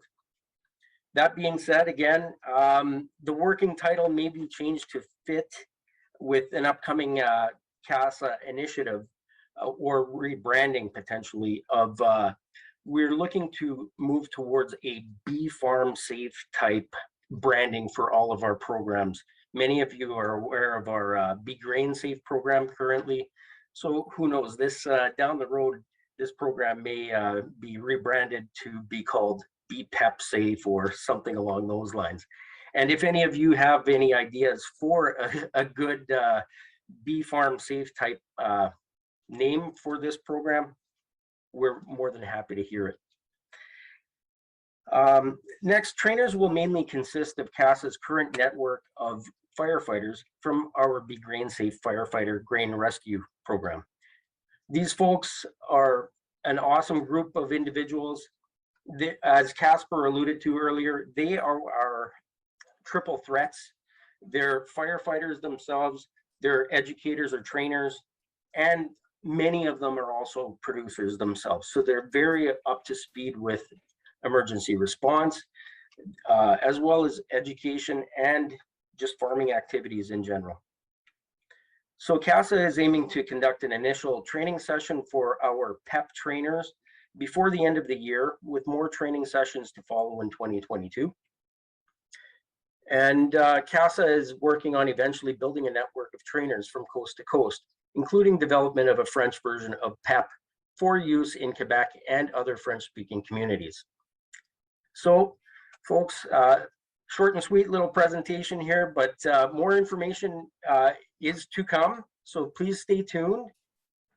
That being said, again, the working title may be changed to fit with an upcoming CASA initiative or rebranding potentially of, we're looking to move towards a bee farm safe type branding for all of our programs. Many of you are aware of our bee grain safe program currently. So who knows, this down the road, this program may be rebranded to be called BPEP Safe or something along those lines. And if any of you have any ideas for a good bee farm safe type name for this program, we're more than happy to hear it. Next, trainers will mainly consist of CASA's current network of firefighters from our Be Grain Safe Firefighter Grain Rescue program. These folks are an awesome group of individuals. As Casper alluded to earlier, they are our triple threats. They're firefighters themselves, they're educators or trainers, and many of them are also producers themselves. So they're very up to speed with emergency response, as well as education and just farming activities in general. So CASA is aiming to conduct an initial training session for our PEP trainers before the end of the year, with more training sessions to follow in 2022. And CASA is working on eventually building a network of trainers from coast to coast, including development of a French version of PEP for use in Quebec and other French-speaking communities. So, folks, short and sweet little presentation here, but more information is to come, so please stay tuned.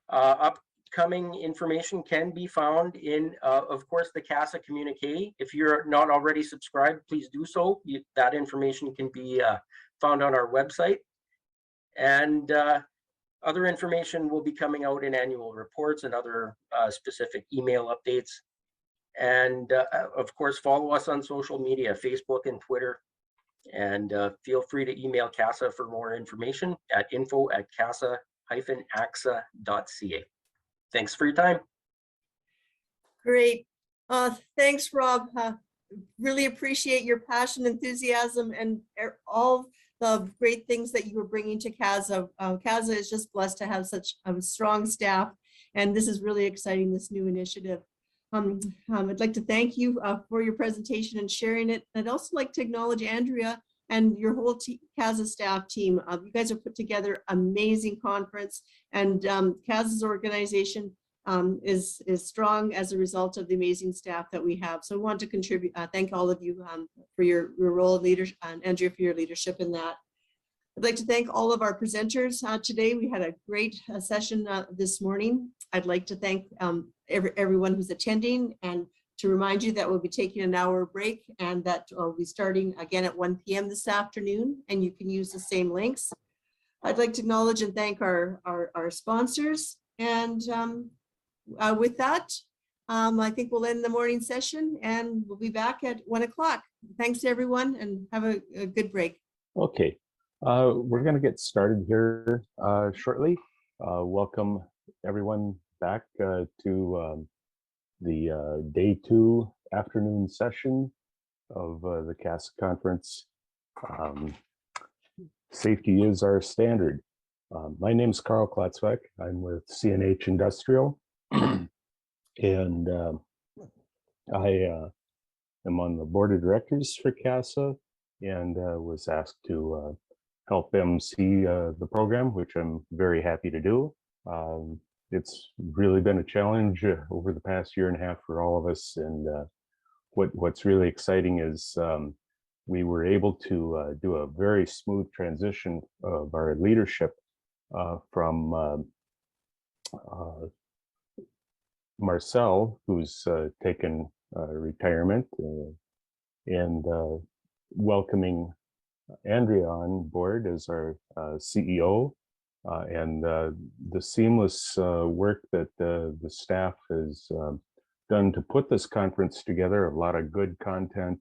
Upcoming information can be found in, of course, the CASA communique. If you're not already subscribed, please do so. That information can be found on our website. And other information will be coming out in annual reports and other specific email updates. And of course, follow us on social media, Facebook and Twitter. And feel free to email CASA for more information at info@casa-axa.ca. Thanks for your time. Great. Thanks, Rob. Really appreciate your passion, enthusiasm, and all the great things that you were bringing to CASA. CASA is just blessed to have such a strong staff, and this is really exciting, this new initiative. I'd like to thank you for your presentation and sharing it. I'd also like to acknowledge Andrea and your whole CASA staff team. You guys have put together amazing conference, and CASA's organization is strong as a result of the amazing staff that we have. So I want to contribute, thank all of you for your role of leadership, and Andrea for your leadership in that. I'd like to thank all of our presenters today. We had a great session this morning. I'd like to thank everyone who's attending, and to remind you that we'll be taking an hour break, and that we'll be starting again at 1 p.m. this afternoon, and you can use the same links. I'd like to acknowledge and thank our sponsors, and with that, I think we'll end the morning session, and we'll be back at 1 o'clock. Thanks everyone, and have a good break. Okay, we're going to get started here shortly. Welcome everyone back to the day 2 afternoon session of the CASA conference. Safety is our standard. My name is Karl Klatzweck. I'm with CNH Industrial, and I am on the board of directors for CASA, and was asked to help MC the program, which I'm very happy to do. It's really been a challenge over the past year and a half for all of us, and what's really exciting is we were able to do a very smooth transition of our leadership from Marcel, who's taken retirement, and welcoming Andrea on board as our CEO, and the seamless work that the staff has done to put this conference together. A lot of good content,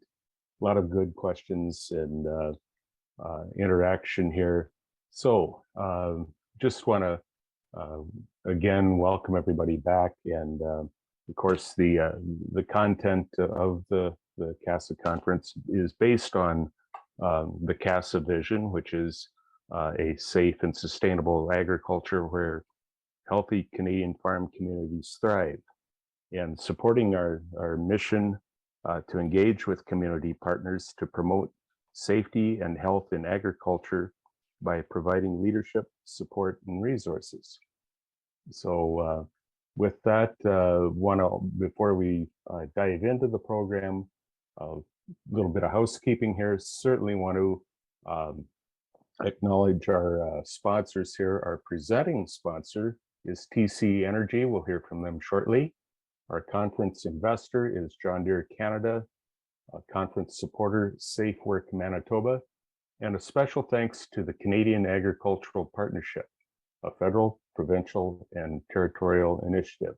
a lot of good questions, and interaction here. So just want to again welcome everybody back, and of course the content of the CASA conference is based on the CASA vision, which is a safe and sustainable agriculture where healthy Canadian farm communities thrive, and supporting our mission to engage with community partners to promote safety and health in agriculture by providing leadership, support, and resources. So with that, before we dive into the program, a little bit of housekeeping here. Certainly want to acknowledge our sponsors here. Our presenting sponsor is TC Energy. We'll hear from them shortly. Our conference investor is John Deere Canada. Conference supporter, Safe Work Manitoba. And a special thanks to the Canadian Agricultural Partnership, a federal, provincial, and territorial initiative.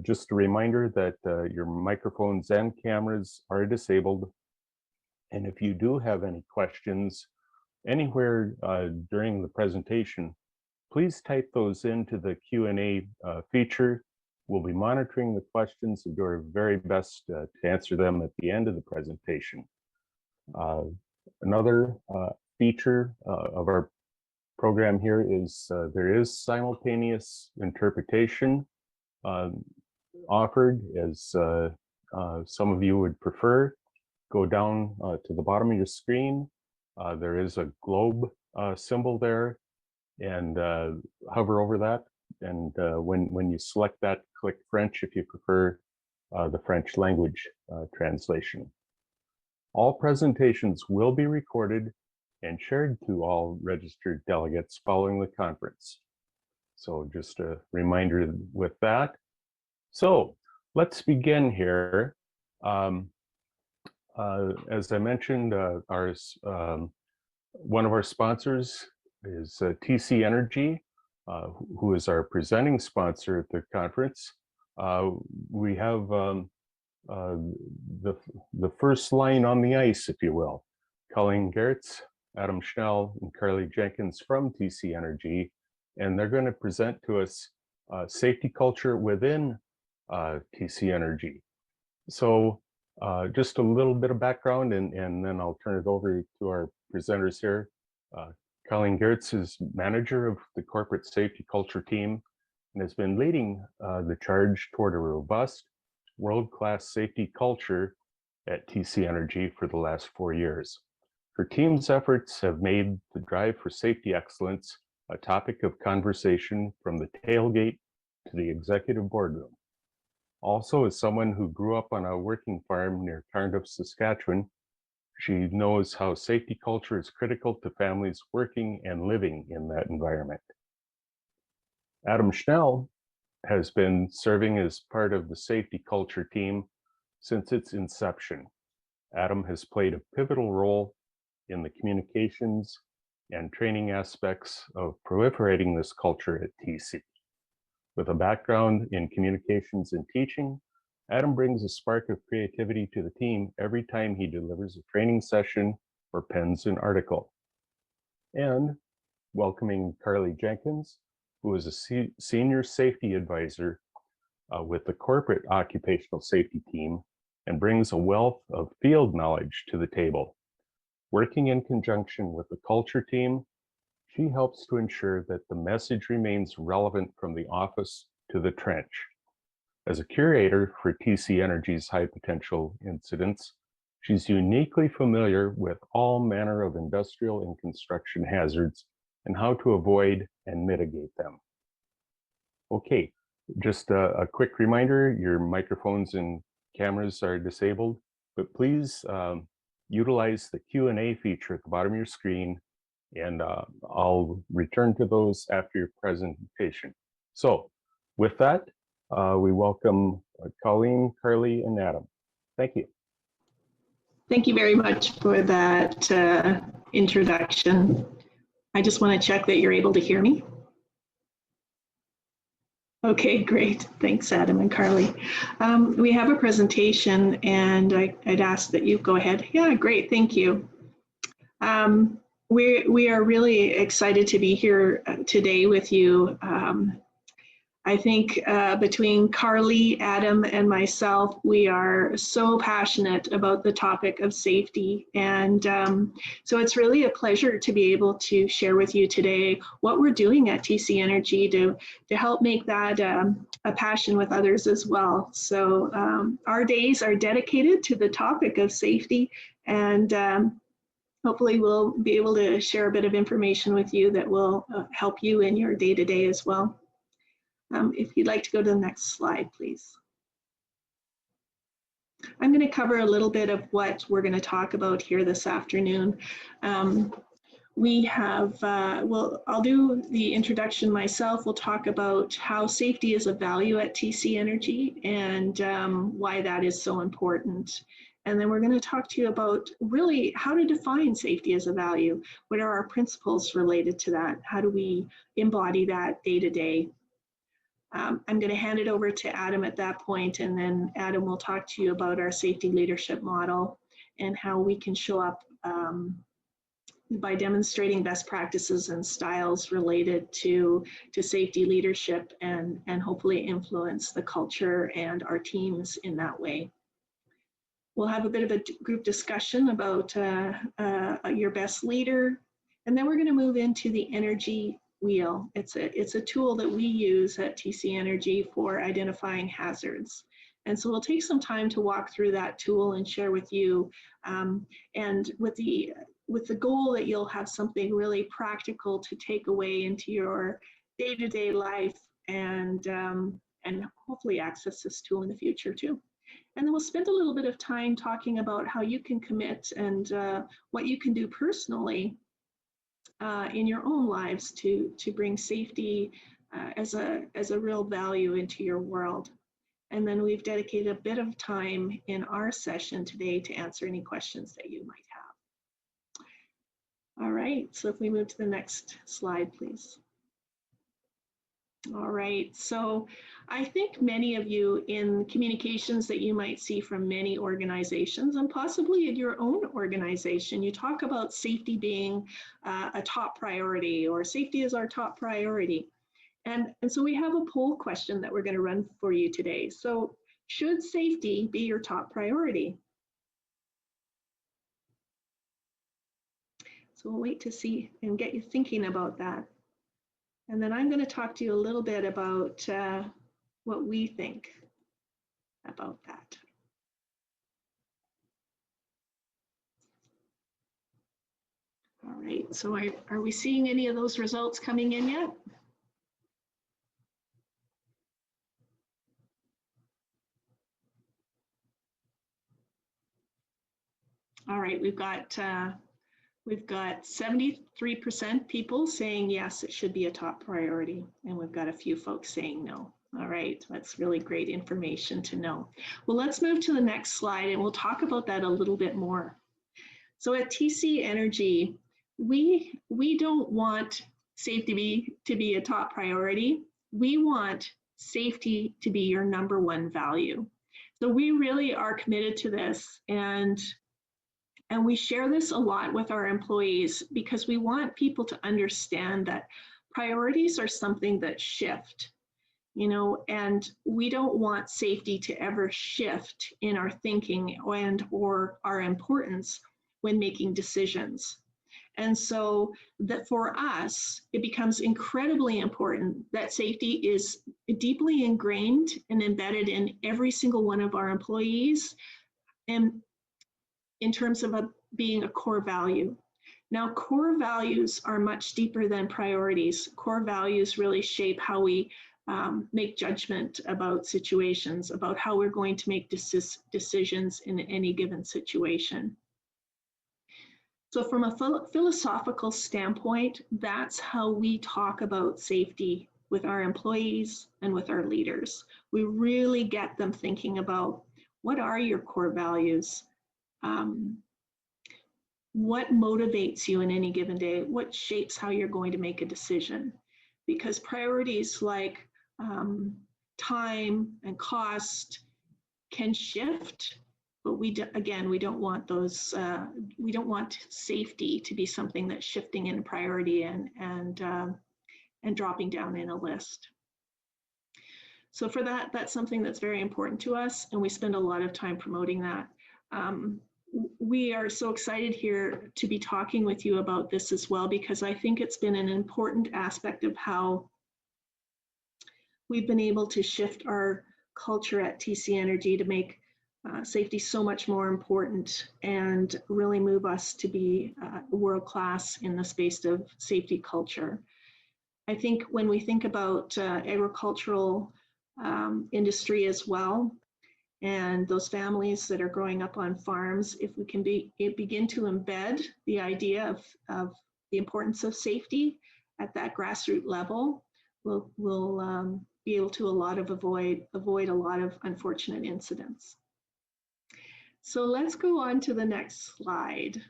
Just a reminder that your microphones and cameras are disabled. And if you do have any questions anywhere during the presentation, please type those into the Q&A feature. We'll be monitoring the questions and do our very best to answer them at the end of the presentation. Another feature of our program here is there is simultaneous interpretation offered, as some of you would prefer. go down to the bottom of your screen. There is a globe symbol there, and hover over that. And when you select that, click French if you prefer the French language translation. All presentations will be recorded and shared to all registered delegates following the conference. So just a reminder with that. So let's begin here. As I mentioned, one of our sponsors is TC Energy, who is our presenting sponsor at the conference. We have the first line on the ice, if you will. Colleen Goertz, Adam Schnell, and Karlee Jenkins from TC Energy, and they're going to present to us safety culture within TC Energy. So just a little bit of background, and then I'll turn it over to our presenters here. Colleen Goertz is manager of the corporate safety culture team and has been leading the charge toward a robust, world-class safety culture at TC Energy for the last 4 years. Her team's efforts have made the drive for safety excellence a topic of conversation from the tailgate to the executive boardroom. Also, as someone who grew up on a working farm near Cardiff, Saskatchewan, she knows how safety culture is critical to families working and living in that environment. Adam Schnell has been serving as part of the safety culture team since its inception. Adam has played a pivotal role in the communications and training aspects of proliferating this culture at TC. With a background in communications and teaching, Adam brings a spark of creativity to the team every time he delivers a training session or pens an article. And welcoming Karlee Jenkins, who is a senior safety advisor with the corporate occupational safety team and brings a wealth of field knowledge to the table. Working in conjunction with the culture team, she helps to ensure that the message remains relevant from the office to the trench. As a curator for TC Energy's high potential incidents, she's uniquely familiar with all manner of industrial and construction hazards and how to avoid and mitigate them. Okay, just a quick reminder, your microphones and cameras are disabled, but please utilize the Q&A feature at the bottom of your screen, and I'll return to those after your presentation. So with that, we welcome Colleen, Karlee, and Adam. Thank you. Thank you very much for that introduction. I just want to check that you're able to hear me. Okay, great. Thanks, Adam and Karlee. We have a presentation, and I'd ask that you go ahead. Yeah, great. Thank you. We are really excited to be here today with you. I think between Karlee, Adam, and myself, we are so passionate about the topic of safety. And so it's really a pleasure to be able to share with you today what we're doing at TC Energy to help make that a passion with others as well. So our days are dedicated to the topic of safety, and hopefully we'll be able to share a bit of information with you that will help you in your day-to-day as well. If you'd like to go to the next slide, please. I'm going to cover a little bit of what we're going to talk about here this afternoon. We have, I'll do the introduction myself. We'll talk about how safety is a value at TC Energy and why that is so important. And then we're going to talk to you about really how to define safety as a value. What are our principles related to that? How do we embody that day to day? I'm going to hand it over to Adam at that point, and then Adam will talk to you about our safety leadership model and how we can show up by demonstrating best practices and styles related to safety leadership and hopefully influence the culture and our teams in that way. We'll have a bit of a group discussion about your best leader, and then we're going to move into the energy wheel. It's a tool that we use at TC Energy for identifying hazards. And so we'll take some time to walk through that tool and share with you, and with the goal that you'll have something really practical to take away into your day-to-day life, and hopefully access this tool in the future too. And then we'll spend a little bit of time talking about how you can commit and what you can do personally in your own lives to bring safety as a real value into your world. And then we've dedicated a bit of time in our session today to answer any questions that you might have. All right, so if we move to the next slide, please. All right, so I think many of you in communications that you might see from many organizations, and possibly in your own organization, you talk about safety being a top priority, or safety is our top priority. And so we have a poll question that we're going to run for you today. So should safety be your top priority? So we'll wait to see and get you thinking about that. And then I'm going to talk to you a little bit about what we think about that. All right, so are we seeing any of those results coming in yet? All right, we've got 73% people saying yes, it should be a top priority, and we've got a few folks saying no. All right, that's really great information to know. Well, let's move to the next slide, and we'll talk about that a little bit more. So at TC Energy, we don't want safety to be a top priority. We want safety to be your #1 value. So we really are committed to this, and we share this a lot with our employees because we want people to understand that priorities are something that shift, you know, and we don't want safety to ever shift in our thinking or our importance when making decisions. And so that for us, it becomes incredibly important that safety is deeply ingrained and embedded in every single one of our employees, and in terms of being a core value. Now, core values are much deeper than priorities. Core values really shape how we make judgment about situations, about how we're going to make decisions in any given situation. So from a philosophical standpoint, that's how we talk about safety with our employees and with our leaders. We really get them thinking about, what are your core values? What motivates you in any given day? What shapes how you're going to make a decision? Because priorities like time and cost can shift, but we don't want those. We don't want safety to be something that's shifting in priority and dropping down in a list. So for that, that's something that's very important to us, and we spend a lot of time promoting that. We are so excited here to be talking with you about this as well, because I think it's been an important aspect of how we've been able to shift our culture at TC Energy to make safety so much more important and really move us to be world-class in the space of safety culture. I think when we think about agricultural industry as well, and those families that are growing up on farms, if we can begin to embed the idea of the importance of safety at that grassroots level, we'll be able to avoid a lot of unfortunate incidents. So let's go on to the next slide.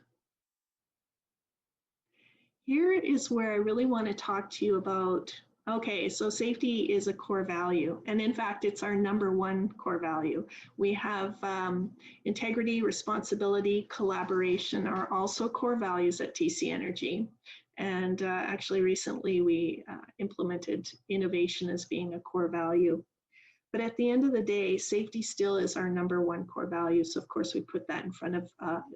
Here is where I really want to talk to you about, okay, so safety is a core value, and in fact, it's our #1 core value. We have integrity, responsibility, collaboration are also core values at TC Energy. And actually recently we implemented innovation as being a core value. But at the end of the day, safety still is our #1 core value. So of course we put that in front of,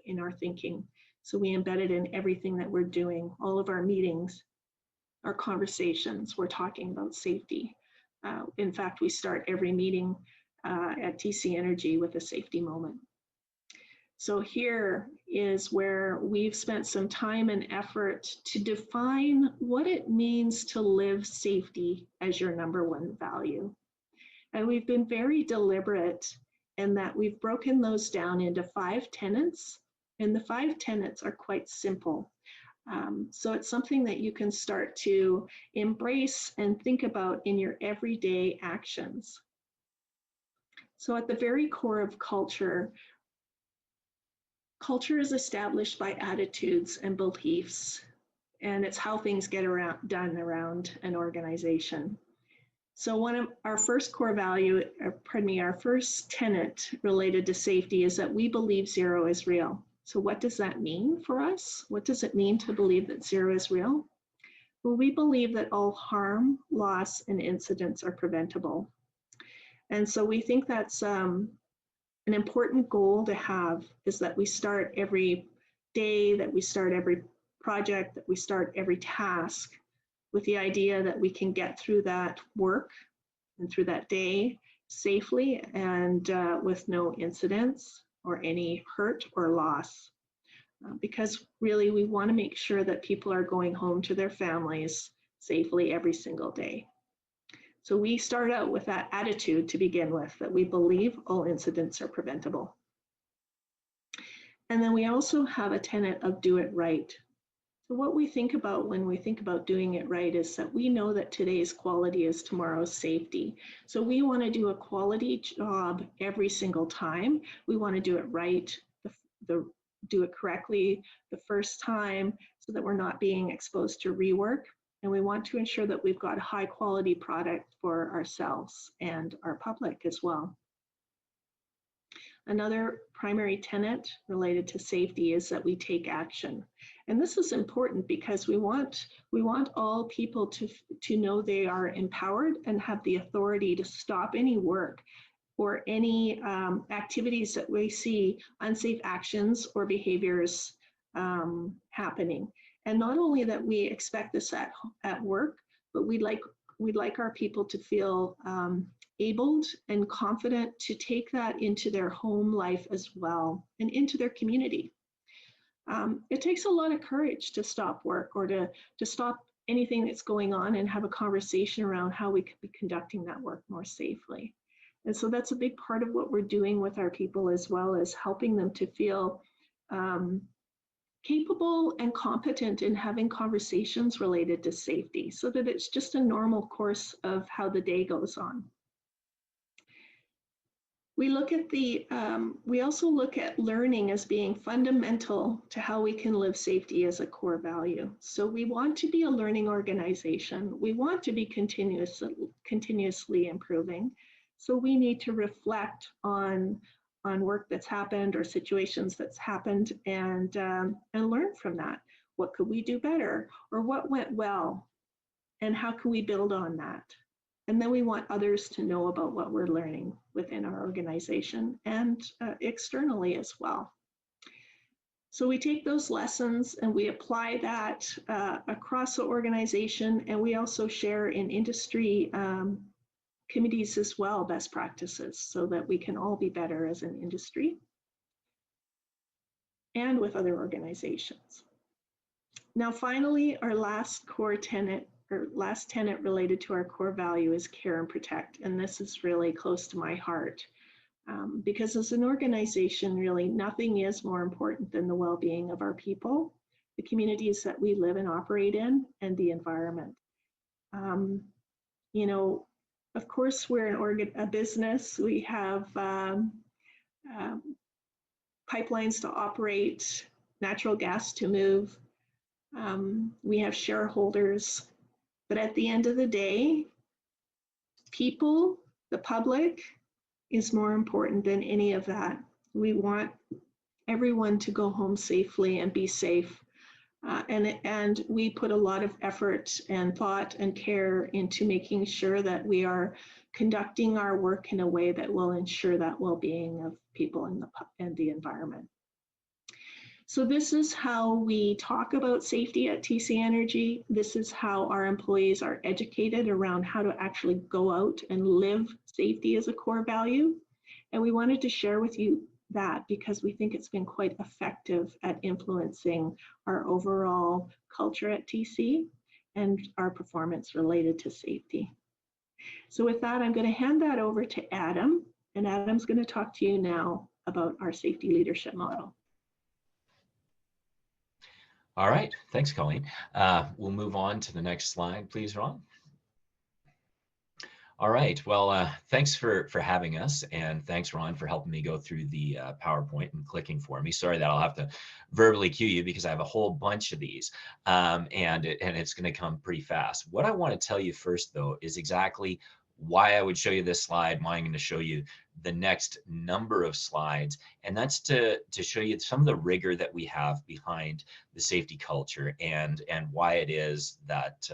in our thinking. So we embed it in everything that we're doing, all of our meetings, our conversations, we're talking about safety. In fact, we start every meeting at TC Energy with a safety moment. So here is where we've spent some time and effort to define what it means to live safety as your #1 value. And we've been very deliberate in that we've broken those down into 5 tenets, and the 5 tenets are quite simple. So it's something that you can start to embrace and think about in your everyday actions. So at the very core of culture, culture is established by attitudes and beliefs, and it's how things get done around an organization. So one of our first core value, our first tenet related to safety is that we believe zero is real. So what does that mean for us? What does it mean to believe that zero is real? Well, we believe that all harm, loss, and incidents are preventable. And so we think that's an important goal to have, is that we start every day, that we start every project, that we start every task with the idea that we can get through that work and through that day safely and with no incidents or any hurt or loss. Because really we want to make sure that people are going home to their families safely every single day. So we start out with that attitude to begin with, that we believe all incidents are preventable. And then we also have a tenet of do it right. So what we think about when we think about doing it right is that we know that today's quality is tomorrow's safety. So we want to do a quality job every single time. We want to do it right, do it correctly the first time so that we're not being exposed to rework. And we want to ensure that we've got a high quality product for ourselves and our public as well. Another primary tenet related to safety is that we take action. And this is important because we want all people to know they are empowered and have the authority to stop any work or any activities that we see unsafe actions or behaviors happening. And not only that we expect this at work, but we'd like our people to feel abled and confident to take that into their home life as well and into their community. It takes a lot of courage to stop work or to stop anything that's going on and have a conversation around how we could be conducting that work more safely. And so that's a big part of what we're doing with our people, as well as helping them to feel capable and competent in having conversations related to safety, so that it's just a normal course of how the day goes on. We also look at learning as being fundamental to how we can live safety as a core value. So we want to be a learning organization. We want to be continuously improving. So we need to reflect on work that's happened or situations that's happened and learn from that. What could we do better, or what went well, and how can we build on that? And then we want others to know about what we're learning within our organization and externally as well. So we take those lessons and we apply that across the organization, and we also share in industry committees as well, best practices, so that we can all be better as an industry and with other organizations. Now, finally, our last core tenet, or last tenet related to our core value, is care and protect. And this is really close to my heart because as an organization, really nothing is more important than the well-being of our people, the communities that we live and operate in, and the environment. You know, of course, we're a business. We have pipelines to operate, natural gas to move. We have shareholders. But at the end of the day, people, the public, is more important than any of that. We want everyone to go home safely and be safe. And we put a lot of effort and thought and care into making sure that we are conducting our work in a way that will ensure that well-being of people and the environment. So this is how we talk about safety at TC Energy. This is how our employees are educated around how to actually go out and live safety as a core value. And we wanted to share with you that because we think it's been quite effective at influencing our overall culture at TC and our performance related to safety. So with that, I'm going to hand that over to Adam, and Adam's going to talk to you now about our safety leadership model. All right, thanks, Colleen. We'll move on to the next slide, please, Ron. All right, well, thanks for having us, and thanks, Ron, for helping me go through the PowerPoint and clicking for me. Sorry that I'll have to verbally cue you because I have a whole bunch of these, and it's going to come pretty fast. What I want to tell you first, though, is exactly why I would show you this slide, why I'm going to show you the next number of slides, and that's to show you some of the rigor that we have behind the safety culture and why it is that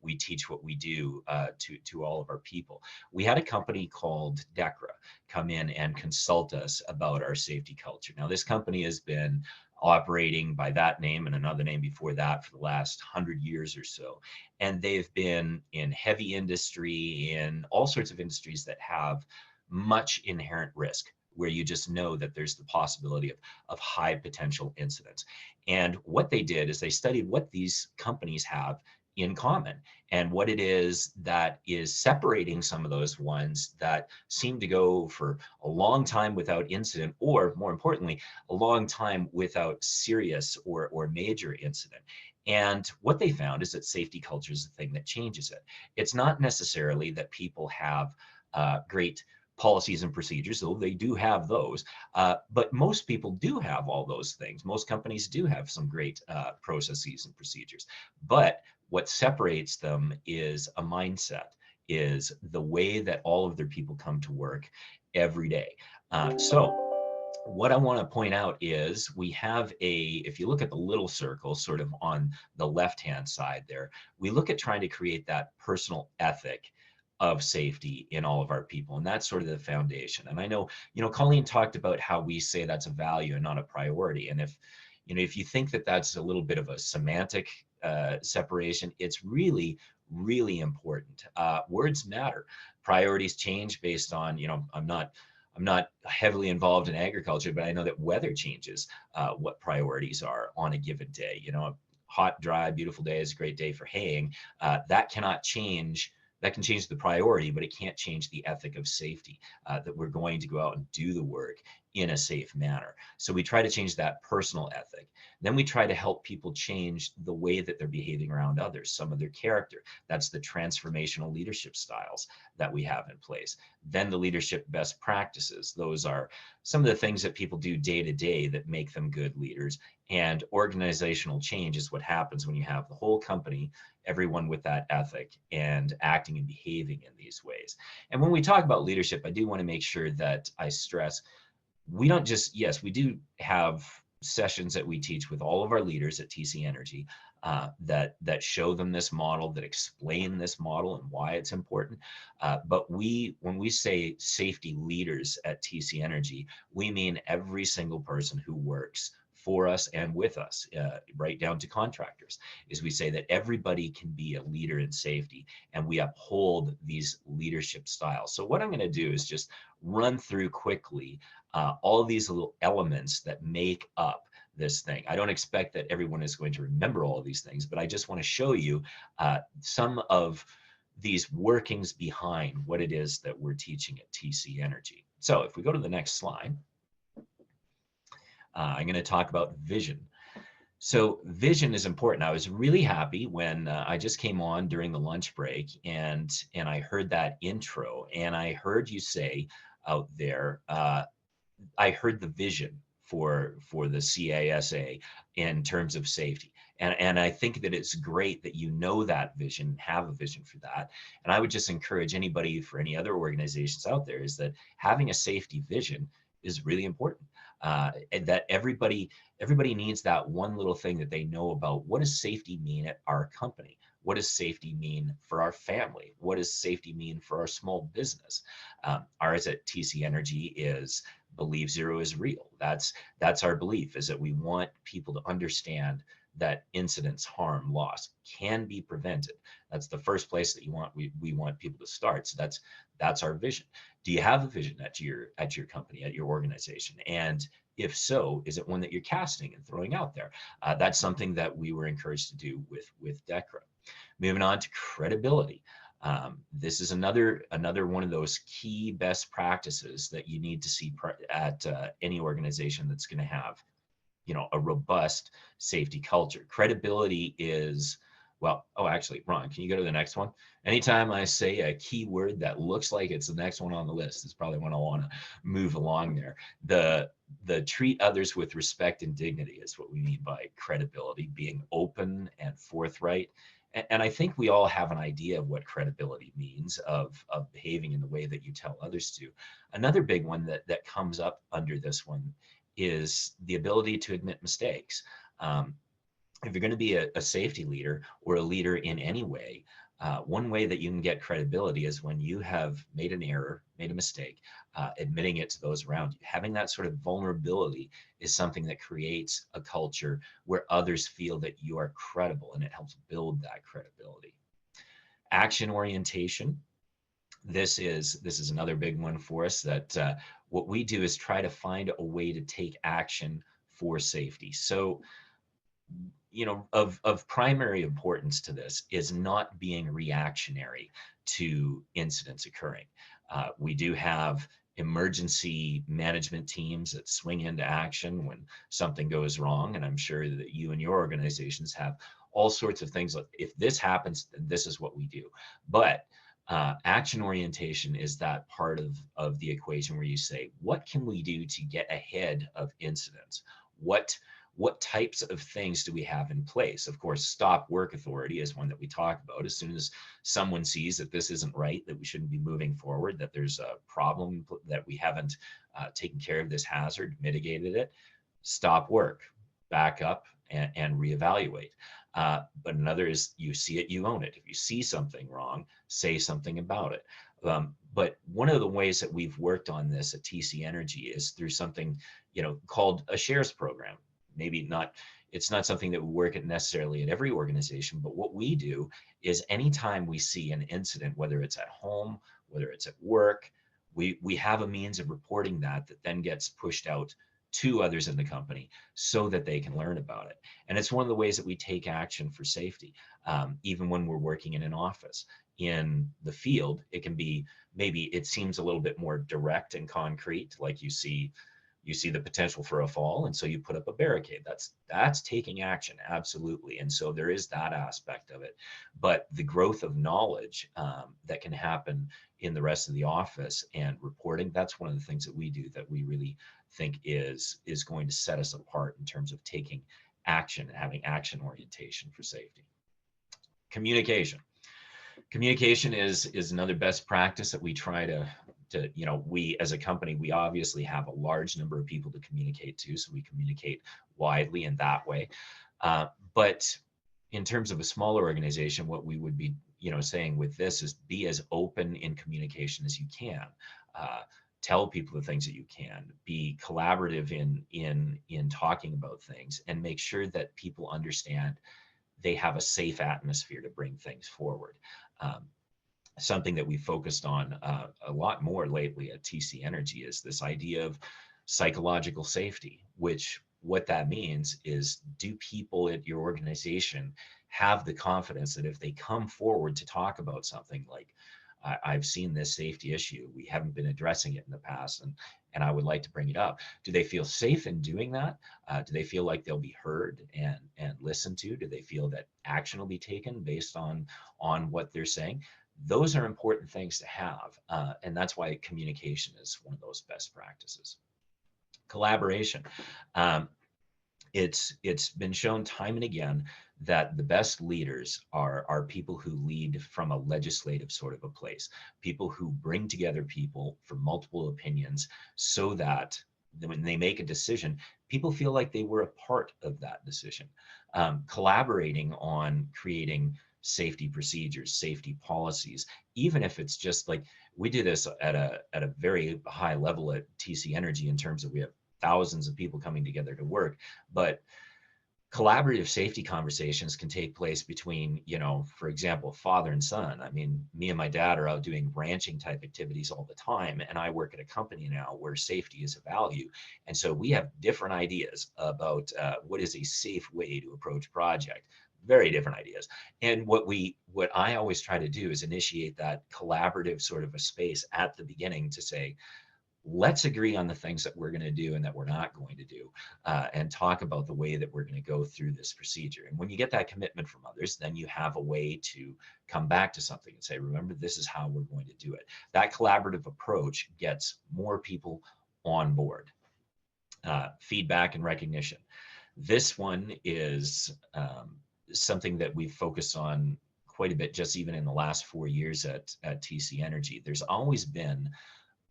we teach what we do to all of our people. We had a company called DECRA come in and consult us about our safety culture. Now, this company has been operating by that name and another name before that for the last 100 years or so. And they've been in heavy industry, in all sorts of industries that have much inherent risk, where you just know that there's the possibility of high potential incidents. And what they did is they studied what these companies have in common and what it is that is separating some of those ones that seem to go for a long time without incident, or more importantly, a long time without serious or major incident. And what they found is that safety culture is the thing that changes it. It's not necessarily that people have great policies and procedures, though they do have those, but most people do have all those things. Most companies do have some great processes and procedures, but what separates them is a mindset, is the way that all of their people come to work every day. So what I want to point out is we have if you look at the little circle sort of on the left-hand side there, we look at trying to create that personal ethic of safety in all of our people. And that's sort of the foundation. And I know, Colleen talked about how we say that's a value and not a priority. And if you think that that's a little bit of a semantic separation, it's really, really important. Words matter. Priorities change based on, I'm not heavily involved in agriculture, but I know that weather changes what priorities are on a given day. A hot, dry, beautiful day is a great day for haying. That cannot change. That can change the priority, but it can't change the ethic of safety, that we're going to go out and do the work in a safe manner. So we try to change that personal ethic. Then we try to help people change the way that they're behaving around others, some of their character. That's the transformational leadership styles that we have in place. Then the leadership best practices. Those are some of the things that people do day to day that make them good leaders. And organizational change is what happens when you have the whole company, everyone with that ethic and acting and behaving in these ways. And when we talk about leadership, I do want to make sure that I stress, we don't just, yes, we do have sessions that we teach with all of our leaders at TC Energy that show them this model, that explain this model and why it's important. But when we say safety leaders at TC Energy, we mean every single person who works for us and with us, right down to contractors, is we say that everybody can be a leader in safety, and we uphold these leadership styles. So what I'm going to do is just run through quickly all of these little elements that make up this thing. I don't expect that everyone is going to remember all of these things, but I just want to show you some of these workings behind what it is that we're teaching at TC Energy. So if we go to the next slide, I'm going to talk about vision. So vision is important. I was really happy when I just came on during the lunch break and I heard that intro, and I heard you say out there, I heard the vision for the CASA in terms of safety. And I think that it's great that you know that vision, have a vision for that. And I would just encourage anybody for any other organizations out there is that having a safety vision is really important. And that everybody needs that one little thing that they know about. What does safety mean at our company? What does safety mean for our family? What does safety mean for our small business? Ours at TC Energy is believe zero is real. That's our belief, is that we want people to understand that incidents, harm, loss can be prevented. That's the first place that we want people to start. So that's our vision. Do you have a vision at your company, at your organization? And if so, is it one that you're casting and throwing out there? That's something that we were encouraged to do with DECRA. Moving on to credibility. This is another one of those key best practices that you need to see at any organization that's going to have, a robust safety culture. Credibility is, well, oh, actually, Ron, can you go to the next one? Anytime I say a key word that looks like it's the next one on the list, it's probably when I want to move along there. The treat others with respect and dignity is what we mean by credibility, being open and forthright. And I think we all have an idea of what credibility means, of behaving in the way that you tell others to. Another big one that comes up under this one is the ability to admit mistakes. If you're going to be a safety leader or a leader in any way, one way that you can get credibility is when you have made an error, made a mistake, admitting it to those around you. Having that sort of vulnerability is something that creates a culture where others feel that you are credible, and it helps build that credibility. Action orientation. This is another big one for us, that what we do is try to find a way to take action for safety. So, of primary importance to this is not being reactionary to incidents occurring. We do have emergency management teams that swing into action when something goes wrong, and I'm sure that you and your organizations have all sorts of things like, if this happens, then this is what we do. But action orientation is that part of the equation where you say, what can we do to get ahead of incidents? What types of things do we have in place? Of course, stop work authority is one that we talk about. As soon as someone sees that this isn't right, that we shouldn't be moving forward, that there's a problem, that we haven't taken care of this hazard, mitigated it, stop work, back up and reevaluate. But another is, you see it, you own it. If you see something wrong, say something about it. But one of the ways that we've worked on this at TC Energy is through something, called a shares program. Maybe not, it's not something that we work at necessarily at every organization, but what we do is anytime we see an incident, whether it's at home, whether it's at work, we have a means of reporting that then gets pushed out to others in the company so that they can learn about it. And it's one of the ways that we take action for safety. Even when we're working in an office. In the field, it can be, maybe it seems a little bit more direct and concrete, like you see the potential for a fall, and so you put up a barricade. That's taking action, absolutely. And so there is that aspect of it. But the growth of knowledge that can happen in the rest of the office and reporting, that's one of the things that we do that we really think is going to set us apart in terms of taking action and having action orientation for safety. Communication. Communication is another best practice that we try to, we as a company, we obviously have a large number of people to communicate to, so we communicate widely in that way. But in terms of a smaller organization, what we would be, saying with this is, be as open in communication as you can. Tell people the things that you can. Be collaborative in talking about things, and make sure that people understand they have a safe atmosphere to bring things forward. Something that we focused on a lot more lately at TC Energy is this idea of psychological safety, which what that means is, do people at your organization have the confidence that if they come forward to talk about something like, I've seen this safety issue, we haven't been addressing it in the past, and I would like to bring it up. Do they feel safe in doing that? Do they feel like they'll be heard and listened to? Do they feel that action will be taken based on what they're saying? Those are important things to have, and that's why communication is one of those best practices. Collaboration. It's been shown time and again that the best leaders are people who lead from a legislative sort of a place, people who bring together people from multiple opinions, so that when they make a decision, people feel like they were a part of that decision. Collaborating on creating safety procedures, safety policies, even if it's just like, we do this at a very high level at TC Energy in terms of we have thousands of people coming together to work, but collaborative safety conversations can take place between, you know, for example, father and son. I mean, me and my dad are out doing ranching type activities all the time, and I work at a company now where safety is a value. And so we have different ideas about what is a safe way to approach project, very different ideas. And what I always try to do is initiate that collaborative sort of a space at the beginning to say, let's agree on the things that we're going to do and that we're not going to do, and talk about the way that we're going to go through this procedure. And when you get that commitment from others, then you have a way to come back to something and say, remember, this is how we're going to do it. That collaborative approach gets more people on board. Feedback and recognition. This one is something that we've focused on quite a bit, just even in the last 4 years at TC Energy. There's always been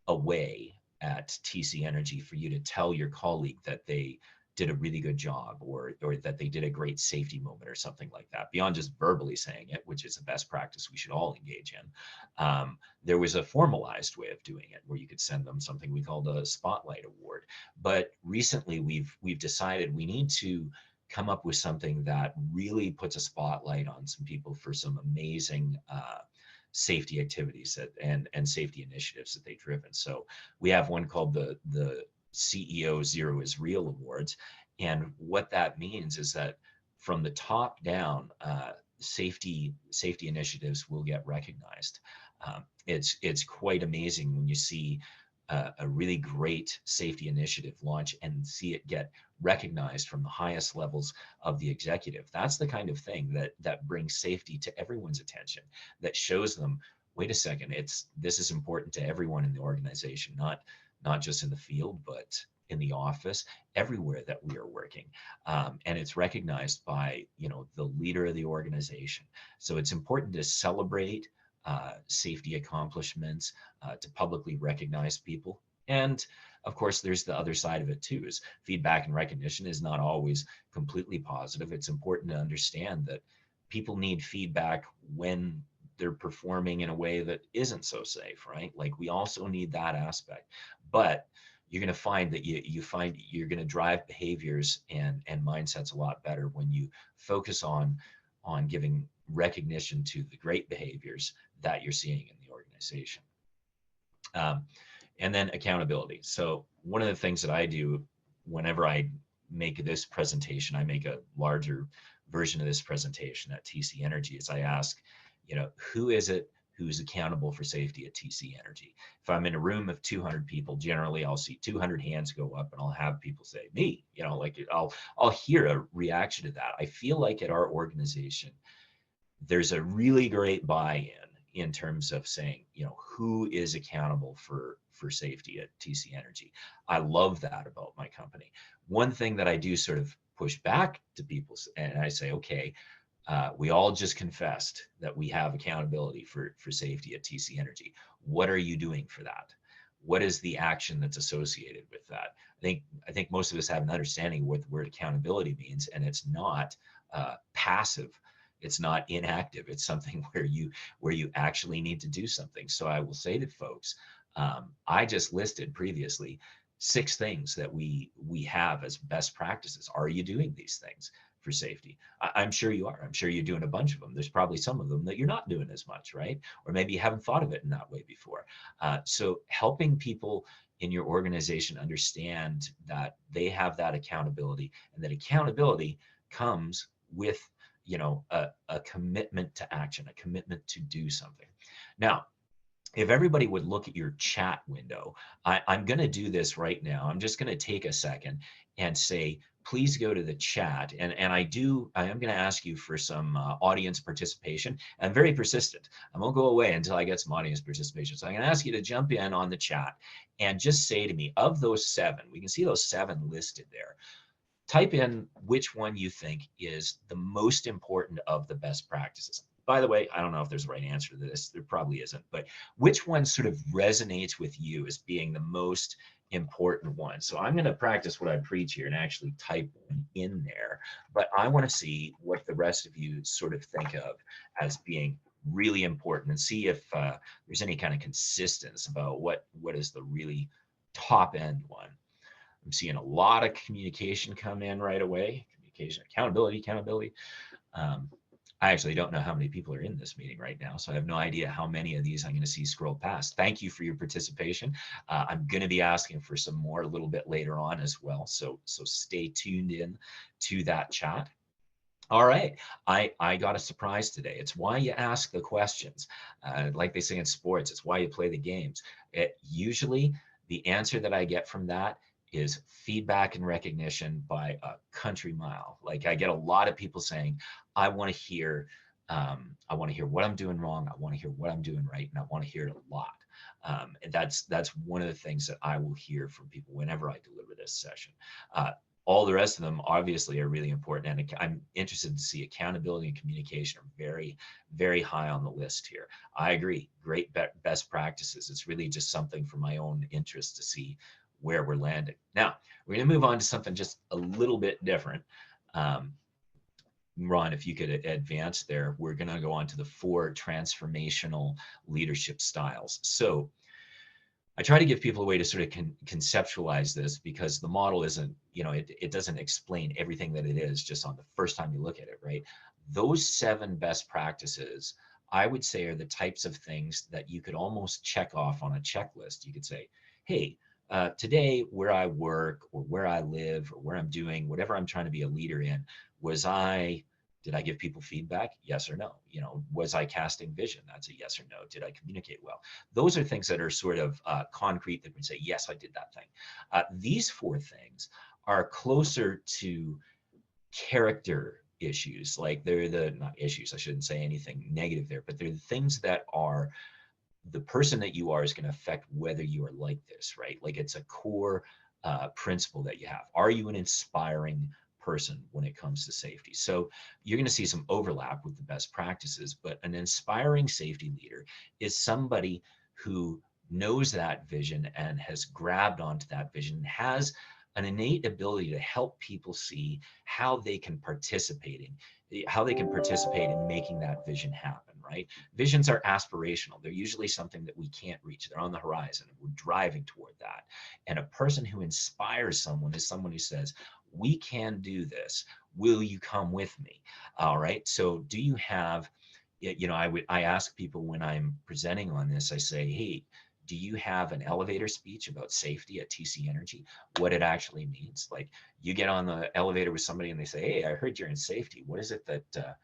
a way at TC Energy for you to tell your colleague that they did a really good job, or that they did a great safety moment or something like that, beyond just verbally saying it, which is a best practice we should all engage in. There was a formalized way of doing it where you could send them something we called a spotlight award. But recently we've decided we need to come up with something that really puts a spotlight on some people for some amazing safety activities and safety initiatives that they've driven. So we have one called the CEO Zero is Real Awards. And what that means is that from the top down, safety initiatives will get recognized. It's quite amazing when you see a really great safety initiative launch and see it get recognized from the highest levels of the executive. That's the kind of thing that brings safety to everyone's attention, that shows them, wait a second, this is important to everyone in the organization, not just in the field, but in the office, everywhere that we are working. And it's recognized by, you know, the leader of the organization. So it's important to celebrate safety accomplishments, to publicly recognize people. And of course, there's the other side of it too, is feedback and recognition is not always completely positive. It's important to understand that people need feedback when they're performing in a way that isn't so safe, right? Like, we also need that aspect. But you're going to find that you're going to drive behaviors and mindsets a lot better when you focus on giving recognition to the great behaviors that you're seeing in the organization. And then accountability. So one of the things that I do whenever I make this presentation, I make a larger version of this presentation at TC Energy, is I ask, you know, who is it who's accountable for safety at TC Energy? If I'm in a room of 200 people, generally I'll see 200 hands go up, and I'll have people say, me, you know, like I'll hear a reaction to that. I feel like at our organization, there's a really great buy-in in terms of saying, you know, who is accountable for safety at TC Energy. I love that about my company. One thing that I do sort of push back to people, and I say, okay, we all just confessed that we have accountability for safety at TC Energy. What are you doing for that? What is the action that's associated with that? I think most of us have an understanding of what the word accountability means, and it's not passive. It's not inactive. It's something where you actually need to do something. So I will say to folks, I just listed previously 6 things that we have as best practices. Are you doing these things for safety? I'm sure you are. I'm sure you're doing a bunch of them. There's probably some of them that you're not doing as much, right? Or maybe you haven't thought of it in that way before. So helping people in your organization understand that they have that accountability, and that accountability comes with, you know, a commitment to action, a commitment to do something. Now, if everybody would look at your chat window, I'm going to do this right now. I'm just going to take a second and say, please go to the chat. And I am going to ask you for some audience participation. I'm very persistent. I won't go away until I get some audience participation. So I'm going to ask you to jump in on the chat and just say to me, of those 7, we can see those 7 listed there. Type in which one you think is the most important of the best practices. by the way, I don't know if there's a right answer to this. There probably isn't, but which one sort of resonates with you as being the most important one? So I'm going to practice what I preach here and actually type one in there, but I want to see what the rest of you sort of think of as being really important, and see if there's any kind of consistency about what is the really top end one. I'm seeing a lot of communication come in right away. Communication, accountability. I actually don't know how many people are in this meeting right now, so I have no idea how many of these I'm going to see scroll past. Thank you for your participation. I'm going to be asking for some more a little bit later on as well, so stay tuned in to that chat. All right, I got a surprise today. It's why you ask the questions. Like they say in sports, it's why you play the games. Usually the answer that I get from that is feedback and recognition by a country mile. Like I get a lot of people saying, I want to hear what I'm doing wrong. I want to hear what I'm doing right. And I want to hear it a lot. And that's one of the things that I will hear from people whenever I deliver this session. All the rest of them obviously are really important. And I'm interested to see accountability and communication are very, very high on the list here. I agree. Great best practices. It's really just something for my own interest to see where we're landing. Now, we're going to move on to something just a little bit different. Ron, if you could advance there, we're going to go on to the 4 transformational leadership styles. So I try to give people a way to sort of conceptualize this, because the model isn't, it doesn't explain everything that it is just on the first time you look at it, right? Those 7 best practices, I would say, are the types of things that you could almost check off on a checklist. You could say, hey, today where I work or where I live or where I'm doing whatever I'm trying to be a leader in, did I give people feedback? Yes or no? Was I casting vision? That's a yes or no. Did I communicate well? Those are things that are sort of concrete that would say, yes, I did that thing. These 4 things are closer to character issues. Like they're not issues, I shouldn't say anything negative there, but they're the things that are the person that you are is going to affect whether you are like this, right? Like it's a core principle that you have. Are you an inspiring person when it comes to safety? So you're going to see some overlap with the best practices, but an inspiring safety leader is somebody who knows that vision and has grabbed onto that vision, and has an innate ability to help people see how they can participate in making that vision happen, right? Visions are aspirational. They're usually something that we can't reach. They're on the horizon. We're driving toward that. And a person who inspires someone is someone who says, we can do this. Will you come with me? All right. So do you have, I ask people when I'm presenting on this, I say, hey, do you have an elevator speech about safety at TC Energy? What it actually means? Like you get on the elevator with somebody and they say, hey, I heard you're in safety. What is it that,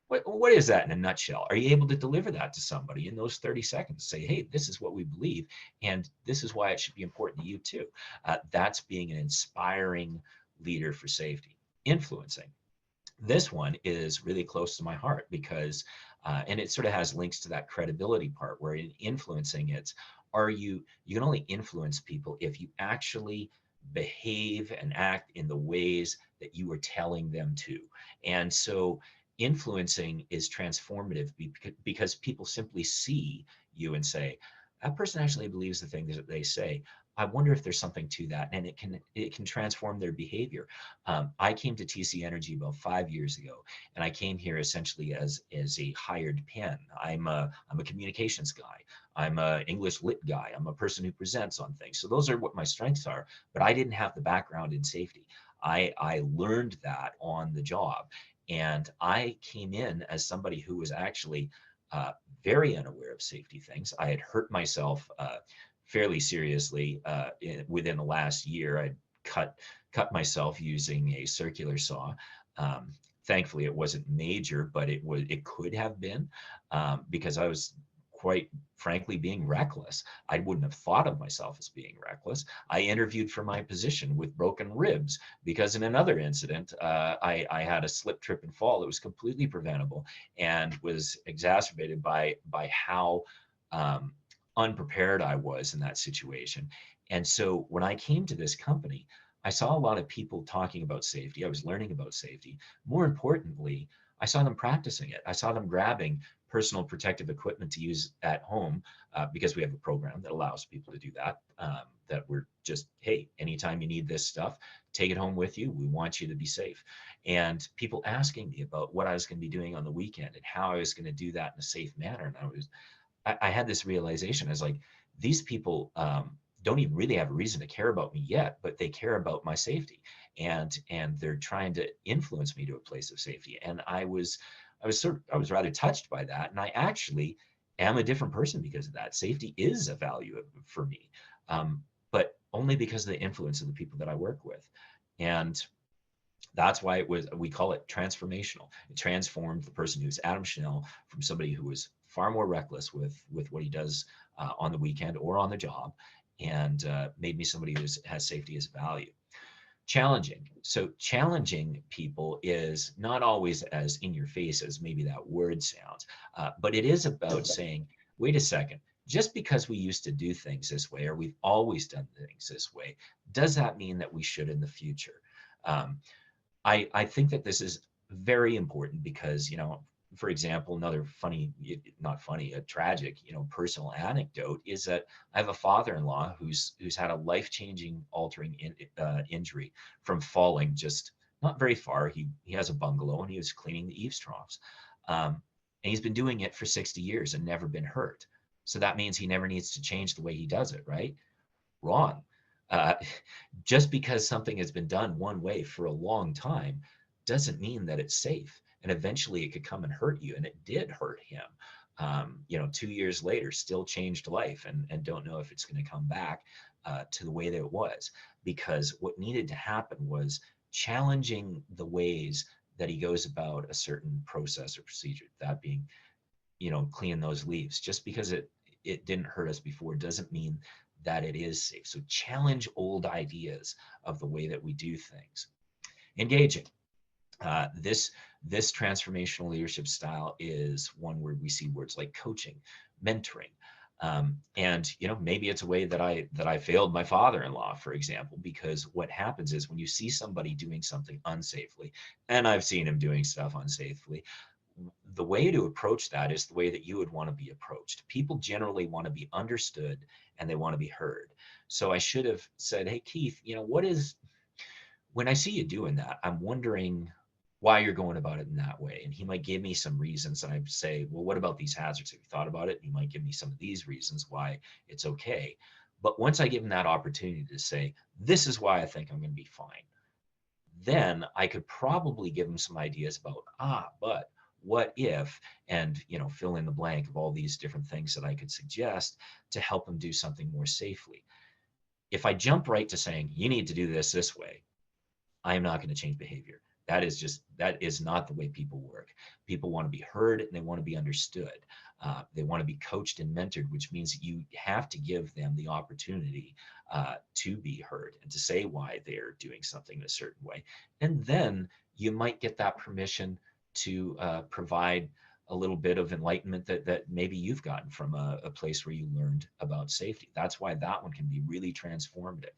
what is that in a nutshell? Are you able to deliver that to somebody in those 30 seconds? Say, hey, this is what we believe, and this is why it should be important to you too. That's being an inspiring leader for safety. Influencing. This one is really close to my heart because, and it sort of has links to that credibility part where in influencing you can only influence people if you actually behave and act in the ways that you are telling them to. And so influencing is transformative because people simply see you and say, that person actually believes the thing that they say. I wonder if there's something to that, and it can transform their behavior. I came to TC Energy about 5 years ago, and I came here essentially as a hired pen. I'm a communications guy. I'm an English lit guy. I'm a person who presents on things. So those are what my strengths are, but I didn't have the background in safety. I learned that on the job, and I came in as somebody who was actually very unaware of safety things. I had hurt myself fairly seriously within the last year. I'd cut myself using a circular saw. Thankfully, it wasn't major, but it could have been because I was quite frankly being reckless. I wouldn't have thought of myself as being reckless. I interviewed for my position with broken ribs because in another incident, I had a slip, trip, and fall that was completely preventable and was exacerbated by how unprepared I was in that situation. And so when I came to this company, I saw a lot of people talking about safety. I was learning about safety. More importantly, I saw them practicing it. I saw them grabbing personal protective equipment to use at home because we have a program that allows people to do that. That we're just, hey, anytime you need this stuff, take it home with you. We want you to be safe. And people asking me about what I was going to be doing on the weekend and how I was going to do that in a safe manner. And I had this realization. I was like, these people don't even really have a reason to care about me yet, but they care about my safety, and they're trying to influence me to a place of safety. And I was rather touched by that. And I actually am a different person because of that. Safety is a value for me, but only because of the influence of the people that I work with. And that's why we call it transformational. It transformed the person who's Adam Schnell from somebody who was far more reckless with what he does on the weekend or on the job, and made me somebody who has safety as a value. Challenging. So challenging people is not always as in your face as maybe that word sounds, but it is about saying, wait a second, just because we used to do things this way, or we've always done things this way, does that mean that we should in the future? I think that this is very important because, for example, another a tragic, personal anecdote is that I have a father-in-law who's had a life-changing, altering injury from falling just not very far. He has a bungalow and he was cleaning the eaves troughs. And he's been doing it for 60 years and never been hurt. So that means he never needs to change the way he does it, right? Wrong. Just because something has been done one way for a long time doesn't mean that it's safe. And eventually it could come and hurt you. And it did hurt him. 2 years later, still changed life, and don't know if it's going to come back to the way that it was, because what needed to happen was challenging the ways that he goes about a certain process or procedure, that being, cleaning those leaves. Just because it didn't hurt us before doesn't mean that it is safe. So challenge old ideas of the way that we do things. Engaging. This transformational leadership style is one where we see words like coaching, mentoring, and maybe it's a way that I failed my father-in-law, for example, because what happens is when you see somebody doing something unsafely, and I've seen him doing stuff unsafely, the way to approach that is the way that you would want to be approached. People generally want to be understood and they want to be heard. So I should have said, hey, Keith, when I see you doing that, I'm wondering why you're going about it in that way. And he might give me some reasons, and I'd say, well, what about these hazards? Have you thought about it? And he might give me some of these reasons why it's okay. But once I give him that opportunity to say, this is why I think I'm going to be fine, then I could probably give him some ideas about, but what if, and fill in the blank of all these different things that I could suggest to help him do something more safely. If I jump right to saying, you need to do this way, I am not going to change behavior. That is not the way people work. People want to be heard and they want to be understood. They want to be coached and mentored, which means you have to give them the opportunity to be heard and to say why they're doing something in a certain way. And then you might get that permission to provide a little bit of enlightenment that maybe you've gotten from a place where you learned about safety. That's why that one can be really transformative.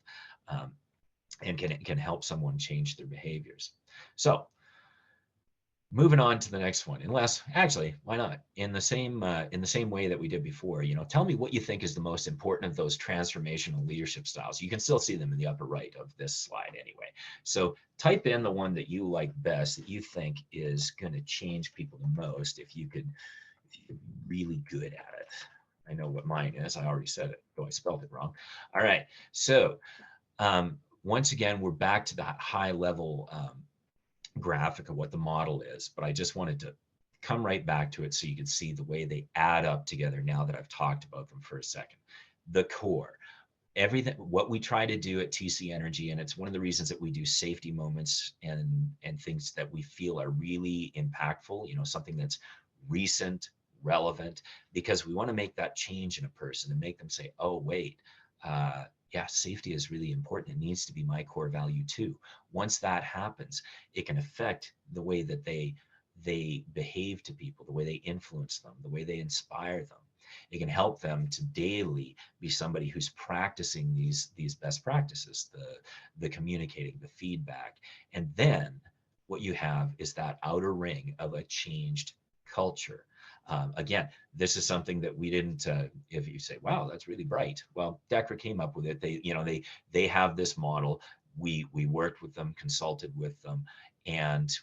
And can help someone change their behaviors. So moving on to the next one, actually, why not? In the same way that we did before, tell me what you think is the most important of those transformational leadership styles. You can still see them in the upper right of this slide anyway. So type in the one that you like best, that you think is going to change people the most if you could be really good at it. I know what mine is. I already said it, though I spelled it wrong. All right. So once again, we're back to that high level graphic of what the model is, but I just wanted to come right back to it so you can see the way they add up together now that I've talked about them for a second. The core, everything, what we try to do at TC Energy, and it's one of the reasons that we do safety moments and things that we feel are really impactful, something that's recent, relevant, because we want to make that change in a person and make them say, oh, wait, yeah, safety is really important. It needs to be my core value too. Once that happens, it can affect the way that they behave to people, the way they influence them, the way they inspire them. It can help them to daily be somebody who's practicing these best practices, the communicating, the feedback. And then what you have is that outer ring of a changed culture. Again, this is something that we didn't, if you say, wow, that's really bright. Well, DECRA came up with it. They have this model. We worked with them, consulted with them, and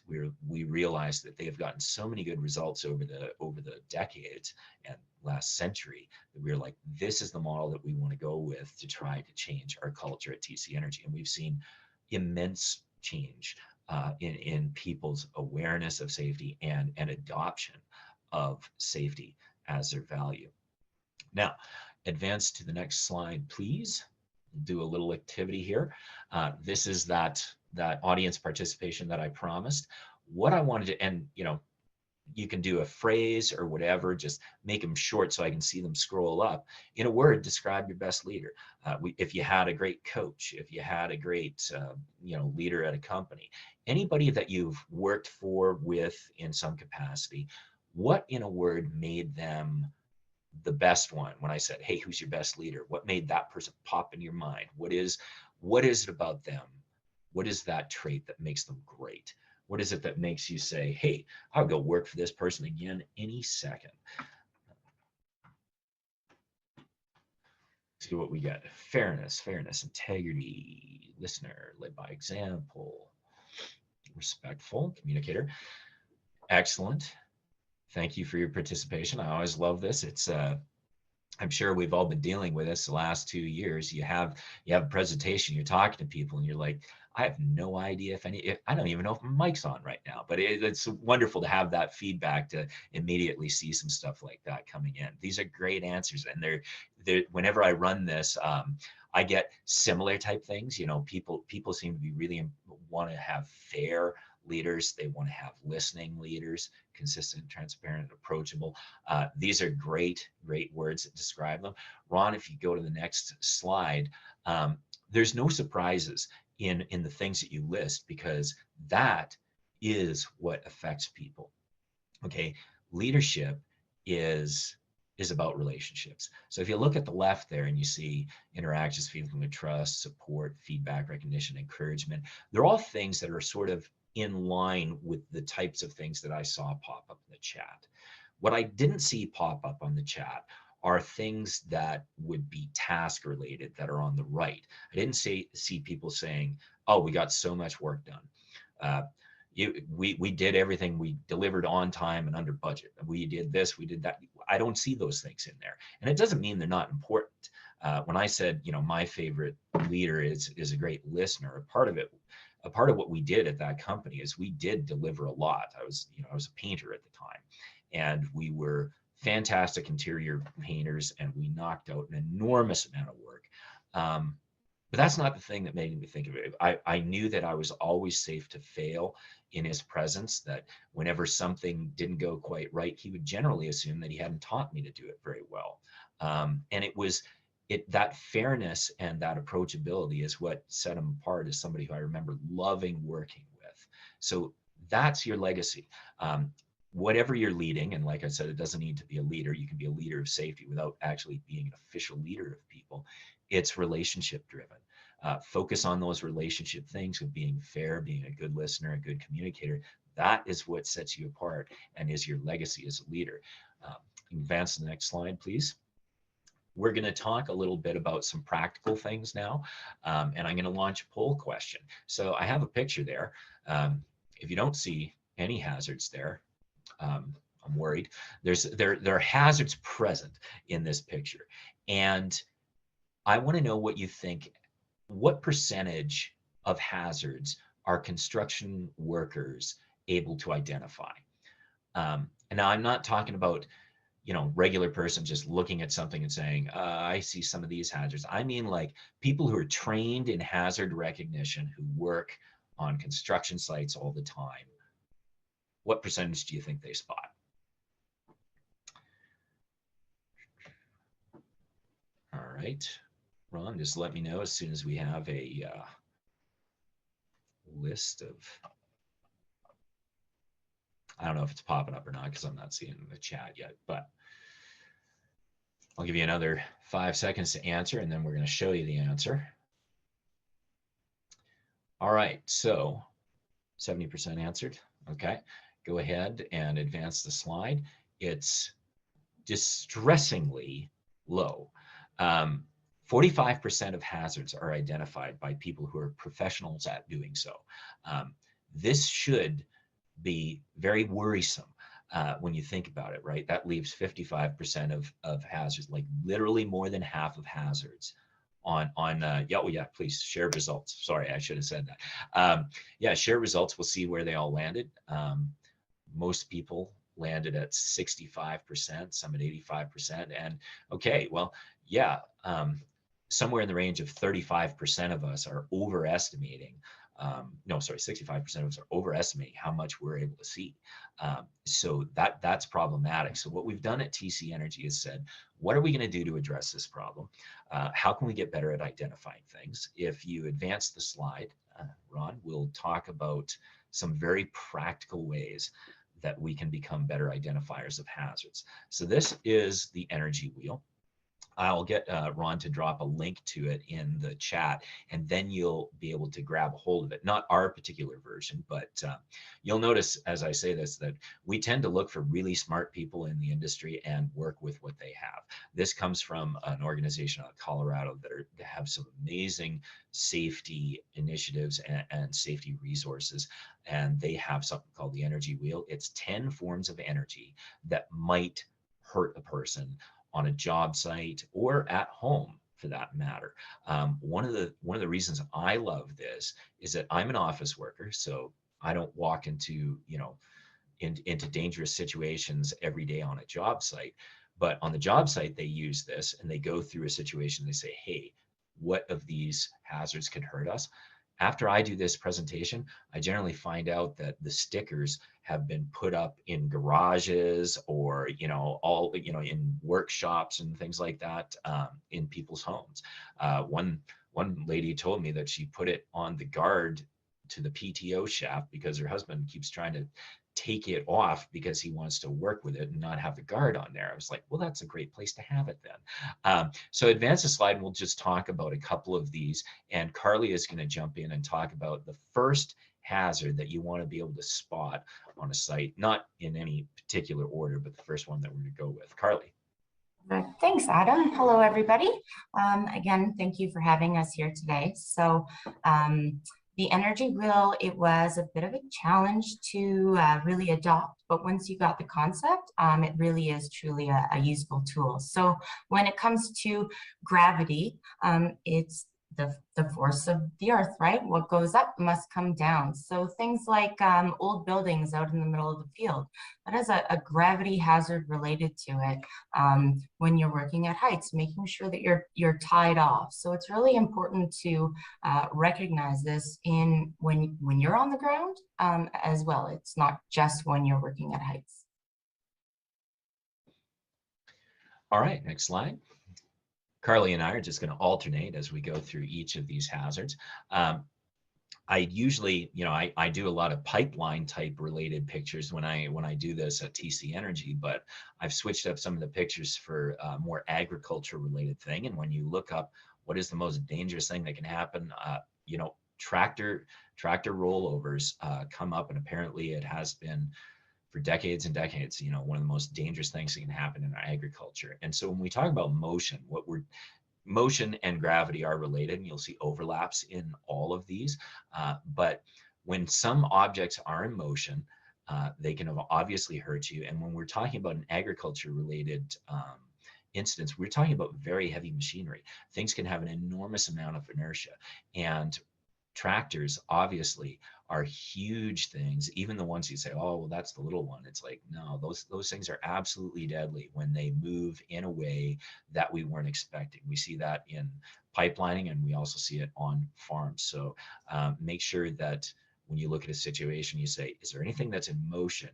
we realized that they have gotten so many good results over the decades and last century that we were like, this is the model that we want to go with to try to change our culture at TC Energy. And we've seen immense change in people's awareness of safety and adoption of safety as their value. Now, advance to the next slide, please. Do a little activity here. This is that audience participation that I promised. What I wanted to, and you can do a phrase or whatever, just make them short so I can see them scroll up. In a word, describe your best leader. If you had a great coach, if you had a great leader at a company, anybody that you've worked for with in some capacity, what in a word made them the best one? When I said, hey, who's your best leader? What made that person pop in your mind? What is it about them? What is that trait that makes them great? What is it that makes you say, hey, I'll go work for this person again any second? See what we got. Fairness, integrity, listener, led by example, respectful, communicator. Excellent. Thank you for your participation. I always love this. It's I'm sure we've all been dealing with this the last 2 years. You have a presentation, you're talking to people, and you're like, I have no idea I don't even know if my mic's on right now, but it's wonderful to have that feedback, to immediately see some stuff like that coming in. These are great answers, and they're whenever I run this, I get similar type things. People seem to be really want to have fair leaders. They want to have listening leaders, consistent, transparent, approachable. These are great words that describe them. Ron, if you go to the next slide, there's no surprises in the things that you list, because that is what affects people. Okay, leadership is about relationships. So if you look at the left there and you see interactions, feeling of trust, support, feedback, recognition, encouragement, they're all things that are sort of in line with the types of things that I saw pop up in the chat. What I didn't see pop up on the chat are things that would be task related that are on the right. I didn't see people saying, oh, we got so much work done. We did everything, we delivered on time and under budget. We did this, we did that. I don't see those things in there. And it doesn't mean they're not important. When I said, my favorite leader is a great listener, a part of what we did at that company is we did deliver a lot. I was a painter at the time, and we were fantastic interior painters, and we knocked out an enormous amount of work. But that's not the thing that made me think of it. I knew that I was always safe to fail in his presence, that whenever something didn't go quite right, he would generally assume that he hadn't taught me to do it very well. And that fairness and that approachability is what set him apart as somebody who I remember loving working with. So that's your legacy. Whatever you're leading, and like I said, it doesn't need to be a leader. You can be a leader of safety without actually being an official leader of people. It's relationship driven. Focus on those relationship things of being fair, being a good listener, a good communicator. That is what sets you apart and is your legacy as a leader. Advance to the next slide, please. We're going to talk a little bit about some practical things now, and I'm going to launch a poll question. So I have a picture there. If you don't see any hazards there, I'm worried. There are hazards present in this picture, and I want to know what you think. What percentage of hazards are construction workers able to identify? And now I'm not talking about regular person just looking at something and saying, I see some of these hazards. I mean, like people who are trained in hazard recognition, who work on construction sites all the time. What percentage do you think they spot? All right, Ron, just let me know as soon as we have a list of, I don't know if it's popping up or not because I'm not seeing the chat yet, but I'll give you another 5 seconds to answer, and then we're going to show you the answer. All right, so 70% answered. Okay, go ahead and advance the slide. It's distressingly low. 45% of hazards are identified by people who are professionals at doing so. This should be very worrisome when you think about it, right? That leaves 55% of hazards, like literally more than half of hazards yeah, please share results. Sorry, I should have said that. Yeah, share results. We'll see where they all landed. Most people landed at 65%, some at 85%. And okay, well, yeah, somewhere in the range of 35% of us are overestimating. No, sorry, 65% of us are overestimating how much we're able to see. So that's problematic. So what we've done at TC Energy is said, what are we going to do to address this problem? How can we get better at identifying things? If you advance the slide, Ron, we'll talk about some very practical ways that we can become better identifiers of hazards. So this is the energy wheel. I'll get Ron to drop a link to it in the chat, and then you'll be able to grab a hold of it. Not our particular version, but you'll notice as I say this, that we tend to look for really smart people in the industry and work with what they have. This comes from an organization out of Colorado that have some amazing safety initiatives and safety resources. And they have something called the energy wheel. It's 10 forms of energy that might hurt a person on a job site or at home for that matter. One of the reasons I love this is that I'm an office worker, so I don't walk into, into dangerous situations every day on a job site. But on the job site, they use this and they go through a situation. They say, hey, what of these hazards could hurt us? After I do this presentation, I generally find out that the stickers have been put up in garages or, in workshops and things like that, in people's homes. One lady told me that she put it on the guard to the PTO shaft because her husband keeps trying to take it off because he wants to work with it and not have the guard on there. I was like, well, that's a great place to have it then. So advance the slide and we'll just talk about a couple of these. And Karlee is going to jump in and talk about the first hazard that you want to be able to spot on a site, not in any particular order, but the first one that we're going to go with. Karlee. Thanks, Adam. Hello, everybody. Again, thank you for having us here today. So the energy wheel, it was a bit of a challenge to really adopt, but once you got the concept, it really is truly a useful tool. So when it comes to gravity, it's the force of the earth, right? What goes up must come down. So things like old buildings out in the middle of the field, that is a gravity hazard related to it. When you're working at heights, making sure that you're tied off. So it's really important to recognize this when you're on the ground as well. It's not just when you're working at heights. All right, next slide. Karlee and I are just going to alternate as we go through each of these hazards. I usually, I do a lot of pipeline type related pictures when I do this at TC Energy, but I've switched up some of the pictures for a more agriculture related thing. And when you look up what is the most dangerous thing that can happen, tractor rollovers come up, and apparently it has been for decades and decades, one of the most dangerous things that can happen in our agriculture. And so when we talk about motion, motion and gravity are related, and you'll see overlaps in all of these. But when some objects are in motion, they can obviously hurt you. And when we're talking about an agriculture related instance, we're talking about very heavy machinery. Things can have an enormous amount of inertia, and tractors obviously are huge things. Even the ones you say, oh, well, that's the little one. It's like, no, those things are absolutely deadly when they move in a way that we weren't expecting. We see that in pipelining, and we also see it on farms. So make sure that when you look at a situation, you say, is there anything that's in motion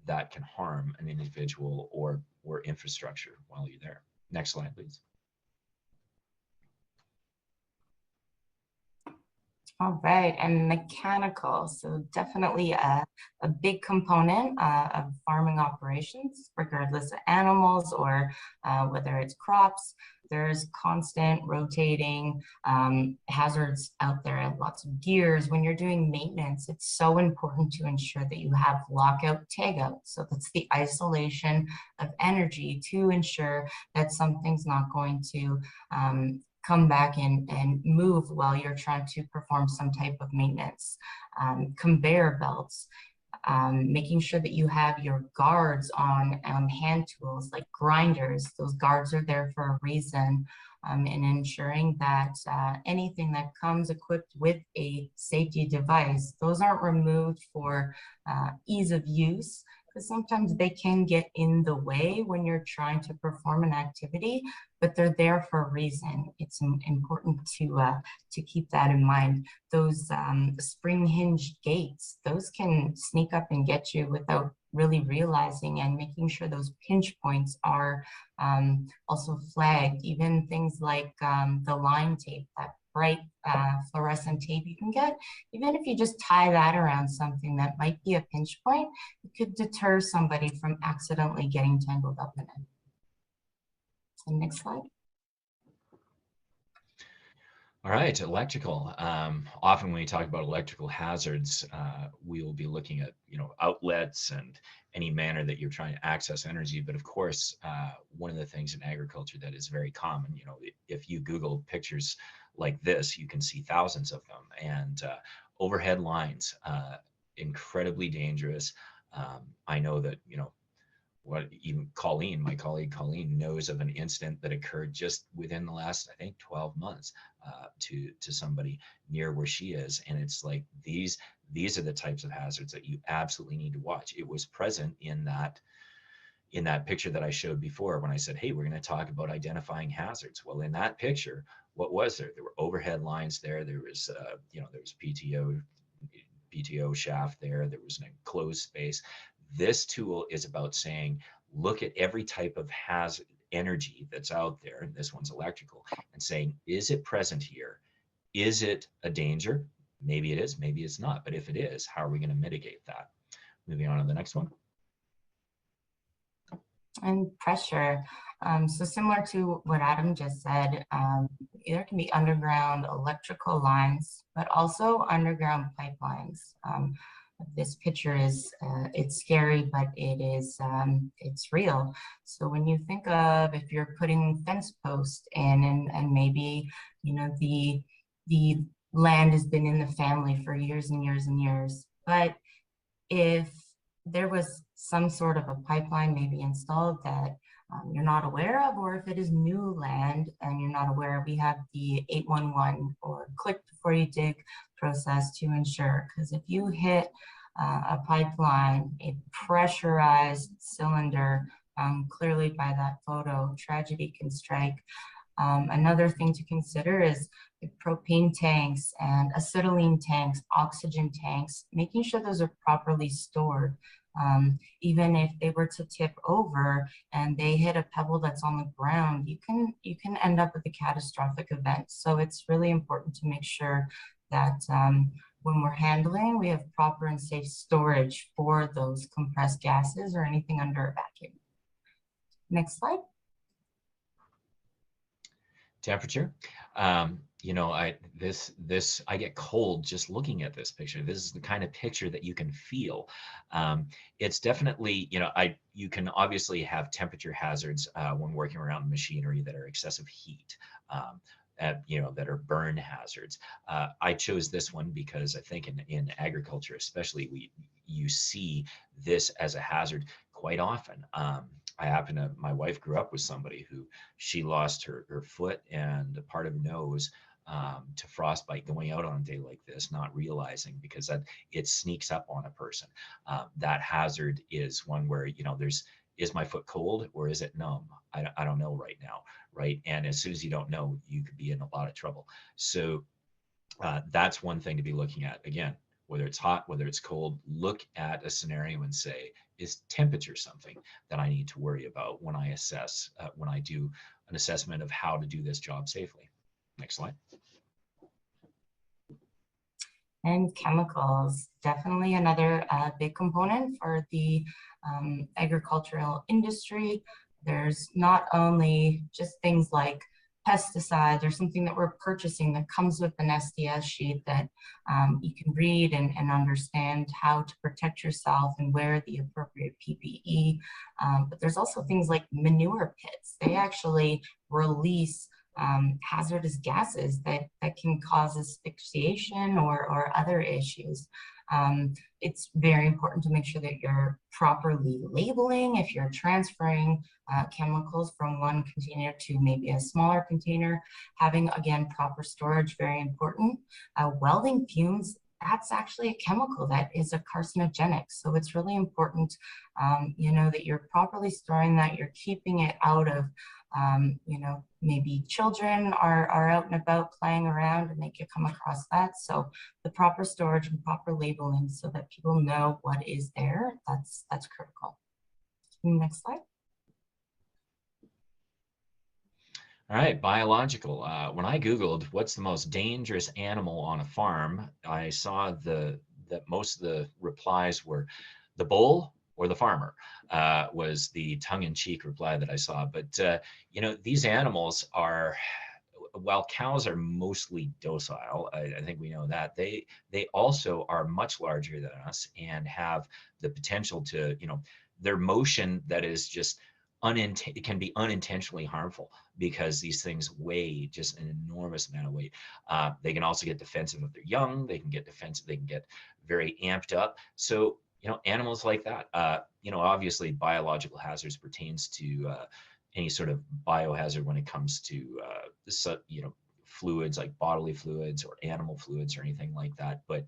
that can harm an individual or infrastructure while you're there? Next slide, please. All right, and mechanical. So definitely a big component of farming operations, regardless of animals or whether it's crops. There's constant rotating hazards out there, lots of gears. When you're doing maintenance, it's so important to ensure that you have lockout, tagout. So that's the isolation of energy to ensure that something's not going to come back and move while you're trying to perform some type of maintenance. Conveyor belts, making sure that you have your guards on hand tools like grinders. Those guards are there for a reason, and ensuring that anything that comes equipped with a safety device, those aren't removed for ease of use, because sometimes they can get in the way when you're trying to perform an activity, but they're there for a reason. It's important to keep that in mind. Those spring hinged gates, those can sneak up and get you without really realizing, and making sure those pinch points are also flagged. Even things like the line tape, that bright fluorescent tape you can get, even if you just tie that around something that might be a pinch point, it could deter somebody from accidentally getting tangled up in it. So next slide. All right, electrical. Often when we talk about electrical hazards, we will be looking at, outlets and any manner that you're trying to access energy. But of course, one of the things in agriculture that is very common, if you Google pictures like this, you can see thousands of them. And overhead lines, incredibly dangerous. I know that, even Colleen, my colleague Colleen, knows of an incident that occurred just within the last, I think, 12 months to somebody near where she is. And it's like, these are the types of hazards that you absolutely need to watch. It was present in that picture that I showed before when I said, hey, we're going to talk about identifying hazards. Well, in that picture, what was there? There were overhead lines there. There was, there was PTO shaft there. There was an enclosed space. This tool is about saying, look at every type of hazard energy that's out there, and this one's electrical, and saying, is it present here? Is it a danger? Maybe it is, maybe it's not. But if it is, how are we going to mitigate that? Moving on to the next one. And pressure. So similar to what Adam just said, there can be underground electrical lines, but also underground pipelines. This picture is, it's scary, but it's real. So when you think of, if you're putting fence posts in, and maybe, the land has been in the family for years and years and years, but if there was some sort of a pipeline maybe installed that you're not aware of, or if it is new land and you're not aware, we have the 811 or click before you dig process to ensure, because if you hit a pipeline, a pressurized cylinder, clearly by that photo, tragedy can strike. Another thing to consider is the propane tanks and acetylene tanks, oxygen tanks, making sure those are properly stored. Even if they were to tip over and they hit a pebble that's on the ground, you can end up with a catastrophic event. So it's really important to make sure that when we're handling, we have proper and safe storage for those compressed gases or anything under a vacuum. Next slide. Temperature. I get cold just looking at this picture. This is the kind of picture that you can feel. It's definitely, you can obviously have temperature hazards when working around machinery that are excessive heat, that are burn hazards. I chose this one because I think in agriculture, especially, you see this as a hazard quite often. My wife grew up with somebody who she lost her foot and a part of her nose to frostbite going out on a day like this, not realizing, because it sneaks up on a person. That hazard is one where, is my foot cold or is it numb? I don't know right now, right? And as soon as you don't know, you could be in a lot of trouble. So that's one thing to be looking at. Again, whether it's hot, whether it's cold, look at a scenario and say, is temperature something that I need to worry about when I assess, when I do an assessment of how to do this job safely? Next slide. And chemicals, definitely another big component for the agricultural industry. There's not only just things like pesticides or something that we're purchasing that comes with an SDS sheet that you can read and understand how to protect yourself and wear the appropriate PPE. But there's also things like manure pits. They actually release hazardous gases that can cause asphyxiation or other issues. It's very important to make sure that you're properly labeling if you're transferring chemicals from one container to maybe a smaller container. Having, again, proper storage, very important. Welding fumes, that's actually a chemical that is a carcinogenic. So it's really important, you know, that you're properly storing that, you're keeping it out of, you know, maybe children are out and about playing around and they could come across that. So the proper storage and proper labeling so that people know what is there, that's critical. Next slide. All right, biological. When I Googled what's the most dangerous animal on a farm, I saw that most of the replies were the bull or the farmer, was the tongue-in-cheek reply that I saw. But, you know, these animals are, while cows are mostly docile, I think we know that, they also are much larger than us and have the potential to, you know, their motion that is just it can be unintentionally harmful because these things weigh just an enormous amount of weight. They can also get defensive if they're young. They can get defensive. They can get very amped up. So, you know, animals like that, you know, obviously biological hazards pertains to any sort of biohazard when it comes to, you know, fluids like bodily fluids or animal fluids or anything like that. But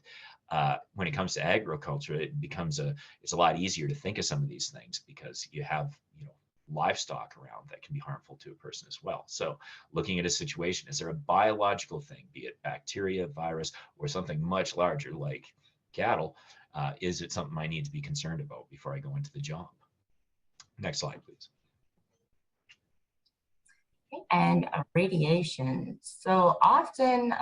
when it comes to agriculture, it becomes it's a lot easier to think of some of these things because you have, you know, livestock around that can be harmful to a person as well. So looking at a situation, is there a biological thing, be it bacteria, virus, or something much larger like cattle? Is it something I need to be concerned about before I go into the job? Next slide, please. And radiation. So often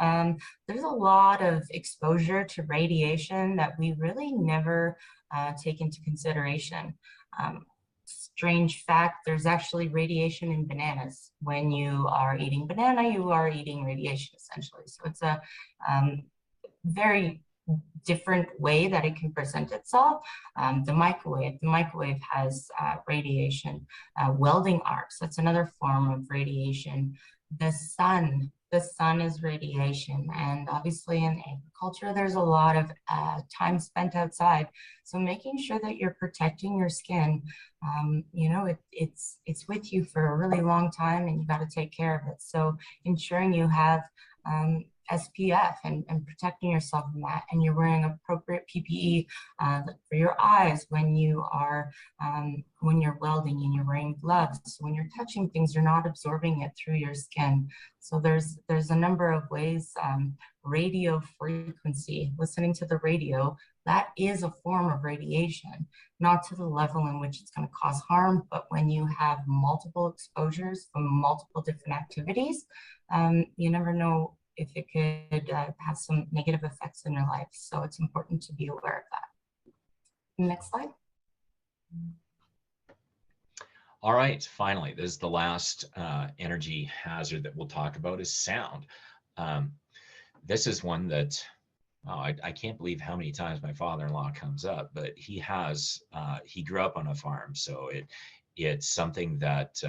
there's a lot of exposure to radiation that we really never take into consideration. Strange fact, there's actually radiation in bananas. When you are eating banana, you are eating radiation essentially. So it's a very different way that it can present itself. The microwave has radiation. Welding arcs, that's another form of radiation. The sun is radiation. And obviously in agriculture, there's a lot of time spent outside. So making sure that you're protecting your skin, you know, it's with you for a really long time and you got to take care of it. So ensuring you have SPF and protecting yourself from that, and you're wearing appropriate PPE for your eyes when you are when you're welding, and you're wearing gloves. So when you're touching things, you're not absorbing it through your skin. So there's a number of ways. Radio frequency, listening to the radio, that is a form of radiation, not to the level in which it's going to cause harm, but when you have multiple exposures from multiple different activities, you never know if it could have some negative effects in your life. So it's important to be aware of that. Next slide. All right, finally, this is the last energy hazard that we'll talk about is sound. This is one that, oh, I can't believe how many times my father-in-law comes up, but he grew up on a farm. So it's something that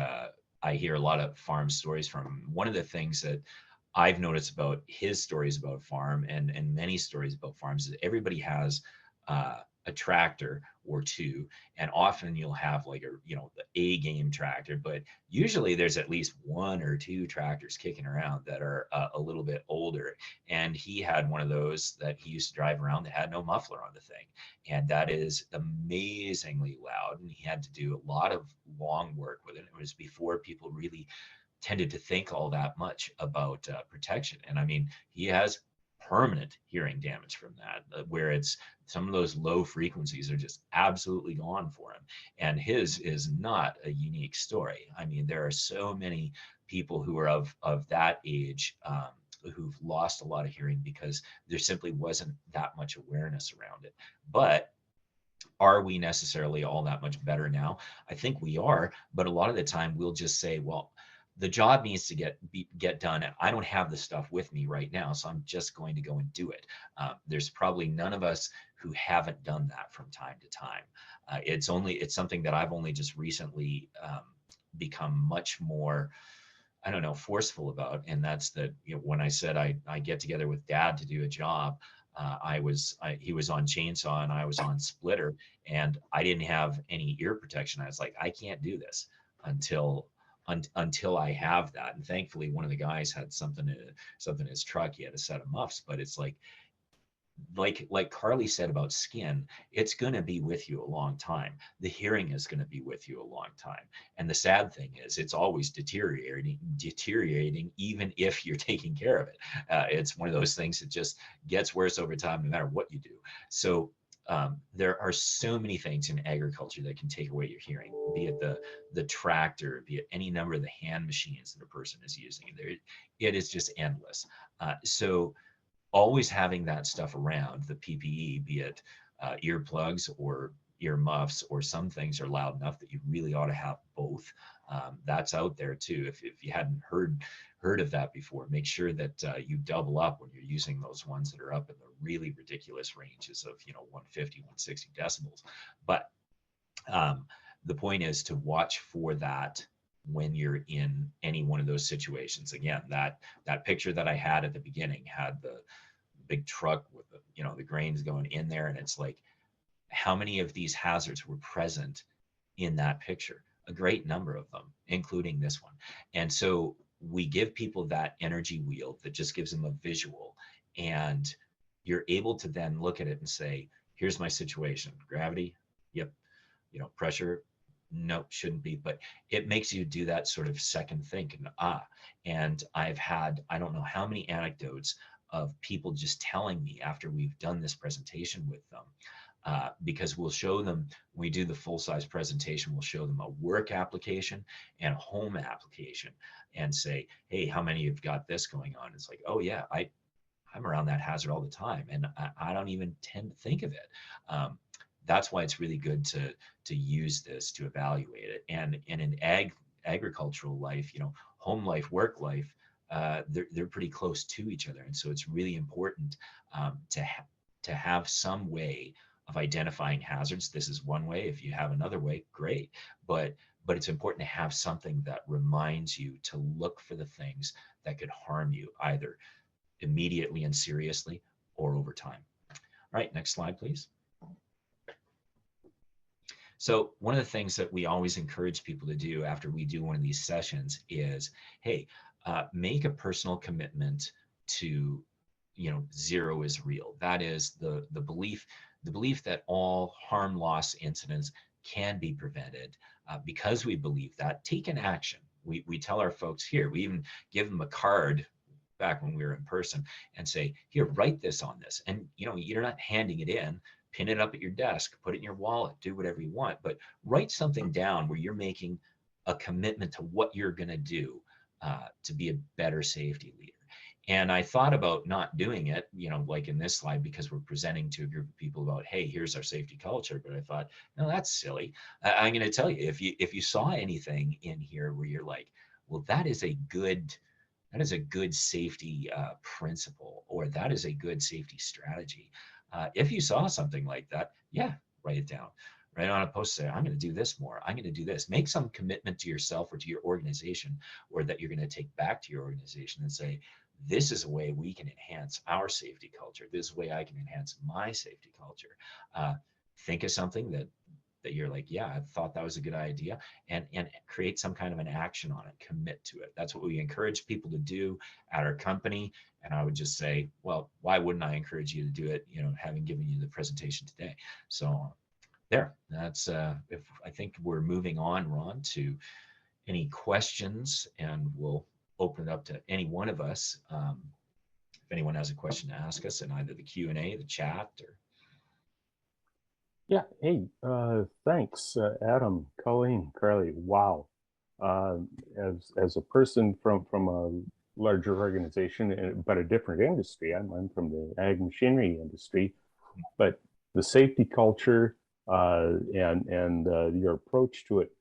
I hear a lot of farm stories from. One of the things that I've noticed about his stories about farm and many stories about farms is everybody has a tractor or two, and often you'll have like the A game tractor, but usually there's at least one or two tractors kicking around that are a little bit older. And he had one of those that he used to drive around that had no muffler on the thing, and that is amazingly loud, and he had to do a lot of long work with it. It was before people really tended to think all that much about protection. And I mean, he has permanent hearing damage from that, where it's some of those low frequencies are just absolutely gone for him. And his is not a unique story. I mean, there are so many people who are of that age who've lost a lot of hearing because there simply wasn't that much awareness around it. But are we necessarily all that much better now? I think we are, but a lot of the time we'll just say, well, the job needs to get done, and I don't have the stuff with me right now, so I'm just going to go and do it. There's probably none of us who haven't done that from time to time. It's something that I've only just recently become much more, I don't know, forceful about, and that's that, you know, when I said I get together with Dad to do a job, he was on chainsaw and I was on splitter, and I didn't have any ear protection. I was like, I can't do this until I have that. And thankfully, one of the guys had something in his truck. He had a set of muffs, but it's like Karlee said about skin, it's going to be with you a long time. The hearing is going to be with you a long time. And the sad thing is it's always deteriorating, even if you're taking care of it. It's one of those things that just gets worse over time, no matter what you do. So there are so many things in agriculture that can take away your hearing, be it the tractor, be it any number of the hand machines that a person is using. It is just endless. So always having that stuff around, the PPE, be it earplugs or ear muffs, or some things are loud enough that you really ought to have both. That's out there too. If you hadn't heard of that before, make sure that you double up when you're using those ones that are up in the really ridiculous ranges of 150, 160 decibels. But the point is to watch for that when you're in any one of those situations. Again, that picture that I had at the beginning had the big truck with the grains going in there, and it's like, how many of these hazards were present in that picture? A great number of them, including this one. And so we give people that energy wheel that just gives them a visual, and you're able to then look at it and say, here's my situation. Gravity, yep. Pressure, nope, shouldn't be. But it makes you do that sort of second think, and I've had, I don't know how many anecdotes of people just telling me after we've done this presentation with them, because we'll show them, when we do the full-size presentation, we'll show them a work application and a home application and say, hey, how many have got this going on? It's like, oh yeah, I'm around that hazard all the time, and I don't even tend to think of it. That's why it's really good to use this to evaluate it. And in agricultural life, home life, work life, they're pretty close to each other. And so it's really important to have some way of identifying hazards. This is one way. If you have another way, great. But it's important to have something that reminds you to look for the things that could harm you, either immediately and seriously or over time. All right, next slide, please. So one of the things that we always encourage people to do after we do one of these sessions is, hey, make a personal commitment to, zero is real. That is the belief that all harm loss incidents can be prevented. Because we believe that, take an action. We tell our folks here, we even give them a card back when we were in person and say, here, write this on this. And, you're not handing it in. Pin it up at your desk, put it in your wallet, do whatever you want, but write something down where you're making a commitment to what you're going to do to be a better safety leader. And I thought about not doing it, like in this slide, because we're presenting to a group of people about, hey, here's our safety culture. But I thought, no, that's silly. I'm going to tell you, if you saw anything in here where you're like, well, that is a good safety principle, or that is a good safety strategy. If you saw something like that, yeah, write it down. Write on a post, say, I'm going to do this more. I'm going to do this. Make some commitment to yourself or to your organization, or that you're going to take back to your organization and say, this is a way we can enhance our safety culture. This is a way I can enhance my safety culture. Think of something that you're like, yeah, I thought that was a good idea, and create some kind of an action on it, commit to it. That's what we encourage people to do at our company. And I would just say, well, why wouldn't I encourage you to do it, having given you the presentation today? So that's, I think we're moving on, Ron, to any questions, and we'll open it up to any one of us. If anyone has a question to ask us in either the Q&A, the chat, or. Yeah, hey, thanks, Adam, Colleen, Karlee. Wow, as a person from a larger organization, but a different industry. I'm from the ag machinery industry, but the safety culture and your approach to it,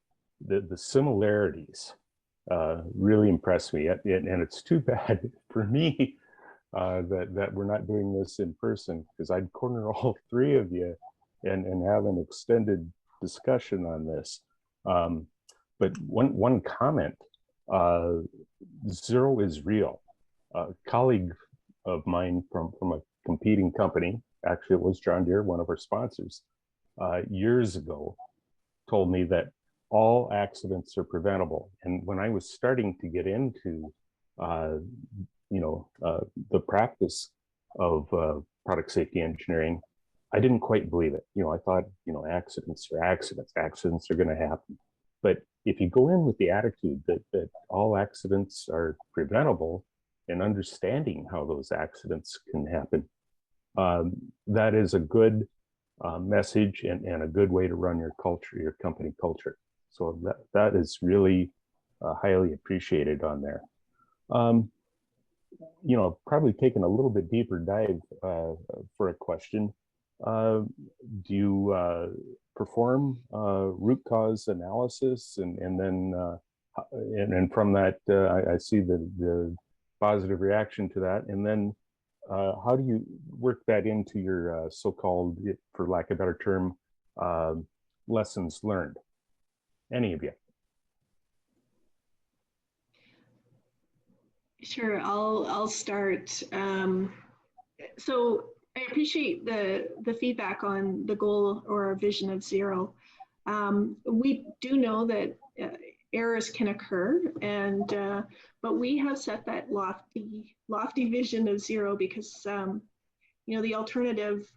the similarities really impress me. And it's too bad for me that we're not doing this in person, because I'd corner all three of you and have an extended discussion on this. But one comment, zero is real. A colleague of mine from a competing company, actually it was John Deere, one of our sponsors, years ago, told me that all accidents are preventable. And when I was starting to get into the practice of product safety engineering, I didn't quite believe it. I thought, accidents are accidents. Accidents are going to happen. But if you go in with the attitude that all accidents are preventable and understanding how those accidents can happen, that is a good message and a good way to run your culture, your company culture. So that is really highly appreciated on there. Probably taking a little bit deeper dive for a question. Do you perform root cause analysis, and then from that I see the positive reaction to that, and then how do you work that into your so-called, for lack of a better term, lessons learned? Any of you? Sure, I'll start. So I appreciate the feedback on the goal or our vision of zero. We do know that errors can occur, and but we have set that lofty vision of zero because the alternative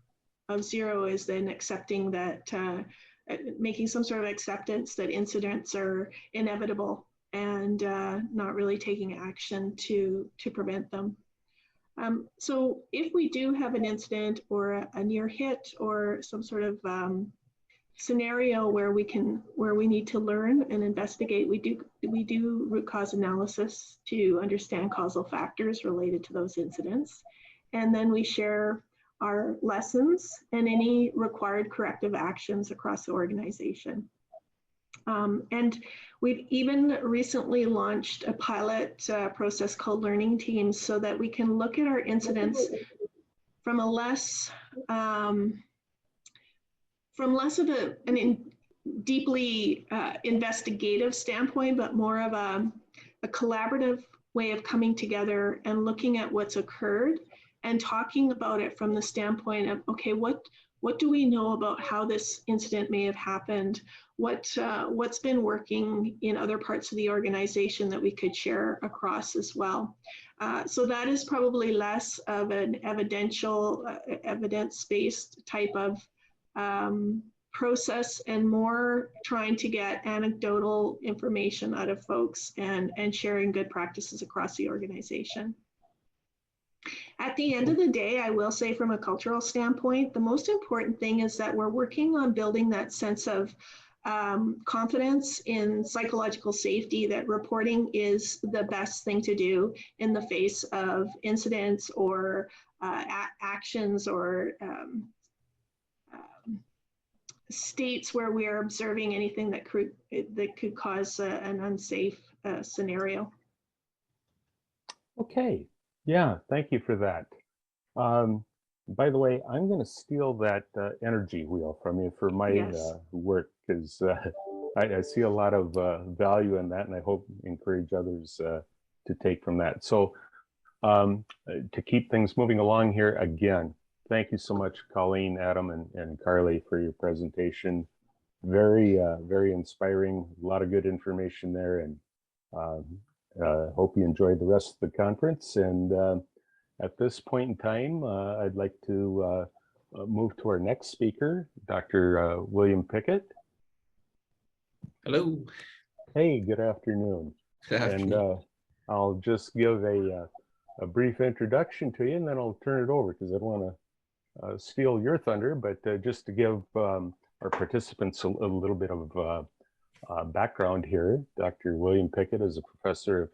of zero is then accepting that, making some sort of acceptance that incidents are inevitable and not really taking action to prevent them. So if we do have an incident or a near hit or some sort of scenario where we need to learn and investigate, we do root cause analysis to understand causal factors related to those incidents, and then we share our lessons and any required corrective actions across the organization. And we've even recently launched a pilot process called Learning Teams, so that we can look at our incidents from a less of a deeply investigative standpoint, but more of a collaborative way of coming together and looking at what's occurred and talking about it from the standpoint of, okay, what do we know about how this incident may have happened? What's been working in other parts of the organization that we could share across as well? So that is probably less of an evidence-based type of process, and more trying to get anecdotal information out of folks and sharing good practices across the organization. At the end of the day, I will say from a cultural standpoint, the most important thing is that we're working on building that sense of confidence in psychological safety, that reporting is the best thing to do in the face of incidents or actions or states where we are observing anything that could cause an unsafe scenario. Okay, yeah, thank you for that. By the way, I'm going to steal that energy wheel from you for my work, because I see a lot of value in that, and I hope encourage others to take from that. So to keep things moving along here, again, thank you so much, Colleen, Adam, and Karlee, for your presentation. Very, very inspiring. A lot of good information there, and hope you enjoyed the rest of the conference. And at this point in time, I'd like to move to our next speaker, Dr. William Pickett. Hello. Hey, good afternoon. Good afternoon. And I'll just give a brief introduction to you, and then I'll turn it over, because I don't want to steal your thunder, but just to give our participants a little bit of Background here, Dr. William Pickett is a professor of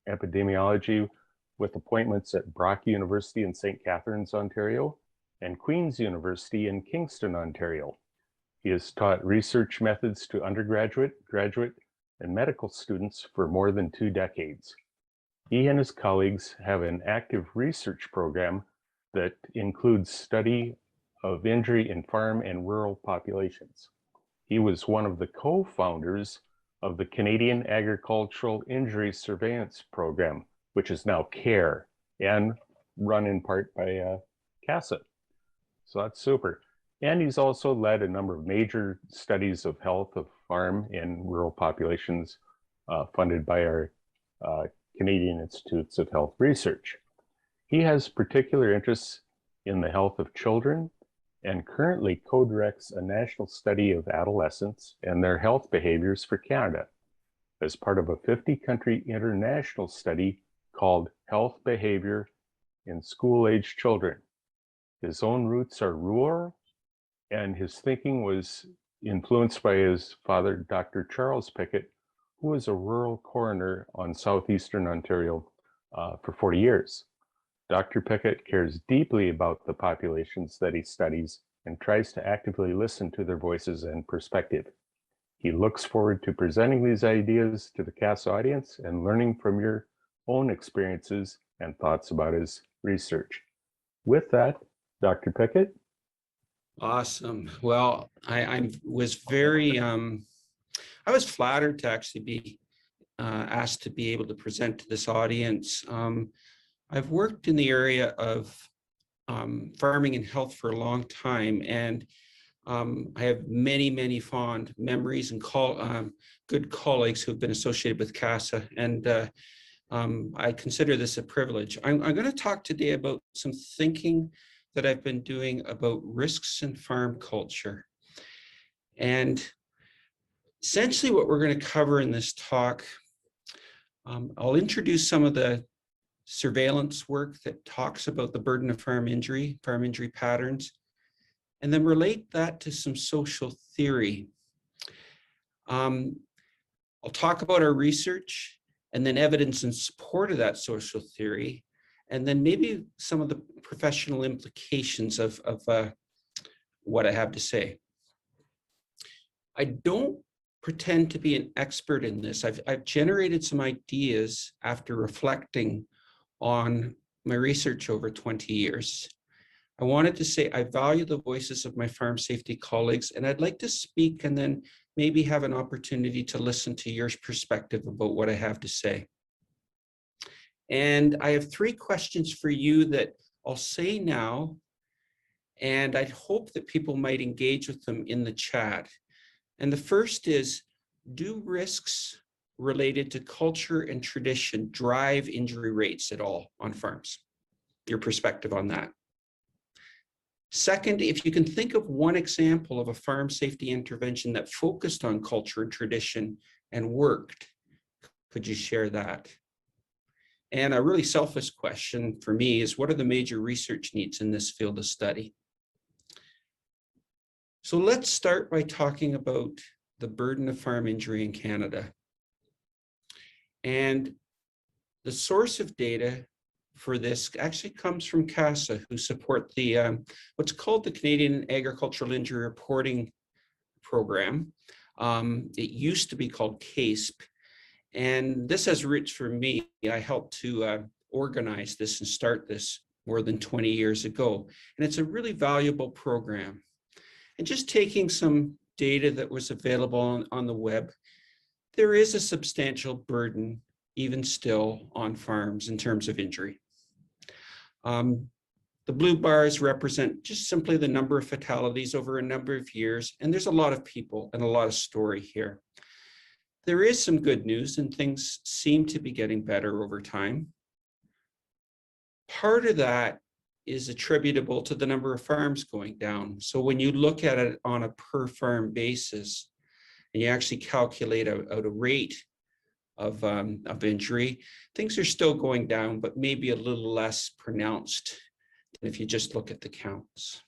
epidemiology with appointments at Brock University in St. Catharines, Ontario, and Queen's University in Kingston, Ontario. He has taught research methods to undergraduate, graduate, and medical students for more than 2 decades. He and his colleagues have an active research program that includes study of injury in farm and rural populations. He was one of the co-founders of the Canadian Agricultural Injury Surveillance Program, which is now CARE, and run in part by CASA. So that's super. And he's also led a number of major studies of health of farm and rural populations funded by our Canadian Institutes of Health Research. He has particular interests in the health of children and currently co-directs a national study of adolescents and their health behaviors for Canada as part of a 50-country international study called Health Behavior in School-Age Children. His own roots are rural, and his thinking was influenced by his father, Dr. Charles Pickett, who was a rural coroner on southeastern Ontario for 40 years. Dr. Pickett cares deeply about the populations that he studies and tries to actively listen to their voices and perspective. He looks forward to presenting these ideas to the CASA audience and learning from your own experiences and thoughts about his research. With that, Dr. Pickett. Awesome. Well, I was very, I was flattered to actually be asked to be able to present to this audience. I've worked in the area of farming and health for a long time, and I have many, many fond memories and good colleagues who have been associated with CASA, and I consider this a privilege. I'm going to talk today about some thinking that I've been doing about risks in farm culture. And essentially what we're going to cover in this talk, I'll introduce some of the surveillance work that talks about the burden of farm injury patterns, and then relate that to some social theory. I'll talk about our research and then evidence in support of that social theory, and then maybe some of the professional implications of what I have to say. I don't pretend to be an expert in this. I've generated some ideas after reflecting on my research over 20 years. I wanted to say I value the voices of my farm safety colleagues, and I'd like to speak and then maybe have an opportunity to listen to your perspective about what I have to say. And I have 3 questions for you that I'll say now, and I'd hope that people might engage with them in the chat. And the first is, do risks related to culture and tradition drive injury rates at all on farms? Your perspective on that. Second, if you can think of one example of a farm safety intervention that focused on culture and tradition and worked, could you share that? And a really selfish question for me is, what are the major research needs in this field of study? So let's start by talking about the burden of farm injury in Canada. And the source of data for this actually comes from CASA, who support the what's called the Canadian Agricultural Injury Reporting Program. It used to be called CASP, and this has roots for me. I helped to organize this and start this more than 20 years ago, and it's a really valuable program. And just taking some data that was available on the web, there is a substantial burden, even still, on farms in terms of injury. The blue bars represent just simply the number of fatalities over a number of years, and there's a lot of people and a lot of story here. There is some good news, and things seem to be getting better over time. Part of that is attributable to the number of farms going down. So when you look at it on a per farm basis, and you actually calculate out a rate of injury, things are still going down, but maybe a little less pronounced than if you just look at the counts.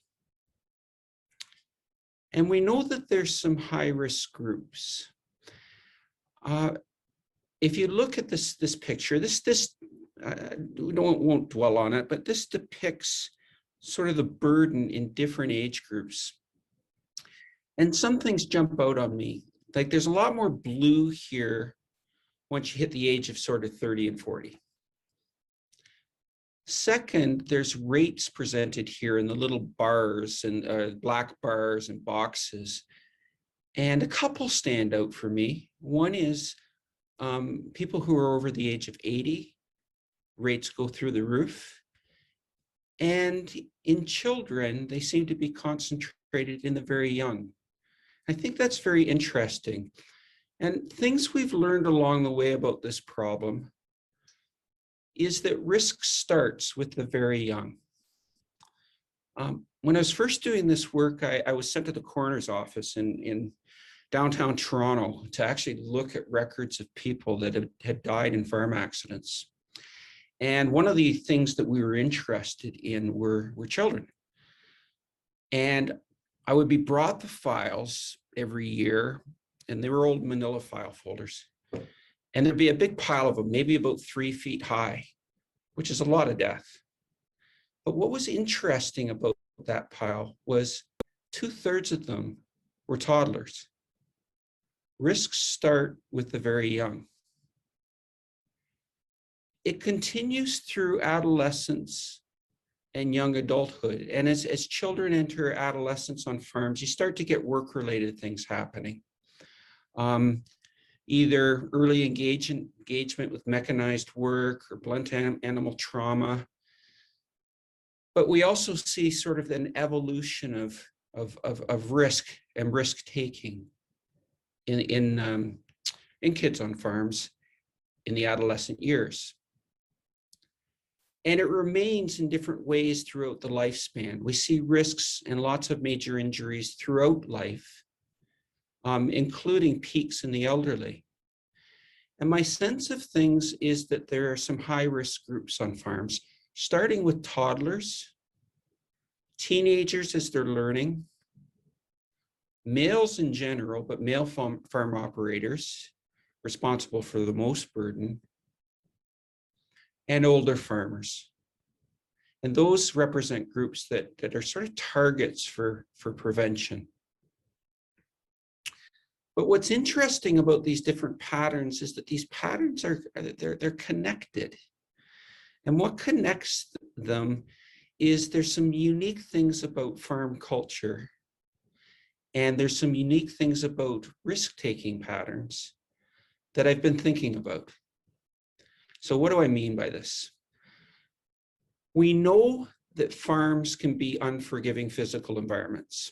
And we know that there's some high-risk groups. If you look at this picture, we won't dwell on it, but this depicts sort of the burden in different age groups. And some things jump out on me. Like there's a lot more blue here once you hit the age of sort of 30 and 40. Second, there's rates presented here in the little bars and black bars and boxes. And a couple stand out for me. One is people who are over the age of 80, rates go through the roof. And in children, they seem to be concentrated in the very young. I think that's very interesting. And things we've learned along the way about this problem is that risk starts with the very young. When I was first doing this work, I was sent to the coroner's office in downtown Toronto to actually look at records of people that had died in farm accidents. And one of the things that we were interested in were children. And I would be brought the files every year, and they were old manila file folders. And there'd be a big pile of them, maybe about 3 feet high, which is a lot of death. But what was interesting about that pile was 2/3 of them were toddlers. Risks start with the very young. It continues through adolescence and young adulthood. And as children enter adolescence on farms, you start to get work-related things happening. Either early engagement with mechanized work or blunt animal trauma. But we also see sort of an evolution of risk and risk-taking in kids on farms in the adolescent years. And it remains in different ways throughout the lifespan. We see risks and lots of major injuries throughout life, including peaks in the elderly. And my sense of things is that there are some high-risk groups on farms, starting with toddlers, teenagers as they're learning, males in general, but male farm operators responsible for the most burden, and older farmers. And those represent groups that are sort of targets for prevention. But what's interesting about these different patterns is that these patterns they're connected. And what connects them is there's some unique things about farm culture, and there's some unique things about risk-taking patterns that I've been thinking about. So what do I mean by this? We know that farms can be unforgiving physical environments.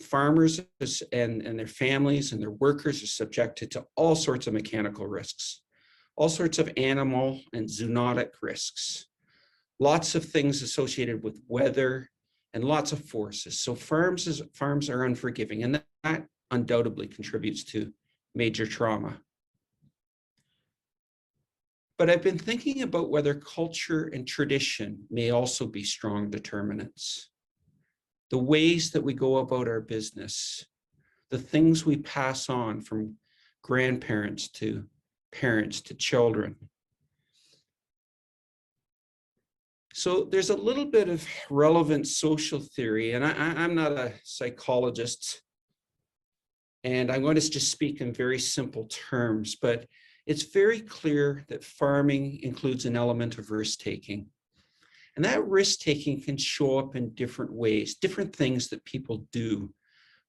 Farmers and their families and their workers are subjected to all sorts of mechanical risks, all sorts of animal and zoonotic risks, lots of things associated with weather and lots of forces. So farms are unforgiving, and that undoubtedly contributes to major trauma. But I've been thinking about whether culture and tradition may also be strong determinants. The ways that we go about our business, the things we pass on from grandparents to parents to children. So there's a little bit of relevant social theory, and I'm not a psychologist, and I'm going to just speak in very simple terms, but it's very clear that farming includes an element of risk-taking. And that risk-taking can show up in different ways, different things that people do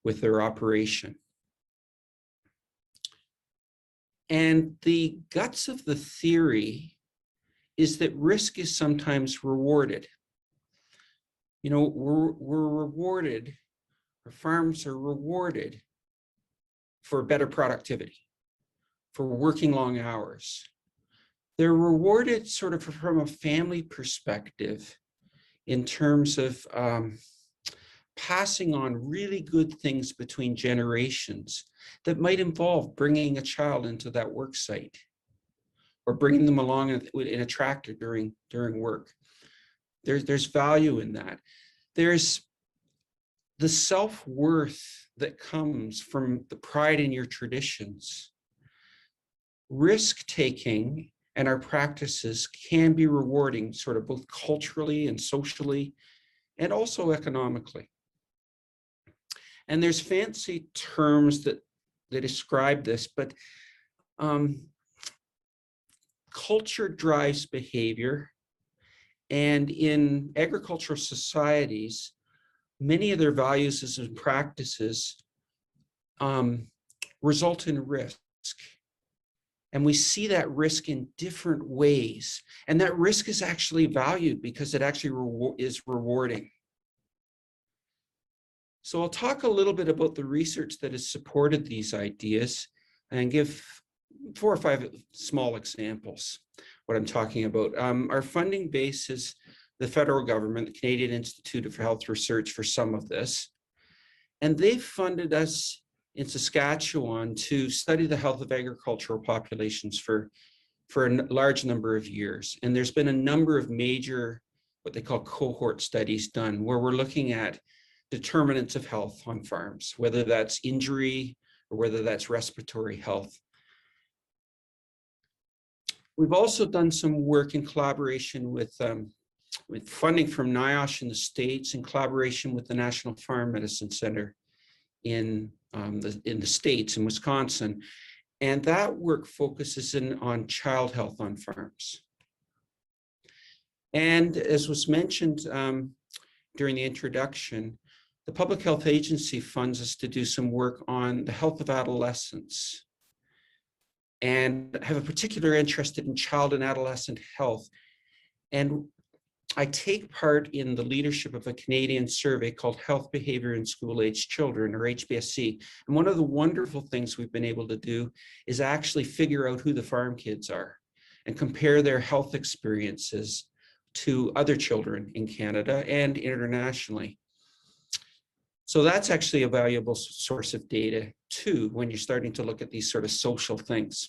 with their operation. And the guts of the theory is that risk is sometimes rewarded. You know, we're rewarded, or farms are rewarded for better productivity, for working long hours. They're rewarded sort of from a family perspective in terms of passing on really good things between generations that might involve bringing a child into that work site or bringing them along in a tractor during work. There's value in that. There's the self-worth that comes from the pride in your traditions. Risk-taking and our practices can be rewarding, sort of both culturally and socially, and also economically. And there's fancy terms that describe this, but culture drives behavior. And in agricultural societies, many of their values and practices result in risk. And we see that risk in different ways. And that risk is actually valued because it actually is rewarding. So I'll talk a little bit about the research that has supported these ideas and give 4 or 5 small examples, what I'm talking about. Our funding base is the federal government, the Canadian Institute of Health Research for some of this. And they've funded us in Saskatchewan to study the health of agricultural populations for a large number of years. And there's been a number of major, what they call cohort studies done, where we're looking at determinants of health on farms, whether that's injury or whether that's respiratory health. We've also done some work in collaboration with funding from NIOSH in the States, in collaboration with the National Farm Medicine Center in the States, in Wisconsin. And that work focuses on child health on farms. And as was mentioned during the introduction, the Public Health Agency funds us to do some work on the health of adolescents, and have a particular interest in child and adolescent health. And I take part in the leadership of a Canadian survey called Health Behavior in School-Aged Children, or HBSC. And one of the wonderful things we've been able to do is actually figure out who the farm kids are and compare their health experiences to other children in Canada and internationally. So that's actually a valuable source of data too, when you're starting to look at these sort of social things.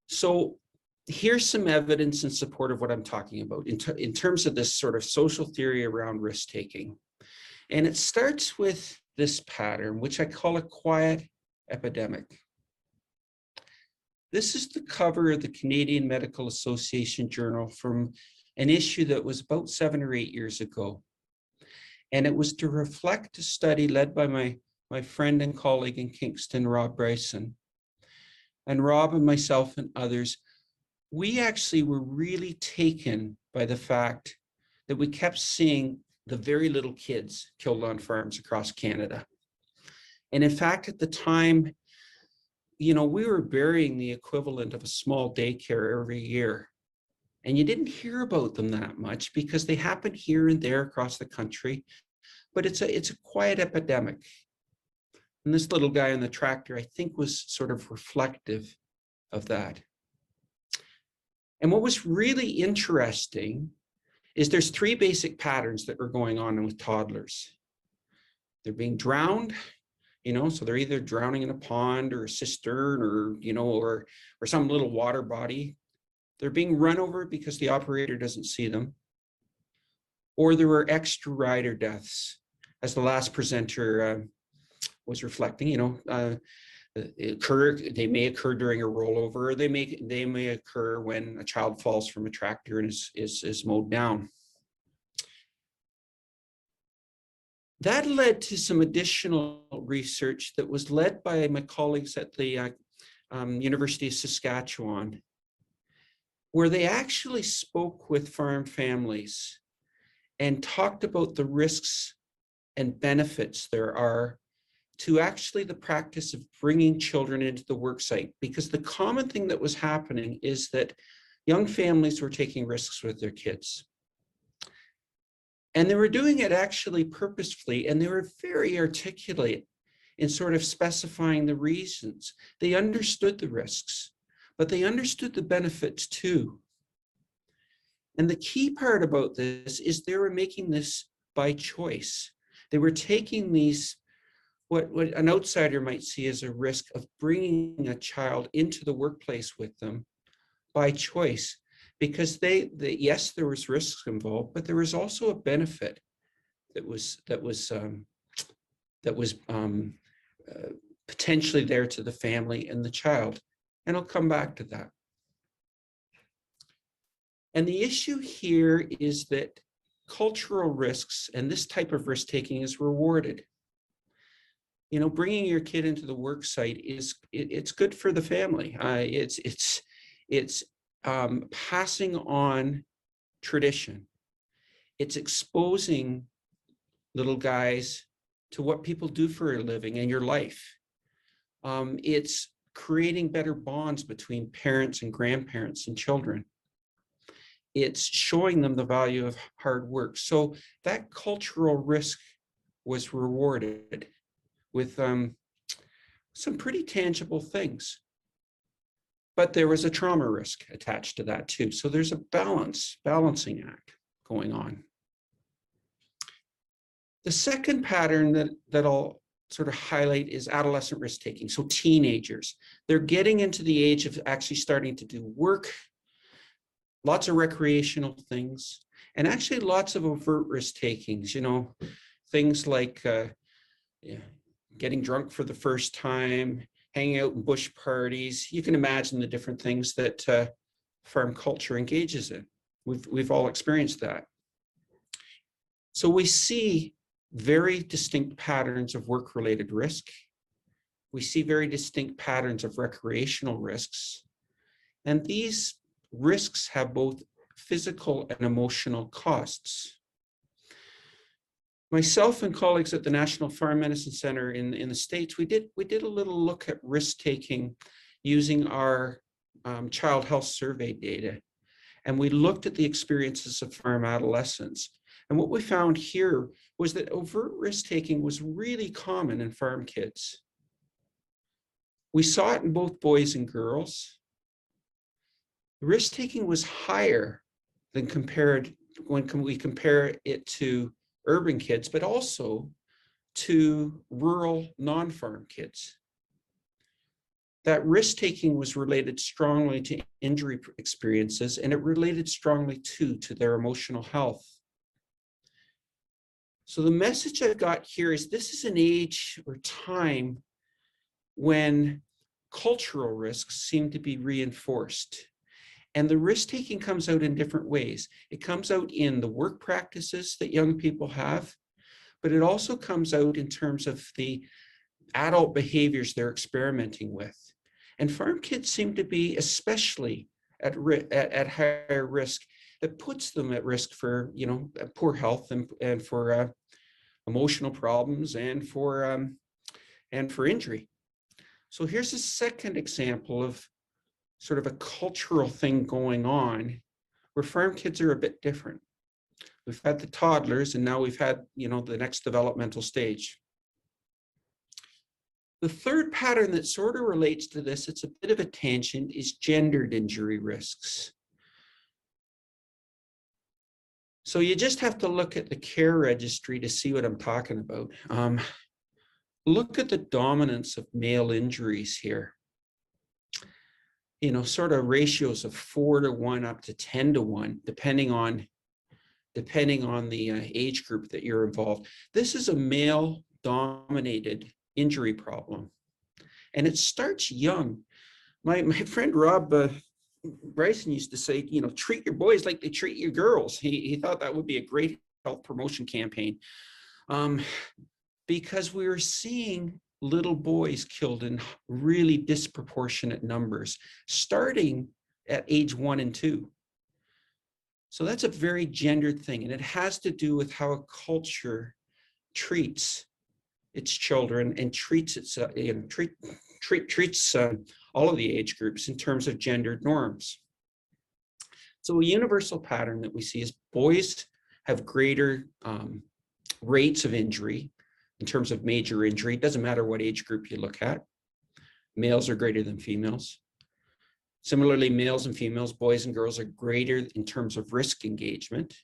So here's some evidence in support of what I'm talking about in terms of this sort of social theory around risk-taking. And it starts with this pattern, which I call a quiet epidemic. This is the cover of the Canadian Medical Association Journal from an issue that was about 7 or 8 years ago. And it was to reflect a study led by my friend and colleague in Kingston, Rob Bryson. And Rob and myself and others, we actually were really taken by the fact that we kept seeing the very little kids killed on farms across Canada. And in fact, at the time, you know, we were burying the equivalent of a small daycare every year. And you didn't hear about them that much because they happen here and there across the country, but it's a quiet epidemic. And this little guy on the tractor, I think, was sort of reflective of that. And what was really interesting is there's 3 basic patterns that are going on with toddlers. They're being drowned, you know, so they're either drowning in a pond or a cistern or, you know, or some little water body. They're being run over because the operator doesn't see them. Or there were extra rider deaths, as the last presenter was reflecting, you know, they may occur during a rollover, or they may occur when a child falls from a tractor and is mowed down. That led to some additional research that was led by my colleagues at the University of Saskatchewan, where they actually spoke with farm families and talked about the risks and benefits there are to actually the practice of bringing children into the work site. Because the common thing that was happening is that young families were taking risks with their kids. And they were doing it actually purposefully, and they were very articulate in sort of specifying the reasons. They understood the risks, but they understood the benefits too. And the key part about this is they were making this by choice. They were taking these, what an outsider might see as a risk of bringing a child into the workplace with them by choice, because yes, there was risks involved, but there was also a benefit that was potentially there to the family and the child. And I'll come back to that. And the issue here is that cultural risks and this type of risk taking is rewarded. You know, bringing your kid into the work site it's good for the family. It's passing on tradition. It's exposing little guys to what people do for a living in your life. It's creating better bonds between parents and grandparents and children. It's showing them the value of hard work. So that cultural risk was rewarded with some pretty tangible things. But there was a trauma risk attached to that too. So there's a balancing act going on. The second pattern that I'll sort of highlight is adolescent risk taking. So teenagers, they're getting into the age of actually starting to do work, lots of recreational things, and actually lots of overt risk takings, you know, things like getting drunk for the first time, hanging out in bush parties. You can imagine the different things that farm culture engages in. We've all experienced that. So we see very distinct patterns of work-related risk. We see very distinct patterns of recreational risks. And these risks have both physical and emotional costs. Myself and colleagues at the National Farm Medicine Center in the States, we did a little look at risk-taking using our child health survey data. And we looked at the experiences of farm adolescents. And what we found here was that overt risk-taking was really common in farm kids. We saw it in both boys and girls. Risk-taking was higher than when we compare it to urban kids, but also to rural non-farm kids. That risk-taking was related strongly to injury experiences, and it related strongly to their emotional health. So the message I've got here is this is an age or time when cultural risks seem to be reinforced. And the risk-taking comes out in different ways. It comes out in the work practices that young people have, but it also comes out in terms of the adult behaviors they're experimenting with. And farm kids seem to be especially at higher risk. That puts them at risk for, you know, poor health and for emotional problems and for injury. So here's a second example of sort of a cultural thing going on where farm kids are a bit different. We've had the toddlers, and now we've had, you know, the next developmental stage. The third pattern that sort of relates to this, it's a bit of a tangent, is gendered injury risks. So you just have to look at the care registry to see what I'm talking about. Look at the dominance of male injuries here. You know, sort of ratios of 4-to-1 up to 10-to-1, depending on the age group that you're involved. This is a male-dominated injury problem, and it starts young. My friend Rob Bryson used to say, you know, treat your boys like they treat your girls. He thought that would be a great health promotion campaign, because we were seeing little boys killed in really disproportionate numbers, starting at age 1 and 2. So that's a very gendered thing, and it has to do with how a culture treats its children and treats treats all of the age groups in terms of gendered norms. So a universal pattern that we see is boys have greater rates of injury in terms of major injury. It doesn't matter what age group you look at. Males are greater than females. Similarly, males and females, boys and girls are greater in terms of risk engagement.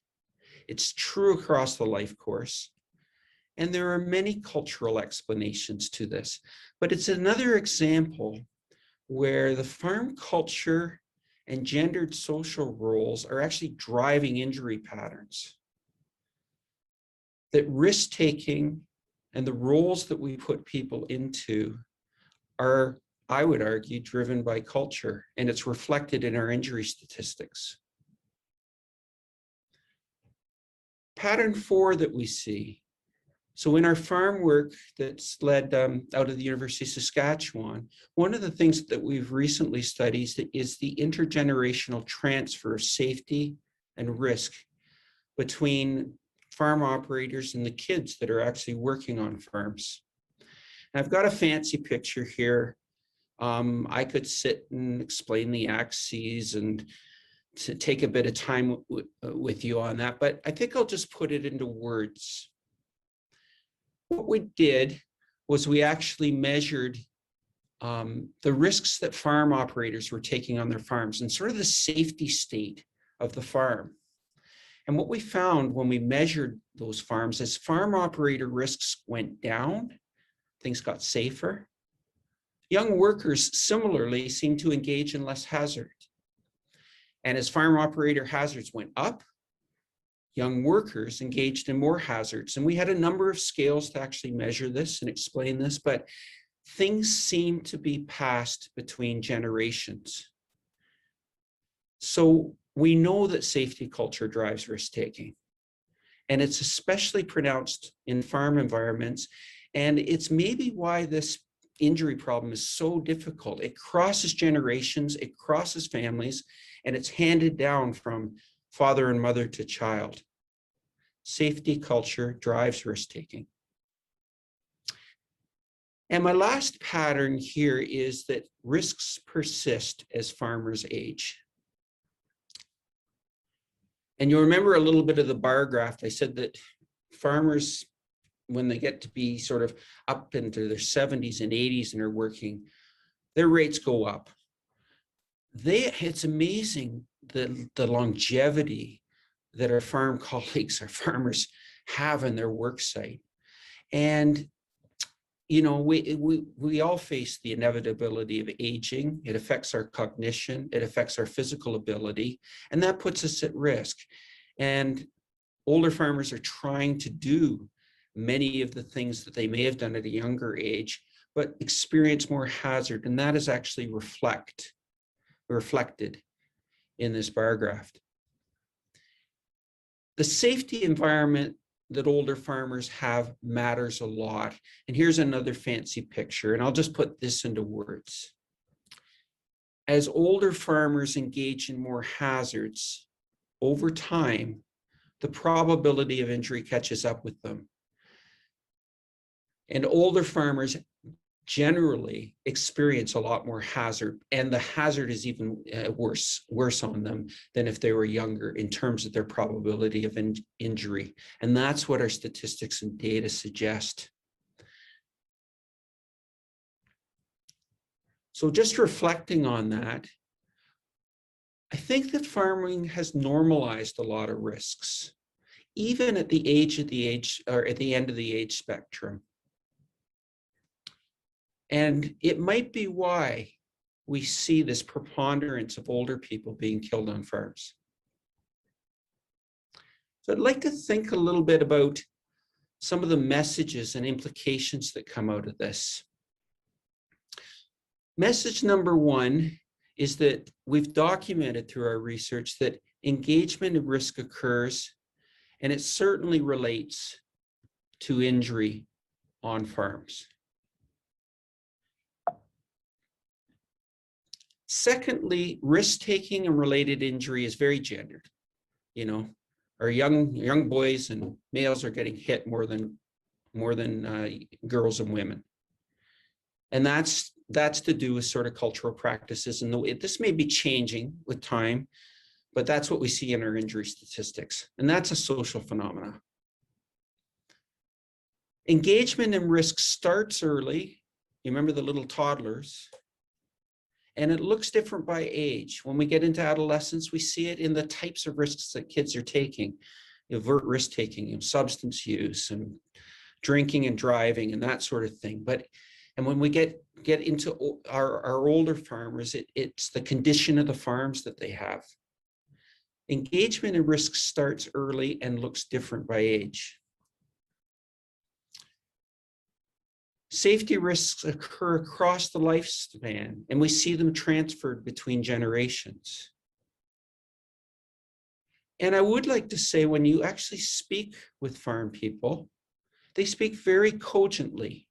It's true across the life course. And there are many cultural explanations to this, but it's another example where the farm culture and gendered social roles are actually driving injury patterns. That risk-taking and the roles that we put people into are, I would argue, driven by culture, and it's reflected in our injury statistics. Pattern 4 that we see. So in our farm work that's led out of the University of Saskatchewan, one of the things that we've recently studied is the intergenerational transfer of safety and risk between farm operators and the kids that are actually working on farms. And I've got a fancy picture here. I could sit and explain the axes and to take a bit of time with you on that, but I think I'll just put it into words. What we did was we actually measured the risks that farm operators were taking on their farms and sort of the safety state of the farm. And what we found when we measured those farms is farm operator risks went down, things got safer. Young workers similarly seemed to engage in less hazard. And as farm operator hazards went up, young workers engaged in more hazards. And we had a number of scales to actually measure this and explain this, but things seem to be passed between generations. So we know that safety culture drives risk-taking, and it's especially pronounced in farm environments. And it's maybe why this injury problem is so difficult. It crosses generations, it crosses families, and it's handed down from father and mother to child. Safety culture drives risk-taking. And my last pattern here is that risks persist as farmers age. And you'll remember a little bit of the bar graph. I said that farmers, when they get to be sort of up into their 70s and 80s and are working, their rates go up. It's amazing the longevity that our farm colleagues, our farmers have in their work site. And, you know, we all face the inevitability of aging. It affects our cognition, it affects our physical ability, and that puts us at risk. And older farmers are trying to do many of the things that they may have done at a younger age, but experience more hazard, and that is actually reflected in this bar graph. The safety environment that older farmers have matters a lot. And here's another fancy picture, and I'll just put this into words. As older farmers engage in more hazards, over time, the probability of injury catches up with them. And older farmers generally experience a lot more hazard, and the hazard is even worse on them than if they were younger in terms of their probability of injury. And that's what our statistics and data suggest. So just reflecting on that, I think that farming has normalized a lot of risks, even at the end of the age spectrum. And it might be why we see this preponderance of older people being killed on farms. So I'd like to think a little bit about some of the messages and implications that come out of this. Message number one is that we've documented through our research that engagement and risk occurs, and it certainly relates to injury on farms. Secondly, risk-taking and related injury is very gendered. You know, our young boys and males are getting hit more than girls and women, and that's to do with sort of cultural practices. And this may be changing with time, but that's what we see in our injury statistics, and that's a social phenomenon. Engagement and risk starts early. You remember the little toddlers. And it looks different by age. When we get into adolescence, we see it in the types of risks that kids are taking, overt risk taking, substance use and drinking and driving and that sort of thing. But And when we get into our older farmers, it's the condition of the farms that they have. Engagement in risk starts early and looks different by age. Safety risks occur across the lifespan, and we see them transferred between generations. And I would like to say, when you actually speak with farm people, they speak very cogently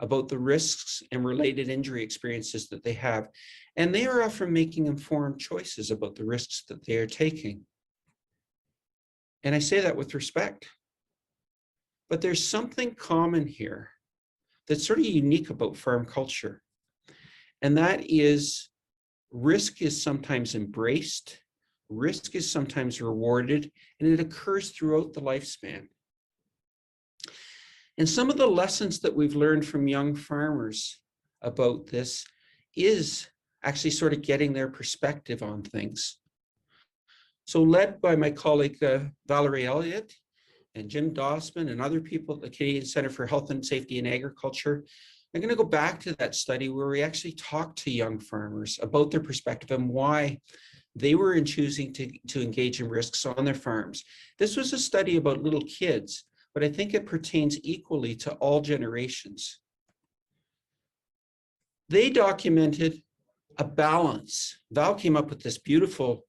about the risks and related injury experiences that they have. And they are often making informed choices about the risks that they are taking. And I say that with respect. But there's something common here that's sort of unique about farm culture. And that is, risk is sometimes embraced, risk is sometimes rewarded, and it occurs throughout the lifespan. And some of the lessons that we've learned from young farmers about this is actually sort of getting their perspective on things. So led by my colleague, Valerie Elliott and Jim Dossman and other people at the Canadian Centre for Health and Safety in Agriculture, I'm going to go back to that study where we actually talked to young farmers about their perspective and why they were choosing to engage in risks on their farms. This was a study about little kids, but I think it pertains equally to all generations. They documented a balance. Val came up with this beautiful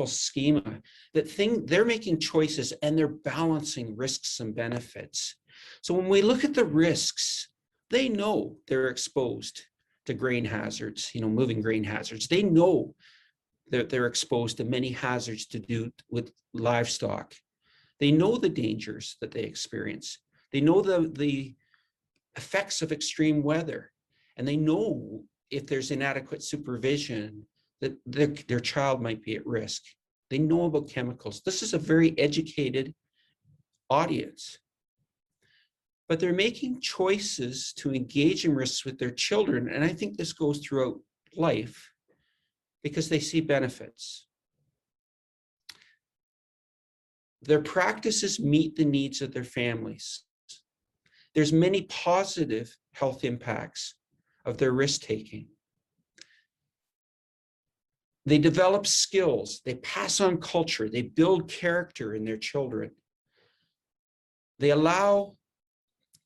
schema that they're making choices and they're balancing risks and benefits. So when we look at the risks, they know they're exposed to grain hazards, moving grain hazards. They know that they're exposed to many hazards to do with livestock. They know the dangers that they experience. They know the effects of extreme weather, and they know if there's inadequate supervision that their child might be at risk. They know about chemicals. This is a very educated audience. But they're making choices to engage in risks with their children, and I think this goes throughout life because they see benefits. Their practices meet the needs of their families. There's many positive health impacts of their risk-taking. They develop skills, they pass on culture, they build character in their children. They allow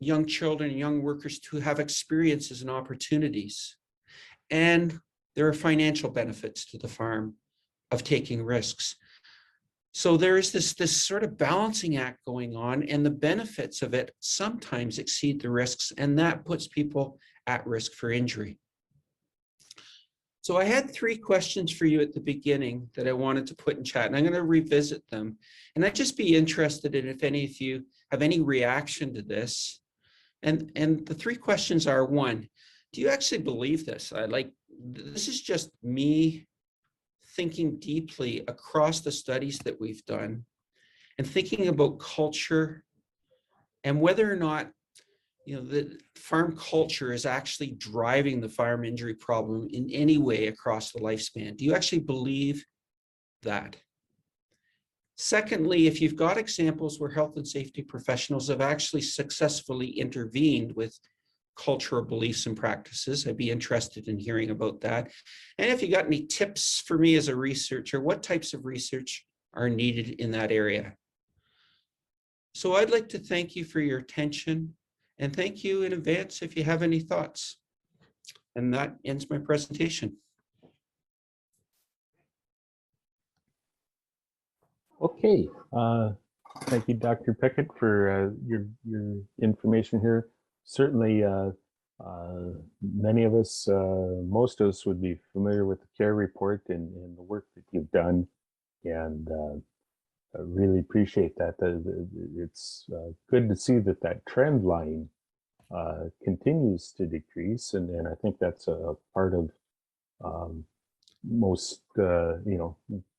young children, young workers to have experiences and opportunities. And there are financial benefits to the farm of taking risks. So there is this sort of balancing act going on, and the benefits of it sometimes exceed the risks, and that puts people at risk for injury. So I had 3 questions for you at the beginning that I wanted to put in chat, and I'm going to revisit them. And I'd just be interested in if any of you have any reaction to this. And the 3 questions are: 1, do you actually believe this? This is just me thinking deeply across the studies that we've done and thinking about culture and whether or not the farm culture is actually driving the farm injury problem in any way across the lifespan. Do you actually believe that? Secondly, if you've got examples where health and safety professionals have actually successfully intervened with cultural beliefs and practices, I'd be interested in hearing about that. And if you got any tips for me as a researcher, what types of research are needed in that area? So I'd like to thank you for your attention, and thank you in advance if you have any thoughts. And that ends my presentation. Okay, thank you, Dr. Pickett, for your information here. Certainly, many of us, most of us would be familiar with the CARE report and the work that you've done, and I really appreciate that. It's good to see that trend line continues to decrease, and I think that's a part of most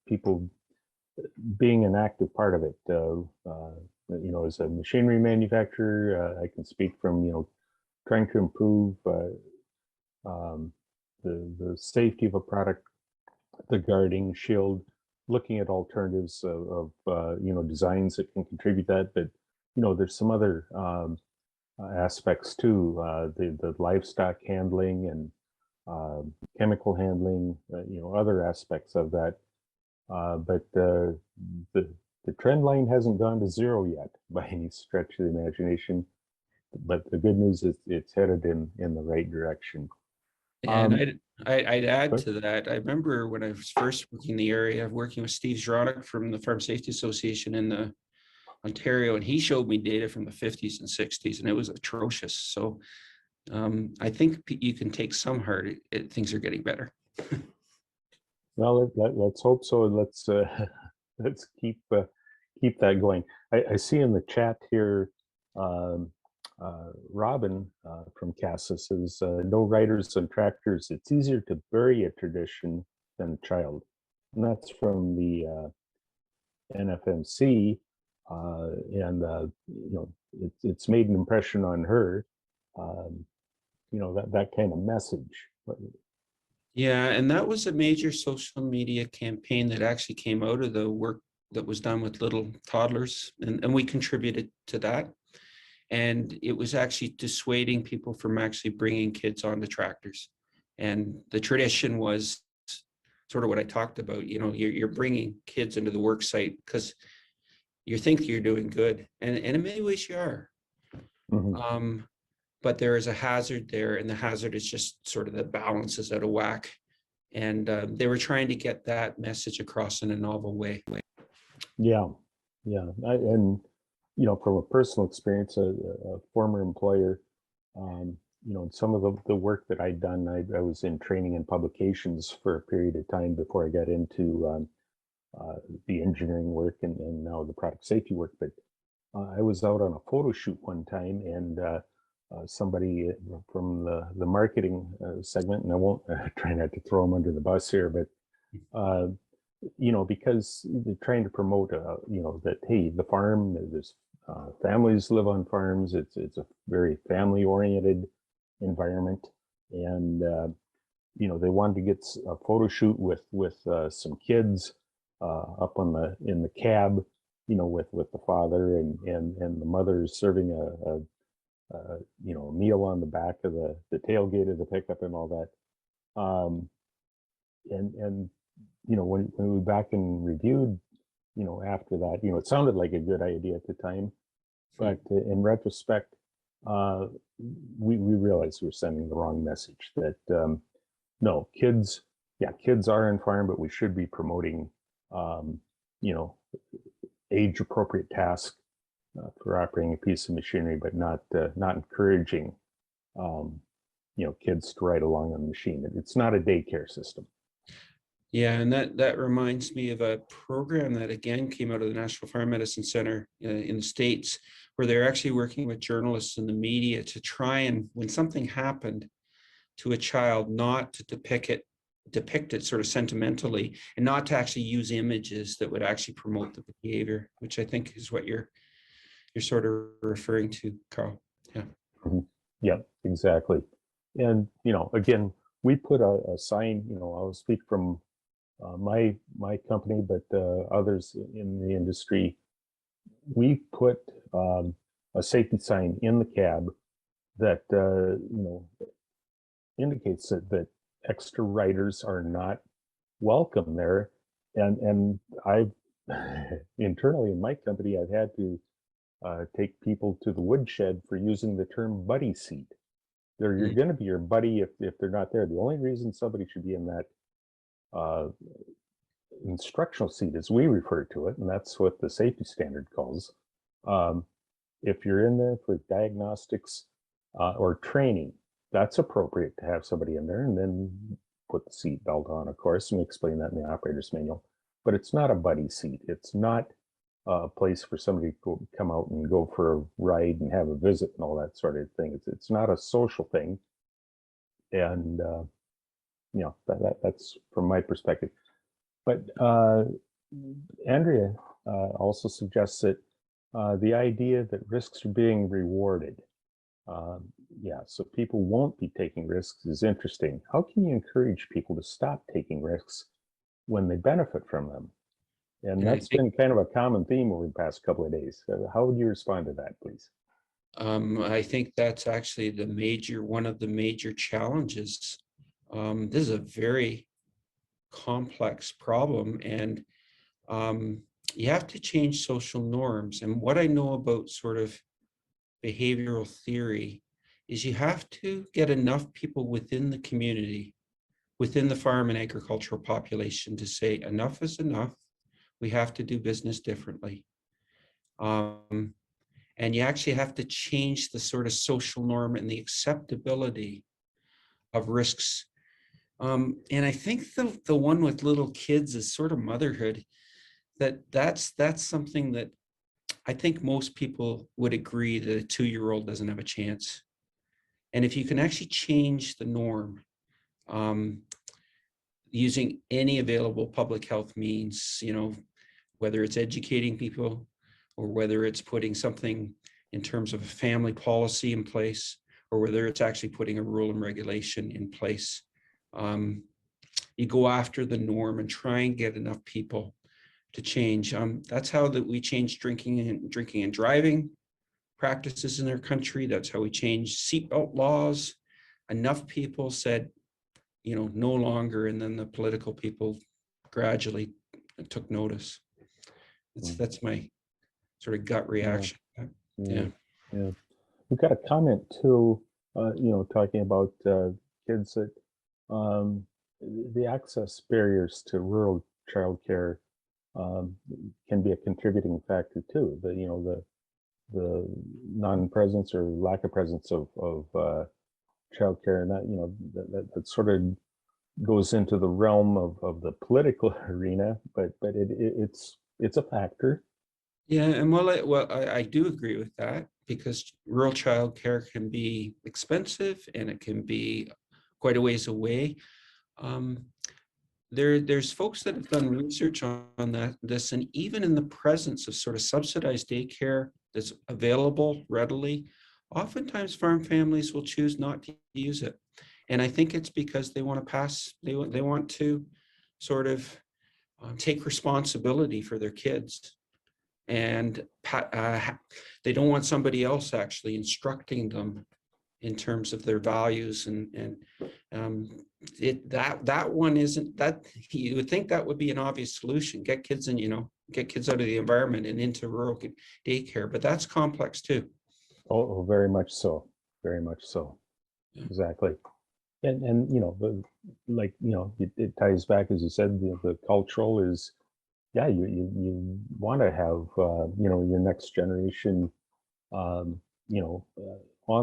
people being an active part of it. As a machinery manufacturer, I can speak from trying to improve the safety of a product, the guarding, shield, looking at alternatives of designs that can contribute that. But there's some other aspects too, the livestock handling and chemical handling, other aspects of that. But the trend line hasn't gone to zero yet by any stretch of the imagination. But the good news is it's headed in the right direction. And I'd add to that. I remember when I was first working in the area, working with Steve Zrodek from the Farm Safety Association in the Ontario, and he showed me data from the 50s and 60s, and it was atrocious. So I think you can take some heart. Things are getting better. Well, let's hope so. Let's let's keep that going. I see in the chat here, Robin from CASA says, "No riders and tractors. It's easier to bury a tradition than a child," and that's from the NFMC, and it's made an impression on her. That kind of message. Yeah, and that was a major social media campaign that actually came out of the work that was done with little toddlers, and we contributed to that. And it was actually dissuading people from actually bringing kids onto tractors. And the tradition was sort of what I talked about. You're bringing kids into the work site because you think you're doing good, and in many ways you are. Mm-hmm. But there is a hazard there, and the hazard is just sort of the balance is out of whack. And they were trying to get that message across in a novel way. Yeah. And from a personal experience, a former employer, some of the work that I'd done, I was in training and publications for a period of time before I got into the engineering work and now the product safety work. But I was out on a photo shoot one time, and somebody from the marketing segment, and I won't try not to throw them under the bus here, but because they're trying to promote that, hey, the farm, there's families live on farms, it's a very family oriented environment, and they wanted to get a photo shoot with some kids up in the cab, with the father and the mother serving a meal on the back of the tailgate of the pickup and all that. And when we went back and reviewed, after that, it sounded like a good idea at the time, but in retrospect, we realized we were sending the wrong message. That no, kids are in farm, but we should be promoting, age appropriate tasks for operating a piece of machinery, but not encouraging kids to ride along on the machine. It's not a daycare system. Yeah, and that reminds me of a program that again came out of the National Fire Medicine Center in the States, where they're actually working with journalists and the media to try and, when something happened to a child, not to depict it sort of sentimentally, and not to actually use images that would actually promote the behavior, which I think is what you're sort of referring to, Carl. Yeah. Mm-hmm. Yeah, exactly. And again, we put a sign. I'll speak from my company, but others in the industry, we put a safety sign in the cab that indicates that extra riders are not welcome there. And I've internally in my company, I've had to take people to the woodshed for using the term buddy seat. You're going to be your buddy if they're not there. The only reason somebody should be in that instructional seat, as we refer to it, and that's what the safety standard calls. If you're in there for diagnostics or training, that's appropriate to have somebody in there, and then put the seat belt on, of course, and we explain that in the operator's manual. But it's not a buddy seat. It's not a place for somebody to come out and go for a ride and have a visit and all that sort of thing. It's not a social thing. And that's from my perspective. But Andrea also suggests that the idea that risks are being rewarded. So people won't be taking risks is interesting. How can you encourage people to stop taking risks when they benefit from them? And that's been kind of a common theme over the past couple of days. How would you respond to that, please? I think that's actually one of the major challenges. This is a very complex problem, and you have to change social norms. And what I know about sort of behavioral theory is you have to get enough people within the community, within the farm and agricultural population, to say enough is enough. We have to do business differently. And you actually have to change the sort of social norm and the acceptability of risks. And I think the one with little kids is sort of motherhood. That's something that I think most people would agree that a 2-year-old doesn't have a chance. And if you can actually change the norm, using any available public health means, whether it's educating people or whether it's putting something in terms of a family policy in place, or whether it's actually putting a rule and regulation in place, you go after the norm and try and get enough people to change. That's how we change drinking and driving practices in our country. That's how we changed seatbelt laws. Enough people said, no longer, and then the political people gradually took notice. That's my sort of gut reaction. Yeah. We've got a comment too, talking about kids that the access barriers to rural childcare can be a contributing factor too. The non-presence or lack of presence of childcare, and that sort of goes into the realm of the political arena, but it's a factor. Yeah, and I do agree with that, because rural childcare can be expensive and it can be quite a ways away. There's folks that have done research on this, and even in the presence of sort of subsidized daycare that's available readily, oftentimes farm families will choose not to use it. And I think it's because they want to sort of take responsibility for their kids. And they don't want somebody else actually instructing them in terms of their values, and that one isn't that. You would think that would be an obvious solution: get kids out of the environment and into rural daycare, but that's complex too. Oh, very much so, very much so. Yeah. Exactly. And it ties back, as you said, the cultural is, yeah, you want to have your next generation on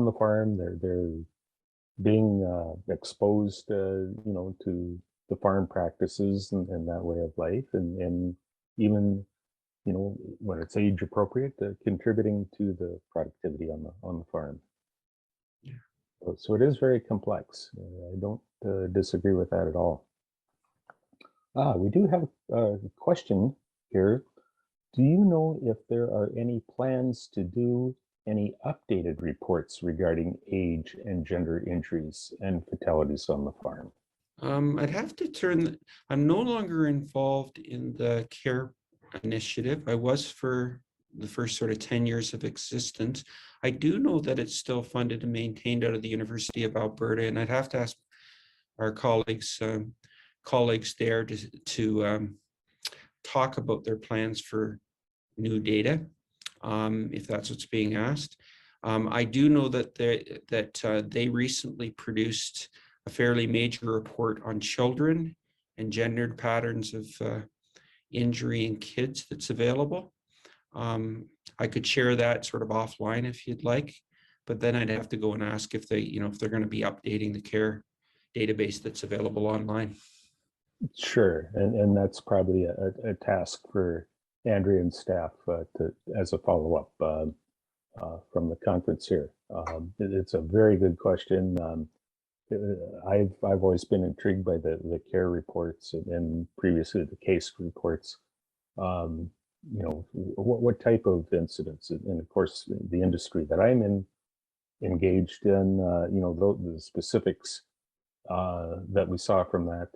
the farm. They're being exposed to the farm practices and that way of life, and even when it's age appropriate, contributing to the productivity on the farm. Yeah. So it is very complex. I don't disagree with that at all. We do have a question here. Do you know if there are any plans to do any updated reports regarding age and gender injuries and fatalities on the farm? I'd have to I'm no longer involved in the CARE initiative. I was for the first sort of 10 years of existence. I do know that it's still funded and maintained out of the University of Alberta, and I'd have to ask our colleagues there to talk about their plans for new data, if that's what's being asked. I do know that they recently produced a fairly major report on children and gendered patterns of injury in kids that's available. I could share that sort of offline if you'd like, but then I'd have to go and ask if they're going to be updating the CARE database that's available online. Sure, and that's probably a task for Andrea and staff as a follow-up from the conference here. It's a very good question. I've always been intrigued by the CARE reports and previously the CASE reports. What type of incidents, and of course the industry that I'm engaged in, the specifics that we saw from that.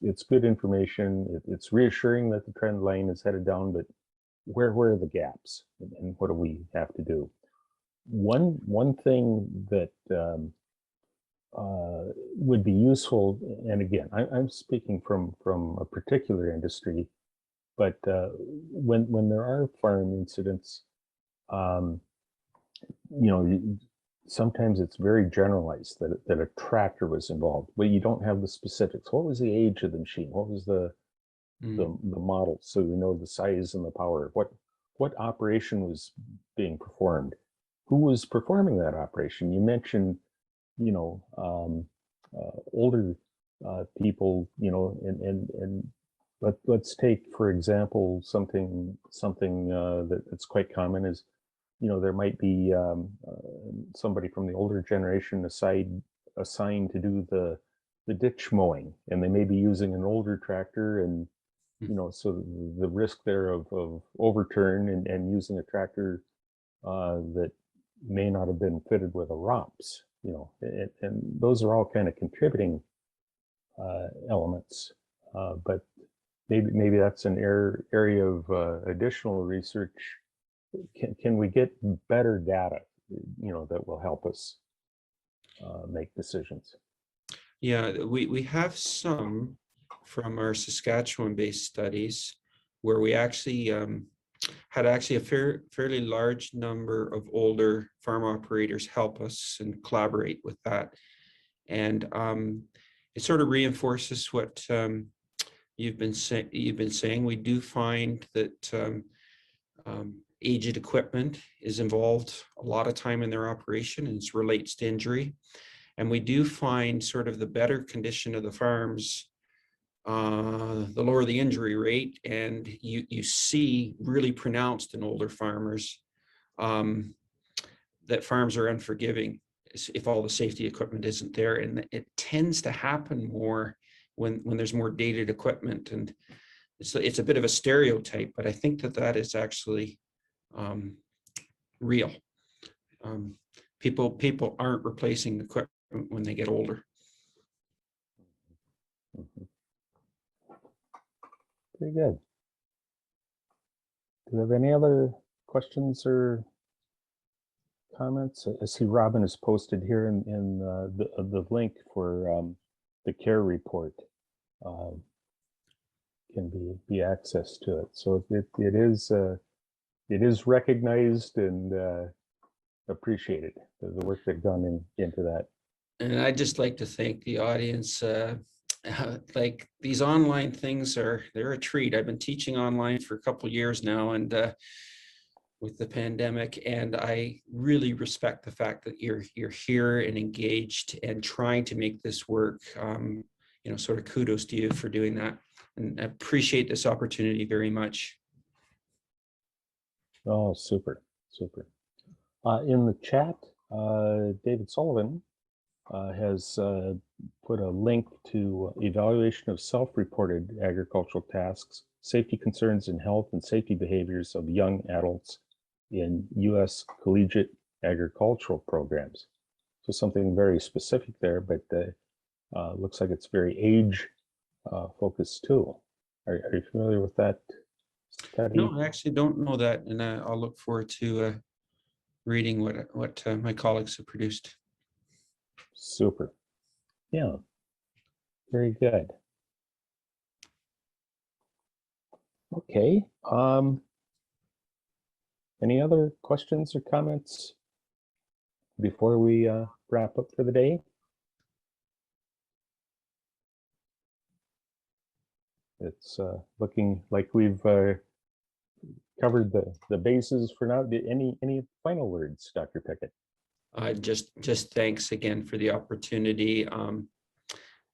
It's good information. It's reassuring that the trend line is headed down, but where are the gaps and what do we have to do? One thing that would be useful, and again, I'm speaking from a particular industry, but when there are farm incidents, sometimes it's very generalized that a tractor was involved, but you don't have the specifics. What was the age of the machine? What was the model? So you know the size and the power. What operation was being performed? Who was performing that operation? You mentioned, older people, and let's take, for example, something that's quite common is, there might be somebody from the older generation assigned to do the ditch mowing, and they may be using an older tractor, and so the risk there of overturn and using a tractor that may not have been fitted with a ROPS, and those are all kind of contributing elements, but maybe that's an area of additional research. Can we get better data, that will help us make decisions? Yeah, we have some from our Saskatchewan-based studies where we actually had a fairly large number of older farm operators help us and collaborate with that. And it sort of reinforces what you've been saying. We do find that aged equipment is involved a lot of time in their operation, and it relates to injury. And we do find sort of the better condition of the farms, the lower the injury rate, and you see really pronounced in older farmers that farms are unforgiving if all the safety equipment isn't there, and it tends to happen more when there's more dated equipment. And it's a bit of a stereotype, but I think that is actually real. People aren't replacing equipment when they get older. Very good. Do you have any other questions or comments? I see Robin has posted here in the link for the care report. Can be access to it. So it is recognized and appreciated, the work they've done into that. And I'd just like to thank the audience. Like, these online things they're a treat. I've been teaching online for a couple of years now, and with the pandemic, and I really respect the fact that you're here and engaged and trying to make this work. Sort of kudos to you for doing that, and I appreciate this opportunity very much. Oh, super. In the chat, David Sullivan has put a link to evaluation of self-reported agricultural tasks, safety concerns in health and safety behaviors of young adults in U.S. collegiate agricultural programs. So something very specific there, but looks like it's very age focused too. Are you familiar with that study? No, I actually don't know that, and I'll look forward to reading what my colleagues have produced. Super. Yeah, very good. Okay. Any other questions or comments before we wrap up for the day? It's looking like we've covered the bases for now. Any final words, Dr. Pickett? Just thanks again for the opportunity. I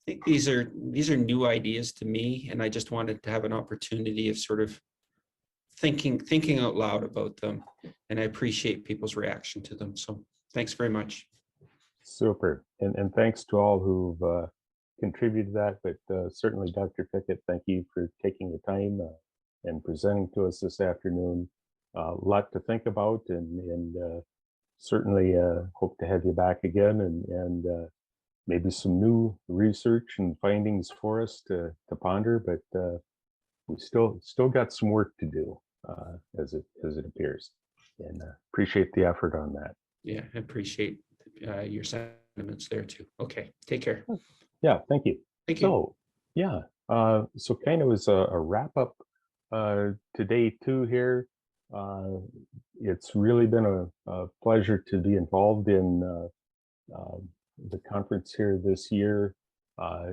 think these are new ideas to me, and I just wanted to have an opportunity of sort of thinking out loud about them, and I appreciate people's reaction to them. So thanks very much. Super, and thanks to all who've contributed that, but certainly Dr. Pickett, thank you for taking the time and presenting to us this afternoon. A lot to think about, and certainly hope to have you back again, and maybe some new research and findings for us to ponder, but we still got some work to do. as it appears. And appreciate the effort on that. Yeah, I appreciate your sentiments there too. Okay, take care. Yeah, thank you. Thank you. So, yeah, so kind of as a wrap up today too here. It's really been a pleasure to be involved in the conference here this year.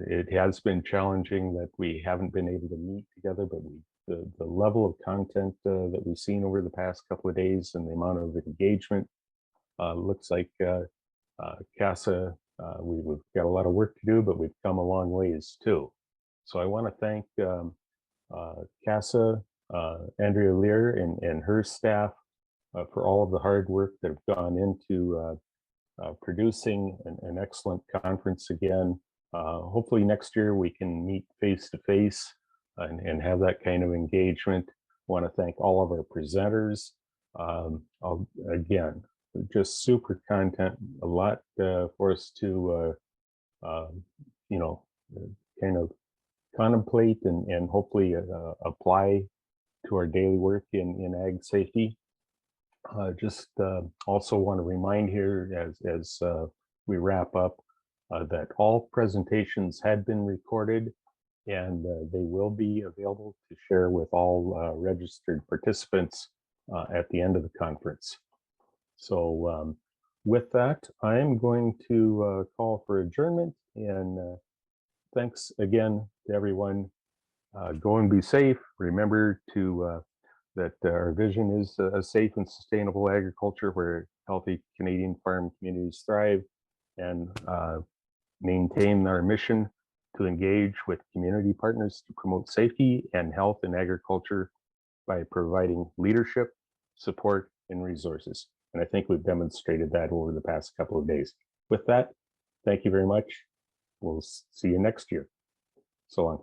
It has been challenging that we haven't been able to meet together, but the level of content that we've seen over the past couple of days and the amount of engagement looks like CASA, we've got a lot of work to do, but we've come a long ways too. So I want to thank CASA, Andrea Lear and her staff for all of the hard work that have gone into producing an excellent conference again. Hopefully next year we can meet face to face and have that kind of engagement. I want to thank all of our presenters. Again, just super content, a lot for us to, you know, kind of contemplate and hopefully apply to our daily work in ag safety. Just also want to remind here as we wrap up that all presentations had been recorded and they will be available to share with all registered participants at the end of the conference. So with that, I'm going to call for adjournment, and thanks again to everyone. Go and be safe. Remember to that our vision is a safe and sustainable agriculture where healthy Canadian farm communities thrive, and maintain our mission to engage with community partners to promote safety and health in agriculture by providing leadership, support, and resources. And I think we've demonstrated that over the past couple of days. With that, thank you very much. We'll see you next year. So long.